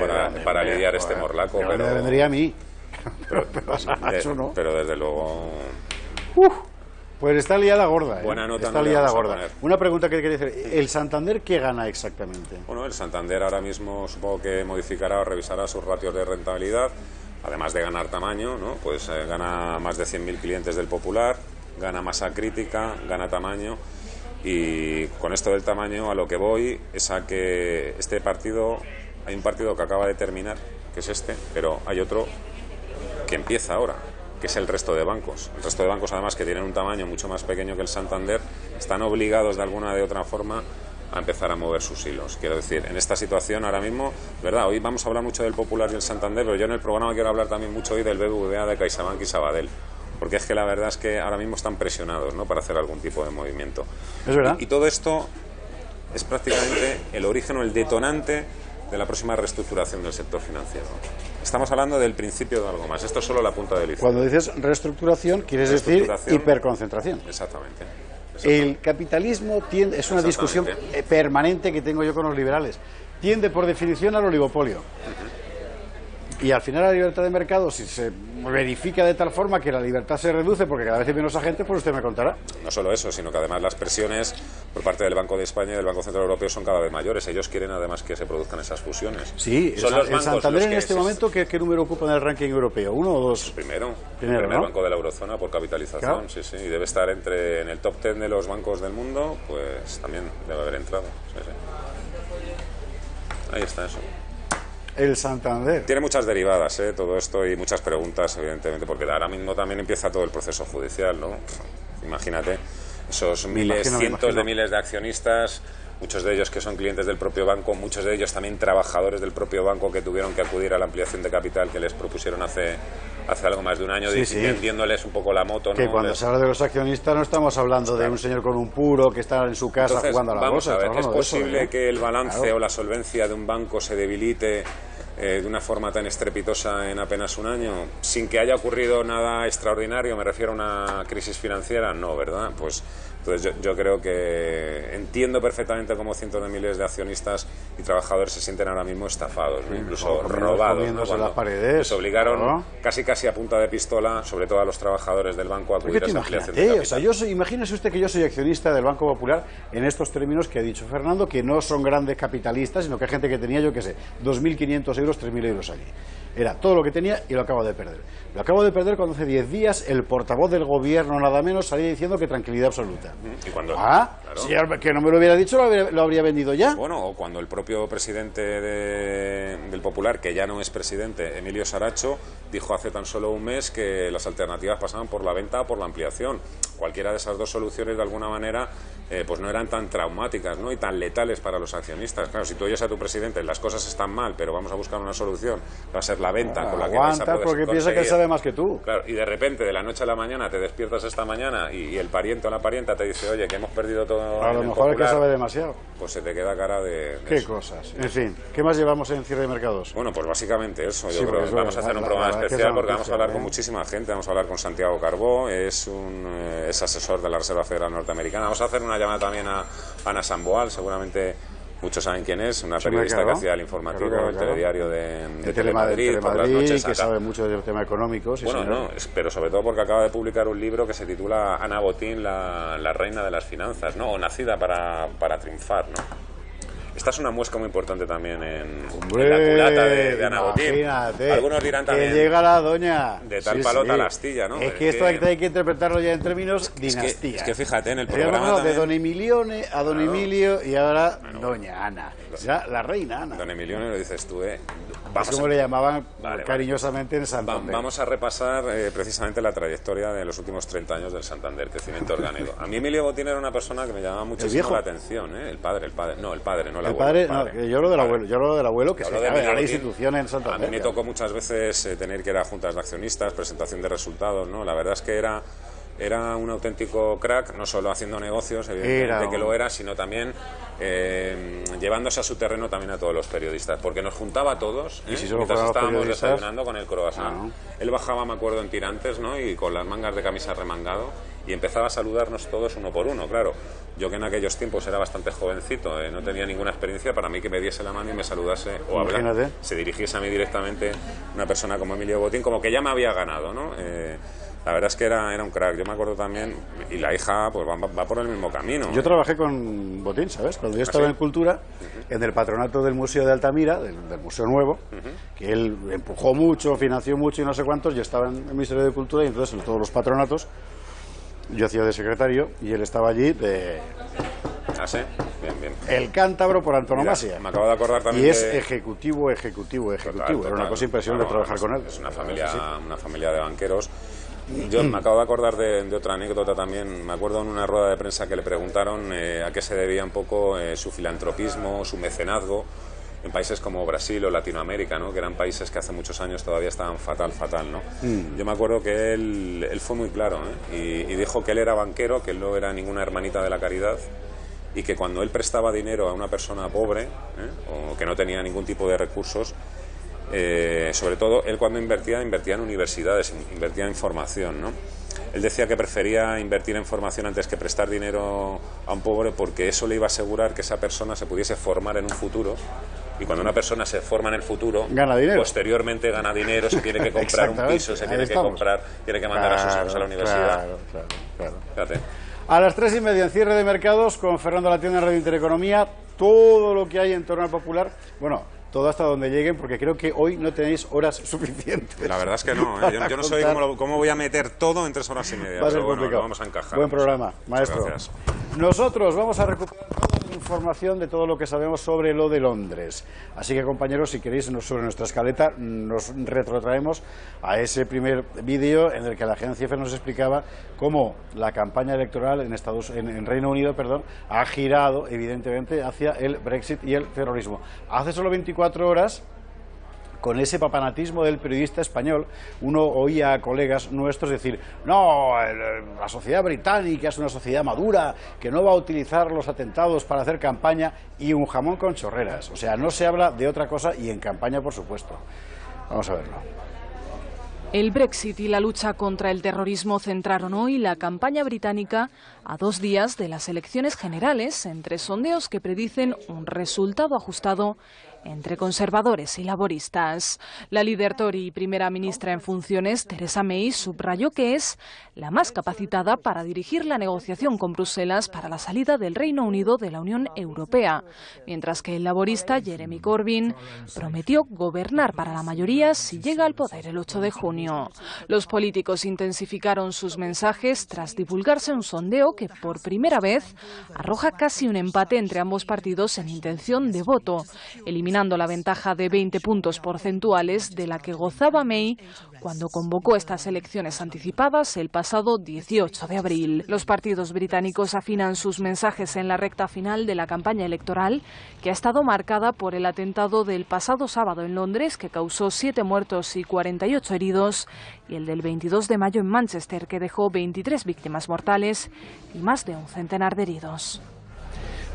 para lidiar este morlaco, pero... Me vendría a mí. Pero desde luego... Pues está liada gorda. Buena nota. Está liada gorda. Una pregunta que quería hacer. ¿El Santander qué gana exactamente? Bueno, el Santander ahora mismo supongo que modificará o revisará sus ratios de rentabilidad. Además de ganar tamaño, ¿no? Pues gana más de 100.000 clientes del Popular, gana masa crítica, gana tamaño. Y con esto del tamaño a lo que voy es a que este partido, hay un partido que acaba de terminar, que es este, pero hay otro que empieza ahora, que es el resto de bancos. El resto de bancos, además, que tienen un tamaño mucho más pequeño que el Santander, están obligados de alguna de otra forma a empezar a mover sus hilos. Quiero decir, en esta situación ahora mismo, ¿verdad? Hoy vamos a hablar mucho del Popular y el Santander, pero yo en el programa quiero hablar también mucho hoy del BBVA, de CaixaBank y Sabadell. Porque es que la verdad es que ahora mismo están presionados, ¿no?, para hacer algún tipo de movimiento. Es verdad. Y todo esto es prácticamente el origen o el detonante de la próxima reestructuración del sector financiero. Estamos hablando del principio de algo más. Esto es solo la punta del iceberg. Cuando dices reestructuración, quieres decir hiperconcentración. Exactamente. El capitalismo tiende, es una discusión permanente que tengo yo con los liberales, tiende por definición al oligopolio. Y al final la libertad de mercado, si se verifica de tal forma que la libertad se reduce porque cada vez hay menos agentes, pues usted me contará. No solo eso, sino que además las presiones por parte del Banco de España y del Banco Central Europeo son cada vez mayores. Ellos quieren además que se produzcan esas fusiones. Sí, son los el Santander en este momento, ¿qué número ocupa en el ranking europeo? ¿1 o 2? El primer ¿no? banco de la eurozona por capitalización, claro. Sí, y debe estar en el top 10 de los bancos del mundo, pues también debe haber entrado. Sí. Ahí está eso. El Santander. Tiene muchas derivadas, todo esto, y muchas preguntas, evidentemente, porque ahora mismo también empieza todo el proceso judicial, ¿no? Imagínate, esos cientos de miles de accionistas, muchos de ellos que son clientes del propio banco, muchos de ellos también trabajadores del propio banco que tuvieron que acudir a la ampliación de capital que les propusieron hace algo más de un año, vendiéndoles un poco la moto, ¿no? Que cuando se habla de los accionistas no estamos hablando de un señor con un puro que está en su casa jugando a la bolsa. Vamos a ver, ¿es posible que el balance o la solvencia de un banco se debilite de una forma tan estrepitosa en apenas un año, sin que haya ocurrido nada extraordinario? Me refiero a una crisis financiera, no, ¿verdad? Pues entonces yo creo que entiendo perfectamente cómo cientos de miles de accionistas y trabajadores se sienten ahora mismo estafados, ¿no? Incluso robados, ¿no? Cuando las paredes, les obligaron casi a punta de pistola, sobre todo a los trabajadores del banco, a acudir a esa ampliación de capital. O sea, imagínese usted que yo soy accionista del Banco Popular en estos términos que ha dicho Fernando, que no son grandes capitalistas, sino que hay gente que tenía, yo qué sé, 2.500 euros, 3.000 euros allí. Era todo lo que tenía y lo acabo de perder. Lo acabo de perder cuando hace 10 días el portavoz del gobierno, nada menos, salía diciendo que tranquilidad absoluta. ¿Y cuando? Claro. Si que no me lo hubiera dicho, lo habría vendido ya. Bueno, o cuando el propio presidente del Popular, que ya no es presidente, Emilio Saracho, dijo hace tan solo un mes que las alternativas pasaban por la venta o por la ampliación. Cualquiera de esas dos soluciones, de alguna manera, pues no eran tan traumáticas, ¿no?, y tan letales para los accionistas. Claro, si tú oyes a tu presidente, las cosas están mal, pero vamos a buscar una solución, va a ser la venta con la que vais a poder porque piensa que sabe más que tú. Claro, y de repente, de la noche a la mañana, te despiertas esta mañana y el pariente o la parienta te dice, oye, que hemos perdido todo. A lo mejor es que sabe demasiado. Pues se te queda cara de ¿Qué eso. Cosas? En fin, ¿qué más llevamos en cierre de mercados? Bueno, pues básicamente eso. Yo creo que vamos a hacer un programa especial porque vamos a hablar con muchísima gente. Vamos a hablar con Santiago Carbó, es asesor de la Reserva Federal Norteamericana. Vamos a hacer una llamada también a Ana Samboal, seguramente muchos saben quién es, una periodista que hacía el informativo, el telediario de Telemadrid, por las noches, que sabe mucho del tema económico. Sí, bueno, no, pero sobre todo porque acaba de publicar un libro que se titula Ana Botín, la reina de las finanzas, ¿no? O nacida para triunfar, ¿no? Esta es una muesca muy importante también en la culata de Ana Botín. Algunos dirán también que llega la doña de tal palota a la astilla, ¿no? Es que esto hay que interpretarlo ya en términos dinastía. Es que fíjate, en el programa también, de Don Emilione a Don Emilio y ahora doña Ana. Ya la reina Ana. Don Emilione lo dices tú, es como le llamaban cariñosamente en Santander. Vamos a repasar precisamente la trayectoria de los últimos 30 años del Santander, crecimiento orgánico. A mí Emilio Botín era una persona que me llamaba muchísimo la atención, ¿eh? El padre, no, el padre, yo lo del abuelo, que se llama la institución en Santander. A mí me tocó muchas veces tener que ir a juntas de accionistas, presentación de resultados, ¿no? La verdad es que era un auténtico crack, no solo haciendo negocios, evidentemente que lo era, sino también llevándose a su terreno también a todos los periodistas, porque nos juntaba a todos, mientras estábamos desayunando con el croissant. Él bajaba, me acuerdo, en tirantes, ¿no?, y con las mangas de camisa remangado, y empezaba a saludarnos todos uno por uno. Claro, yo que en aquellos tiempos era bastante jovencito, no tenía ninguna experiencia, para mí que me diese la mano y me saludase o hablara, se dirigiese a mí directamente una persona como Emilio Botín, como que ya me había ganado, ¿no? La verdad es que era un crack. Yo me acuerdo también, y la hija pues va por el mismo camino. Yo trabajé con Botín, ¿sabes? Cuando yo estaba en Cultura, en el patronato del Museo de Altamira, del Museo Nuevo, que él empujó mucho, financió mucho y no sé cuántos. Yo estaba en el Ministerio de Cultura y entonces en todos los patronatos yo hacía de secretario y él estaba allí de... Ah, sí, bien. El cántabro por antonomasia. Mira, me acabo de acordar también. Y es ejecutivo. Total. Era una cosa impresionante trabajar con él. Es una familia de banqueros. Yo me acabo de acordar de otra anécdota también. Me acuerdo en una rueda de prensa que le preguntaron a qué se debía un poco su filantropismo, su mecenazgo en países como Brasil o Latinoamérica, ¿no? Que eran países que hace muchos años todavía estaban fatal, ¿no? Yo me acuerdo que él fue muy claro, y dijo que él era banquero, que él no era ninguna hermanita de la caridad, y que cuando él prestaba dinero a una persona pobre o que no tenía ningún tipo de recursos, sobre todo él cuando invertía en universidades, invertía en formación, ¿no? Él decía que prefería invertir en formación antes que prestar dinero a un pobre, porque eso le iba a asegurar que esa persona se pudiese formar en un futuro, y cuando una persona se forma en el futuro, gana dinero. Posteriormente gana dinero, se tiene que comprar un piso, tiene que mandar a sus hijos a la universidad. Claro. Fíjate. A las 3:30 en cierre de mercados con Fernando Latienda en Radio Intereconomía, todo lo que hay en torno al Popular, bueno, todo hasta donde lleguen, porque creo que hoy no tenéis horas suficientes. La verdad es que no, yo no sé cómo voy a meter todo en 3 horas y media, pero bueno, lo vamos a encajar. Buen programa, maestro. Gracias. Nosotros vamos a recuperar toda la información de todo lo que sabemos sobre lo de Londres. Así que, compañeros, si queréis, sobre nuestra escaleta nos retrotraemos a ese primer vídeo en el que la agencia EFE nos explicaba cómo la campaña electoral en Reino Unido ha girado, evidentemente, hacia el Brexit y el terrorismo. Hace solo 24 horas, con ese papanatismo del periodista español, uno oía a colegas nuestros decir: no, la sociedad británica es una sociedad madura, que no va a utilizar los atentados para hacer campaña, y un jamón con chorreras. O sea, no se habla de otra cosa, y en campaña, por supuesto. Vamos a verlo. El Brexit y la lucha contra el terrorismo centraron hoy la campaña británica a 2 días de las elecciones generales, entre sondeos que predicen un resultado ajustado entre conservadores y laboristas. La líder Tory y primera ministra en funciones, Theresa May, subrayó que es la más capacitada para dirigir la negociación con Bruselas para la salida del Reino Unido de la Unión Europea, mientras que el laborista Jeremy Corbyn prometió gobernar para la mayoría si llega al poder el 8 de junio. Los políticos intensificaron sus mensajes tras divulgarse un sondeo que por primera vez arroja casi un empate entre ambos partidos en intención de voto, eliminando la ventaja de 20 puntos porcentuales de la que gozaba May cuando convocó estas elecciones anticipadas el pasado 18 de abril. Los partidos británicos afinan sus mensajes en la recta final de la campaña electoral, que ha estado marcada por el atentado del pasado sábado en Londres, que causó 7 muertos y 48 heridos, y el del 22 de mayo en Manchester, que dejó 23 víctimas mortales y más de un centenar de heridos.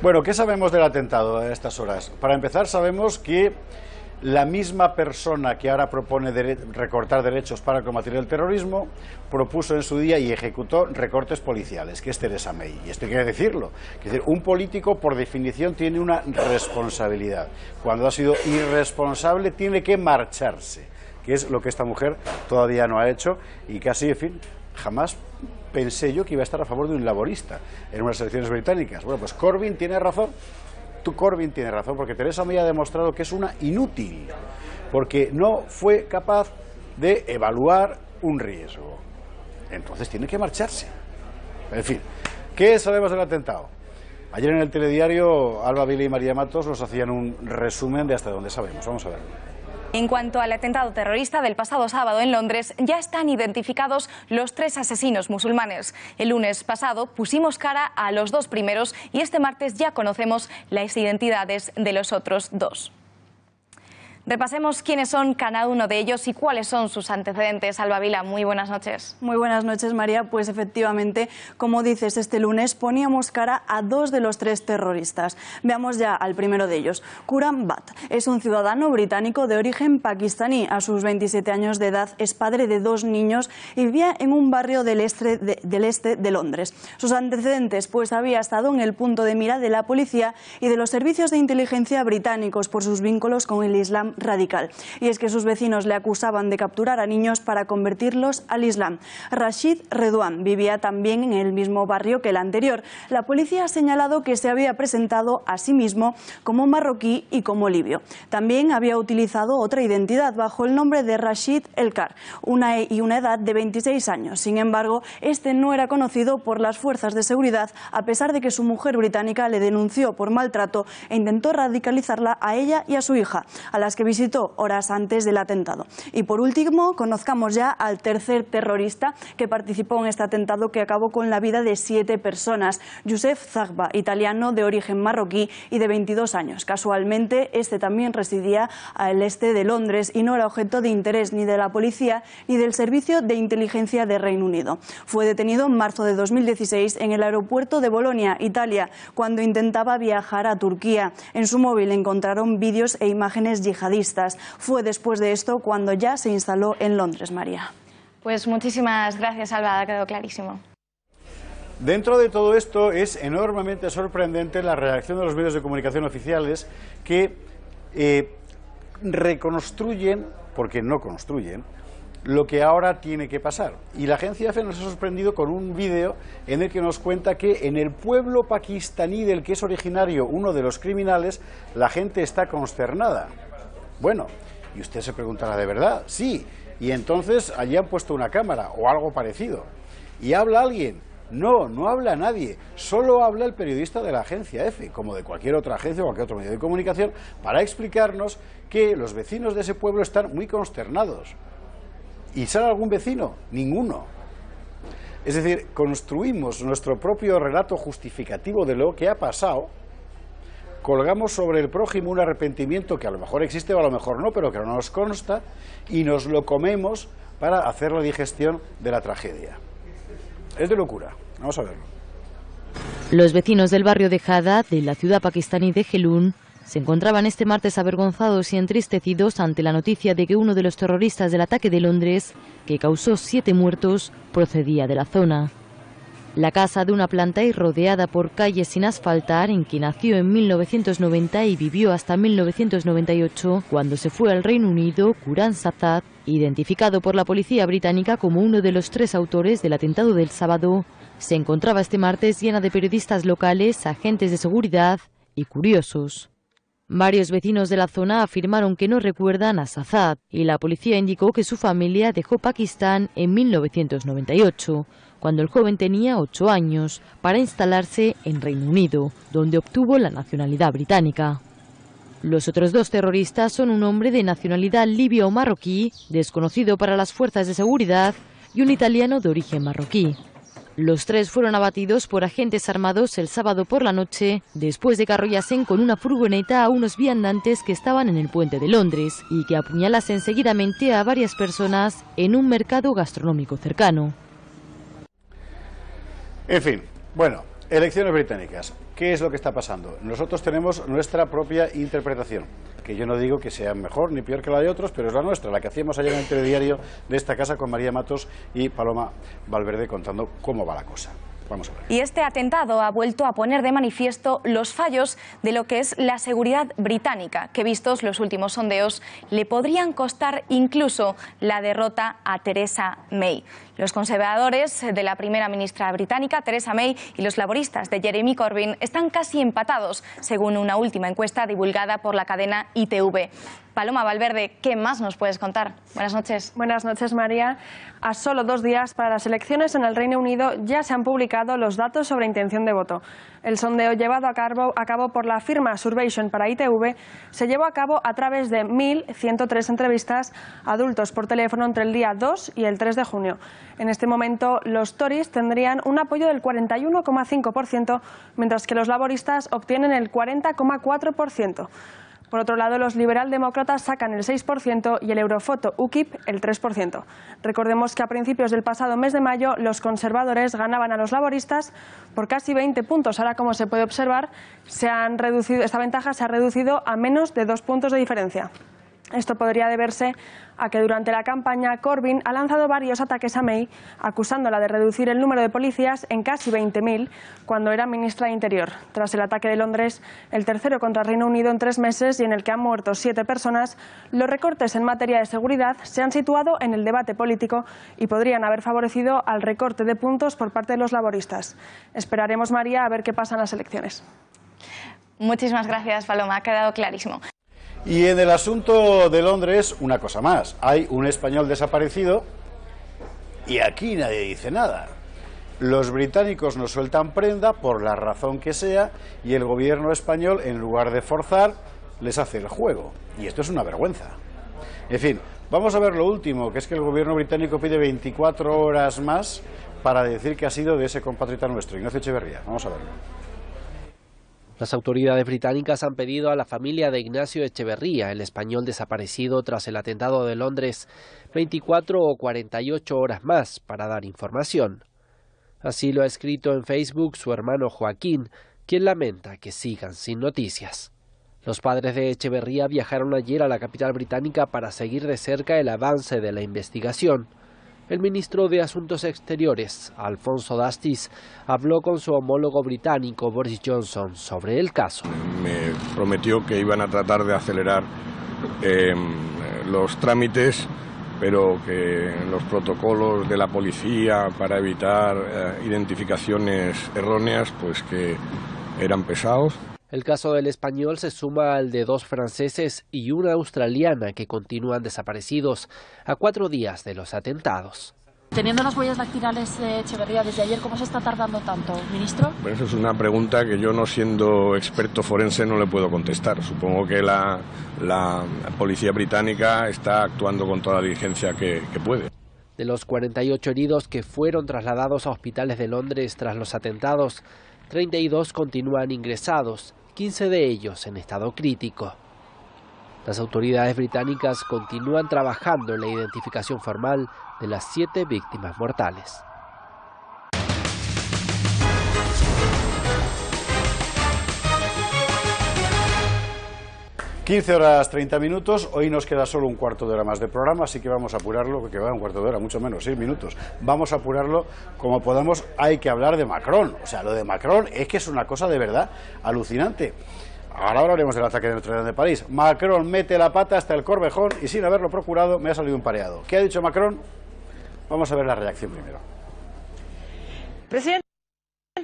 Bueno, ¿qué sabemos del atentado a estas horas? Para empezar, sabemos que la misma persona que ahora propone recortar derechos para combatir el terrorismo propuso en su día y ejecutó recortes policiales, que es Theresa May. Y esto hay que decirlo. Es decir, un político, por definición, tiene una responsabilidad. Cuando ha sido irresponsable, tiene que marcharse, que es lo que esta mujer todavía no ha hecho, y casi, en fin, jamás pensé yo que iba a estar a favor de un laborista en unas elecciones británicas. Bueno, pues Corbyn tiene razón. Corbyn tiene razón, porque Theresa May ha demostrado que es una inútil, porque no fue capaz de evaluar un riesgo. Entonces tiene que marcharse. En fin, ¿qué sabemos del atentado? Ayer en el telediario, Alba Vila y María Matos nos hacían un resumen de hasta dónde sabemos. Vamos a verlo. En cuanto al atentado terrorista del pasado sábado en Londres, ya están identificados los 3 asesinos musulmanes. El lunes pasado pusimos cara a los 2 primeros y este martes ya conocemos las identidades de los otros 2. Repasemos quiénes son cada uno de ellos y cuáles son sus antecedentes. Alba Vila, muy buenas noches. Muy buenas noches, María. Pues efectivamente, como dices, este lunes poníamos cara a 2 de los 3 terroristas. Veamos ya al primero de ellos. Quram Butt es un ciudadano británico de origen pakistaní. A sus 27 años de edad es padre de 2 niños y vivía en un barrio del este de Londres. Sus antecedentes, pues había estado en el punto de mira de la policía y de los servicios de inteligencia británicos por sus vínculos con el Islam radical. Y es que sus vecinos le acusaban de capturar a niños para convertirlos al Islam. Rashid Redouane vivía también en el mismo barrio que el anterior. La policía ha señalado que se había presentado a sí mismo como marroquí y como libio. También había utilizado otra identidad bajo el nombre de Rashid Elkar, una edad de 26 años. Sin embargo, este no era conocido por las fuerzas de seguridad, a pesar de que su mujer británica le denunció por maltrato e intentó radicalizarla a ella y a su hija, a las que visitó horas antes del atentado. Y por último, conozcamos ya al tercer terrorista que participó en este atentado que acabó con la vida de 7 personas. Youssef Zagba, italiano de origen marroquí y de 22 años. Casualmente, este también residía al este de Londres y no era objeto de interés ni de la policía ni del Servicio de Inteligencia de Reino Unido. Fue detenido en marzo de 2016 en el aeropuerto de Bolonia, Italia, cuando intentaba viajar a Turquía. En su móvil encontraron vídeos e imágenes yihadistas. Fue después de esto cuando ya se instaló en Londres, María. Pues muchísimas gracias, Alba, ha quedado clarísimo. Dentro de todo esto es enormemente sorprendente la reacción de los medios de comunicación oficiales que reconstruyen, porque no construyen, lo que ahora tiene que pasar. Y la agencia EFE nos ha sorprendido con un vídeo en el que nos cuenta que en el pueblo pakistaní del que es originario uno de los criminales, la gente está consternada. Bueno, y usted se preguntará, ¿de verdad? Sí. Y entonces allí han puesto una cámara o algo parecido. ¿Y habla alguien? No, no habla nadie. Solo habla el periodista de la agencia EFE, como de cualquier otra agencia o cualquier otro medio de comunicación, para explicarnos que los vecinos de ese pueblo están muy consternados. ¿Y sale algún vecino? Ninguno. Es decir, construimos nuestro propio relato justificativo de lo que ha pasado, colgamos sobre el prójimo un arrepentimiento que a lo mejor existe o a lo mejor no, pero que no nos consta, y nos lo comemos para hacer la digestión de la tragedia. Es de locura. Vamos a verlo. Los vecinos del barrio de Hadad, de la ciudad pakistaní de Jhelum, se encontraban este martes avergonzados y entristecidos ante la noticia de que uno de los terroristas del ataque de Londres, que causó 7 muertos, procedía de la zona. La casa de una planta y rodeada por calles sin asfaltar, en que nació en 1990 y vivió hasta 1998, cuando se fue al Reino Unido, Quran Shazad, identificado por la policía británica como uno de los 3 autores del atentado del sábado, se encontraba este martes llena de periodistas locales, agentes de seguridad y curiosos. Varios vecinos de la zona afirmaron que no recuerdan a Shazad y la policía indicó que su familia dejó Pakistán en 1998, cuando el joven tenía 8 años, para instalarse en Reino Unido, donde obtuvo la nacionalidad británica. Los otros 2 terroristas son un hombre de nacionalidad libia o marroquí, desconocido para las fuerzas de seguridad, y un italiano de origen marroquí. Los 3 fueron abatidos por agentes armados el sábado por la noche, después de que arrollasen con una furgoneta a unos viandantes que estaban en el puente de Londres y que apuñalasen seguidamente a varias personas en un mercado gastronómico cercano. En fin, bueno, elecciones británicas. ¿Qué es lo que está pasando? Nosotros tenemos nuestra propia interpretación, que yo no digo que sea mejor ni peor que la de otros, pero es la nuestra, la que hacíamos ayer en el telediario de esta casa con María Matos y Paloma Valverde contando cómo va la cosa. Vamos a ver. Y este atentado ha vuelto a poner de manifiesto los fallos de lo que es la seguridad británica, que vistos los últimos sondeos le podrían costar incluso la derrota a Theresa May. Los conservadores de la primera ministra británica, Theresa May, y los laboristas de Jeremy Corbyn están casi empatados, según una última encuesta divulgada por la cadena ITV. Paloma Valverde, ¿qué más nos puedes contar? Buenas noches. Buenas noches, María. A solo 2 días para las elecciones en el Reino Unido ya se han publicado los datos sobre intención de voto. El sondeo llevado a cabo por la firma Survation para ITV se llevó a cabo a través de 1.103 entrevistas a adultos por teléfono entre el día 2 y el 3 de junio. En este momento, los Tories tendrían un apoyo del 41,5%, mientras que los laboristas obtienen el 40,4%. Por otro lado, los liberaldemócratas sacan el 6% y el eurofoto UKIP el 3%. Recordemos que a principios del pasado mes de mayo los conservadores ganaban a los laboristas por casi 20 puntos. Ahora, como se puede observar, esta ventaja se ha reducido a menos de 2 puntos de diferencia. Esto podría deberse a que durante la campaña Corbyn ha lanzado varios ataques a May, acusándola de reducir el número de policías en casi 20.000 cuando era ministra de Interior. Tras el ataque de Londres, el tercero contra el Reino Unido en 3 meses y en el que han muerto 7 personas, los recortes en materia de seguridad se han situado en el debate político y podrían haber favorecido al recorte de puntos por parte de los laboristas. Esperaremos, María, a ver qué pasa en las elecciones. Muchísimas gracias, Paloma, ha quedado clarísimo. Y en el asunto de Londres, una cosa más. Hay un español desaparecido y aquí nadie dice nada. Los británicos no sueltan prenda por la razón que sea y el gobierno español, en lugar de forzar, les hace el juego. Y esto es una vergüenza. En fin, vamos a ver lo último, que es que el gobierno británico pide 24 horas más para decir que ha sido de ese compatriota nuestro, Ignacio Echeverría. Vamos a verlo. Las autoridades británicas han pedido a la familia de Ignacio Echeverría, el español desaparecido tras el atentado de Londres, 24 o 48 horas más para dar información. Así lo ha escrito en Facebook su hermano Joaquín, quien lamenta que sigan sin noticias. Los padres de Echeverría viajaron ayer a la capital británica para seguir de cerca el avance de la investigación. El ministro de Asuntos Exteriores, Alfonso Dastis, habló con su homólogo británico Boris Johnson sobre el caso. Me prometió que iban a tratar de acelerar los trámites, pero que los protocolos de la policía para evitar identificaciones erróneas, pues que eran pesados. El caso del español se suma al de 2 franceses y una australiana que continúan desaparecidos a 4 días de los atentados. Teniendo las huellas dactilares de Echeverría desde ayer, ¿cómo se está tardando tanto, ministro? Bueno, eso es una pregunta que yo, no siendo experto forense, no le puedo contestar. Supongo que la policía británica está actuando con toda la diligencia que puede. De los 48 heridos que fueron trasladados a hospitales de Londres tras los atentados, 32 continúan ingresados, 15 de ellos en estado crítico. Las autoridades británicas continúan trabajando en la identificación formal de las 7 víctimas mortales. 15 horas 30 minutos, hoy nos queda solo un cuarto de hora más de programa, así que vamos a apurarlo, que va un cuarto de hora, mucho menos, 6 minutos. Vamos a apurarlo como podamos. Hay que hablar de Macron, o sea, lo de Macron es que es una cosa de verdad alucinante. Ahora hablaremos del ataque de Notre Dame de París. Macron mete la pata hasta el Corvejón y sin haberlo procurado me ha salido un pareado. ¿Qué ha dicho Macron? Vamos a ver la reacción primero. Presidente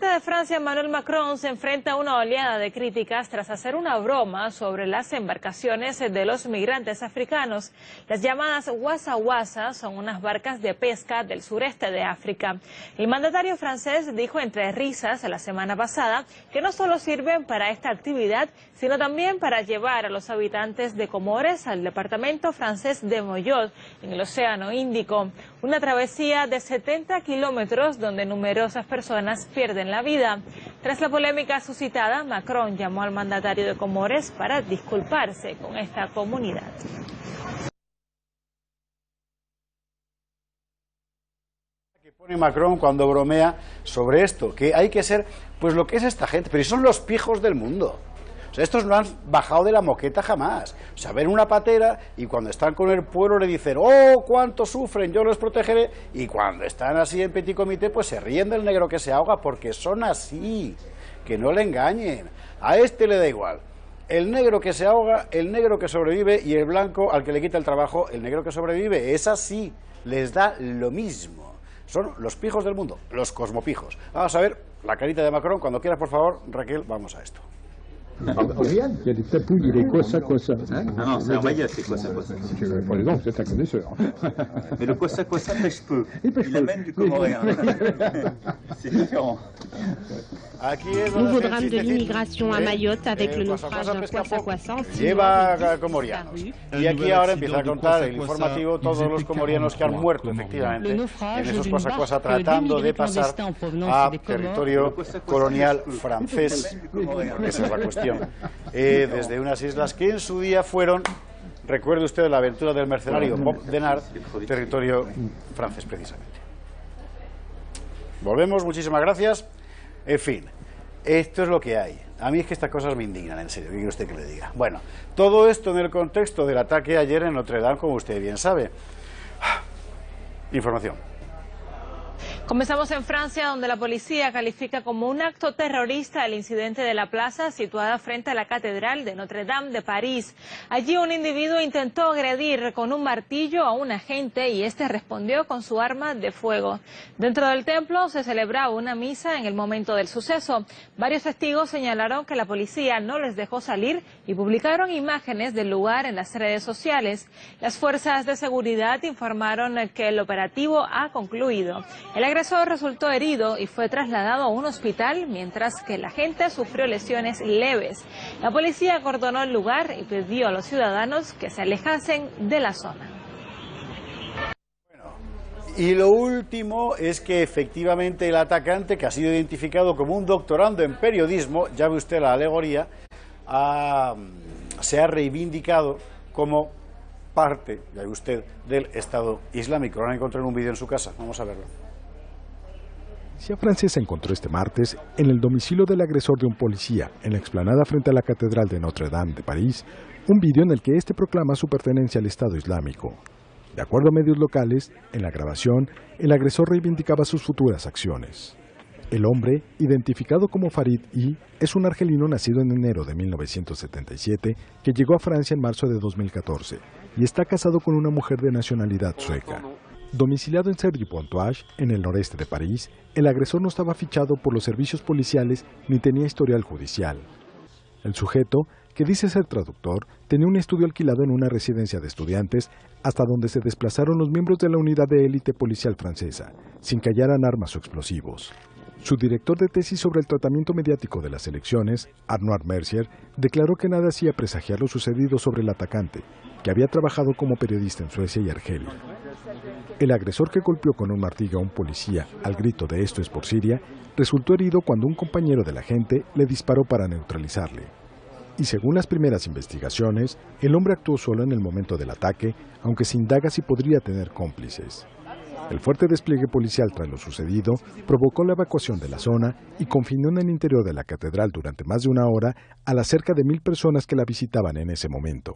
de Francia, Emmanuel Macron, se enfrenta a una oleada de críticas tras hacer una broma sobre las embarcaciones de los migrantes africanos. Las llamadas wasa-wasa son unas barcas de pesca del sureste de África. El mandatario francés dijo entre risas la semana pasada que no solo sirven para esta actividad, sino también para llevar a los habitantes de Comores al departamento francés de Mayotte, en el Océano Índico. Una travesía de 70 kilómetros donde numerosas personas pierden la vida. Tras la polémica suscitada, Macron llamó al mandatario de Comores para disculparse con esta comunidad. Que pone Macron cuando bromea sobre esto, que hay que ser pues lo que es esta gente, pero son los pijos del mundo. O sea, estos no han bajado de la moqueta jamás. O sea, ven una patera y cuando están con el pueblo le dicen, oh, cuánto sufren, yo los protegeré. Y cuando están así en petit comité, pues se ríen del negro que se ahoga, porque son así. Que no le engañen. A este le da igual. El negro que se ahoga, el negro que sobrevive y el blanco al que le quita el trabajo, el negro que sobrevive. Es así. Les da lo mismo. Son los pijos del mundo, los cosmopijos. Vamos a ver la carita de Macron. Cuando quieras, por favor, Raquel, vamos a esto. Regarde, il y a des tapouilles, il est quoi ça, quoi ça? Non, c'est un maillot, c'est quoi ça, quoi ça? Par exemple, vous êtes un connaisseur. Mais le quoi ça, pêche peu. Il amène du comoréen. C'est différent. Nouveau drame de l'immigration à Mayotte avec le naufrage d'un Kwassa-Kwassa en 6 lleva comorianos. Y aquí ahora empieza a contar el informativo todos los comorianos que han muerto efectivamente en esos Kwassa-Kwassa tratando de pasar a territorio colonial francés, porque esa es la cuestión, desde unas islas que en su día fueron, recuerde usted la aventura del mercenario Bob Denard, territorio francés precisamente. Volvemos, muchísimas gracias. En fin, Esto es lo que hay. A mí es que estas cosas me indignan, en serio, ¿qué quiere usted que le diga? Bueno, todo esto en el contexto del ataque ayer en Notre Dame, como usted bien sabe. Información. Comenzamos en Francia, donde la policía califica como un acto terrorista el incidente de la plaza situada frente a la Catedral de Notre Dame de París. Allí un individuo intentó agredir con un martillo a un agente y este respondió con su arma de fuego. Dentro del templo se celebraba una misa en el momento del suceso. Varios testigos señalaron que la policía no les dejó salir y publicaron imágenes del lugar en las redes sociales. Las fuerzas de seguridad informaron que el operativo ha concluido. El agresor resultó herido y fue trasladado a un hospital, mientras que el agente sufrió lesiones leves. La policía acordonó el lugar y pidió a los ciudadanos que se alejasen de la zona. Y lo último es que efectivamente el atacante, que ha sido identificado como un doctorando en periodismo, ya ve usted la alegoría, se ha reivindicado como parte, ya ve usted, del Estado Islámico. Lo han encontrado en un vídeo en su casa, vamos a verlo. La policía francesa encontró este martes en el domicilio del agresor de un policía en la explanada frente a la Catedral de Notre Dame de París un vídeo en el que este proclama su pertenencia al Estado Islámico. De acuerdo a medios locales, en la grabación, el agresor reivindicaba sus futuras acciones. El hombre, identificado como Farid I, es un argelino nacido en enero de 1977 que llegó a Francia en marzo de 2014 y está casado con una mujer de nacionalidad sueca. Domiciliado en Cergy-Pontoise, en el noreste de París, el agresor no estaba fichado por los servicios policiales ni tenía historial judicial. El sujeto, que dice ser traductor, tenía un estudio alquilado en una residencia de estudiantes hasta donde se desplazaron los miembros de la unidad de élite policial francesa, sin que hallaran armas o explosivos. Su director de tesis sobre el tratamiento mediático de las elecciones, Arnaud Mercier, declaró que nada hacía presagiar lo sucedido sobre el atacante, que había trabajado como periodista en Suecia y Argelia. El agresor, que golpeó con un martillo a un policía al grito de "esto es por Siria", resultó herido cuando un compañero del agente le disparó para neutralizarle. Y según las primeras investigaciones, el hombre actuó solo en el momento del ataque, aunque se indaga si podría tener cómplices. El fuerte despliegue policial tras lo sucedido provocó la evacuación de la zona y confinó en el interior de la catedral durante más de una hora a las cerca de 1.000 personas que la visitaban en ese momento.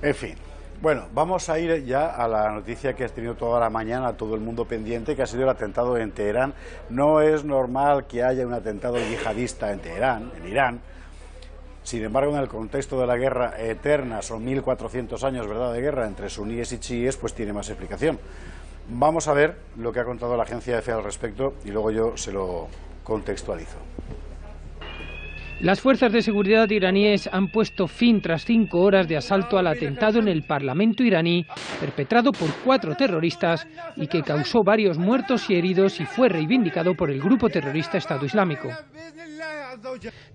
En fin. Bueno, vamos a ir ya a la noticia que has tenido toda la mañana, todo el mundo pendiente, que ha sido el atentado en Teherán. No es normal que haya un atentado yihadista en Teherán, en Irán. Sin embargo, en el contexto de la guerra eterna, son 1400 años, ¿verdad?, de guerra entre suníes y chiíes, pues tiene más explicación. Vamos a ver lo que ha contado la agencia EFE al respecto y luego yo se lo contextualizo. Las fuerzas de seguridad iraníes han puesto fin tras 5 horas de asalto al atentado en el Parlamento iraní, perpetrado por 4 terroristas y que causó varios muertos y heridos y fue reivindicado por el grupo terrorista Estado Islámico.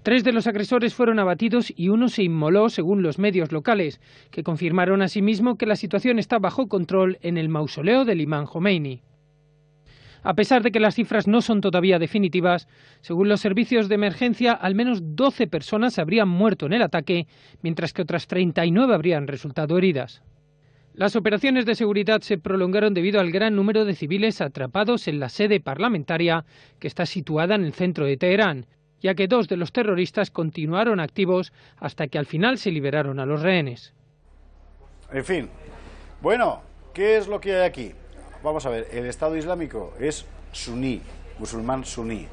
3 de los agresores fueron abatidos y uno se inmoló, según los medios locales, que confirmaron asimismo que la situación está bajo control en el mausoleo del imán Jomeini. A pesar de que las cifras no son todavía definitivas, según los servicios de emergencia, al menos 12 personas habrían muerto en el ataque, mientras que otras 39 habrían resultado heridas. Las operaciones de seguridad se prolongaron debido al gran número de civiles atrapados en la sede parlamentaria, que está situada en el centro de Teherán, ya que 2 de los terroristas continuaron activos hasta que al final se liberaron a los rehenes. En fin, bueno, ¿qué es lo que hay aquí? Vamos a ver, el Estado Islámico es suní, musulmán suní.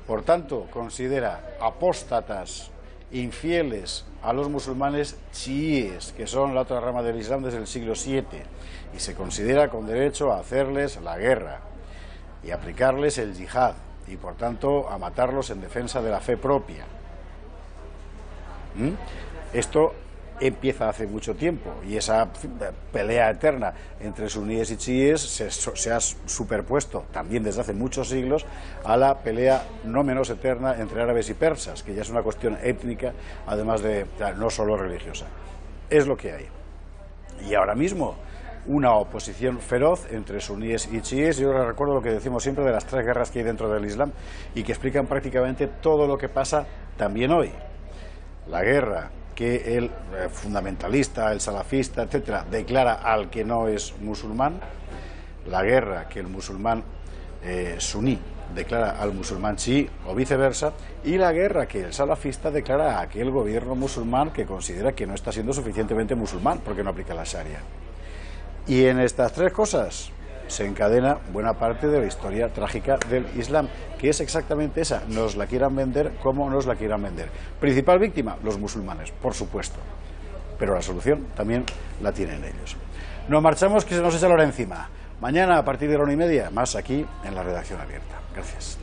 Por tanto, considera apóstatas, infieles a los musulmanes chiíes, que son la otra rama del Islam desde el siglo VII, y se considera con derecho a hacerles la guerra y aplicarles el yihad, y por tanto a matarlos en defensa de la fe propia. Esto empieza hace mucho tiempo y esa pelea eterna entre suníes y chiíes se ha superpuesto también desde hace muchos siglos a la pelea no menos eterna entre árabes y persas, que ya es una cuestión étnica, además de no solo religiosa. Es lo que hay. Y ahora mismo una oposición feroz entre suníes y chiíes. Yo recuerdo lo que decimos siempre de las 3 guerras que hay dentro del Islam y que explican prácticamente todo lo que pasa también hoy. La guerra que el fundamentalista, el salafista, etcétera, declara al que no es musulmán, la guerra que el musulmán suní declara al musulmán chií o viceversa, y la guerra que el salafista declara a aquel gobierno musulmán que considera que no está siendo suficientemente musulmán porque no aplica la Sharia. Y en estas tres cosas se encadena buena parte de la historia trágica del Islam, que es exactamente esa: nos la quieran vender como nos la quieran vender. Principal víctima, los musulmanes, por supuesto, pero la solución también la tienen ellos. Nos marchamos, que se nos echa la hora encima. Mañana a partir de la 1:30, más aquí en la Redacción Abierta. Gracias.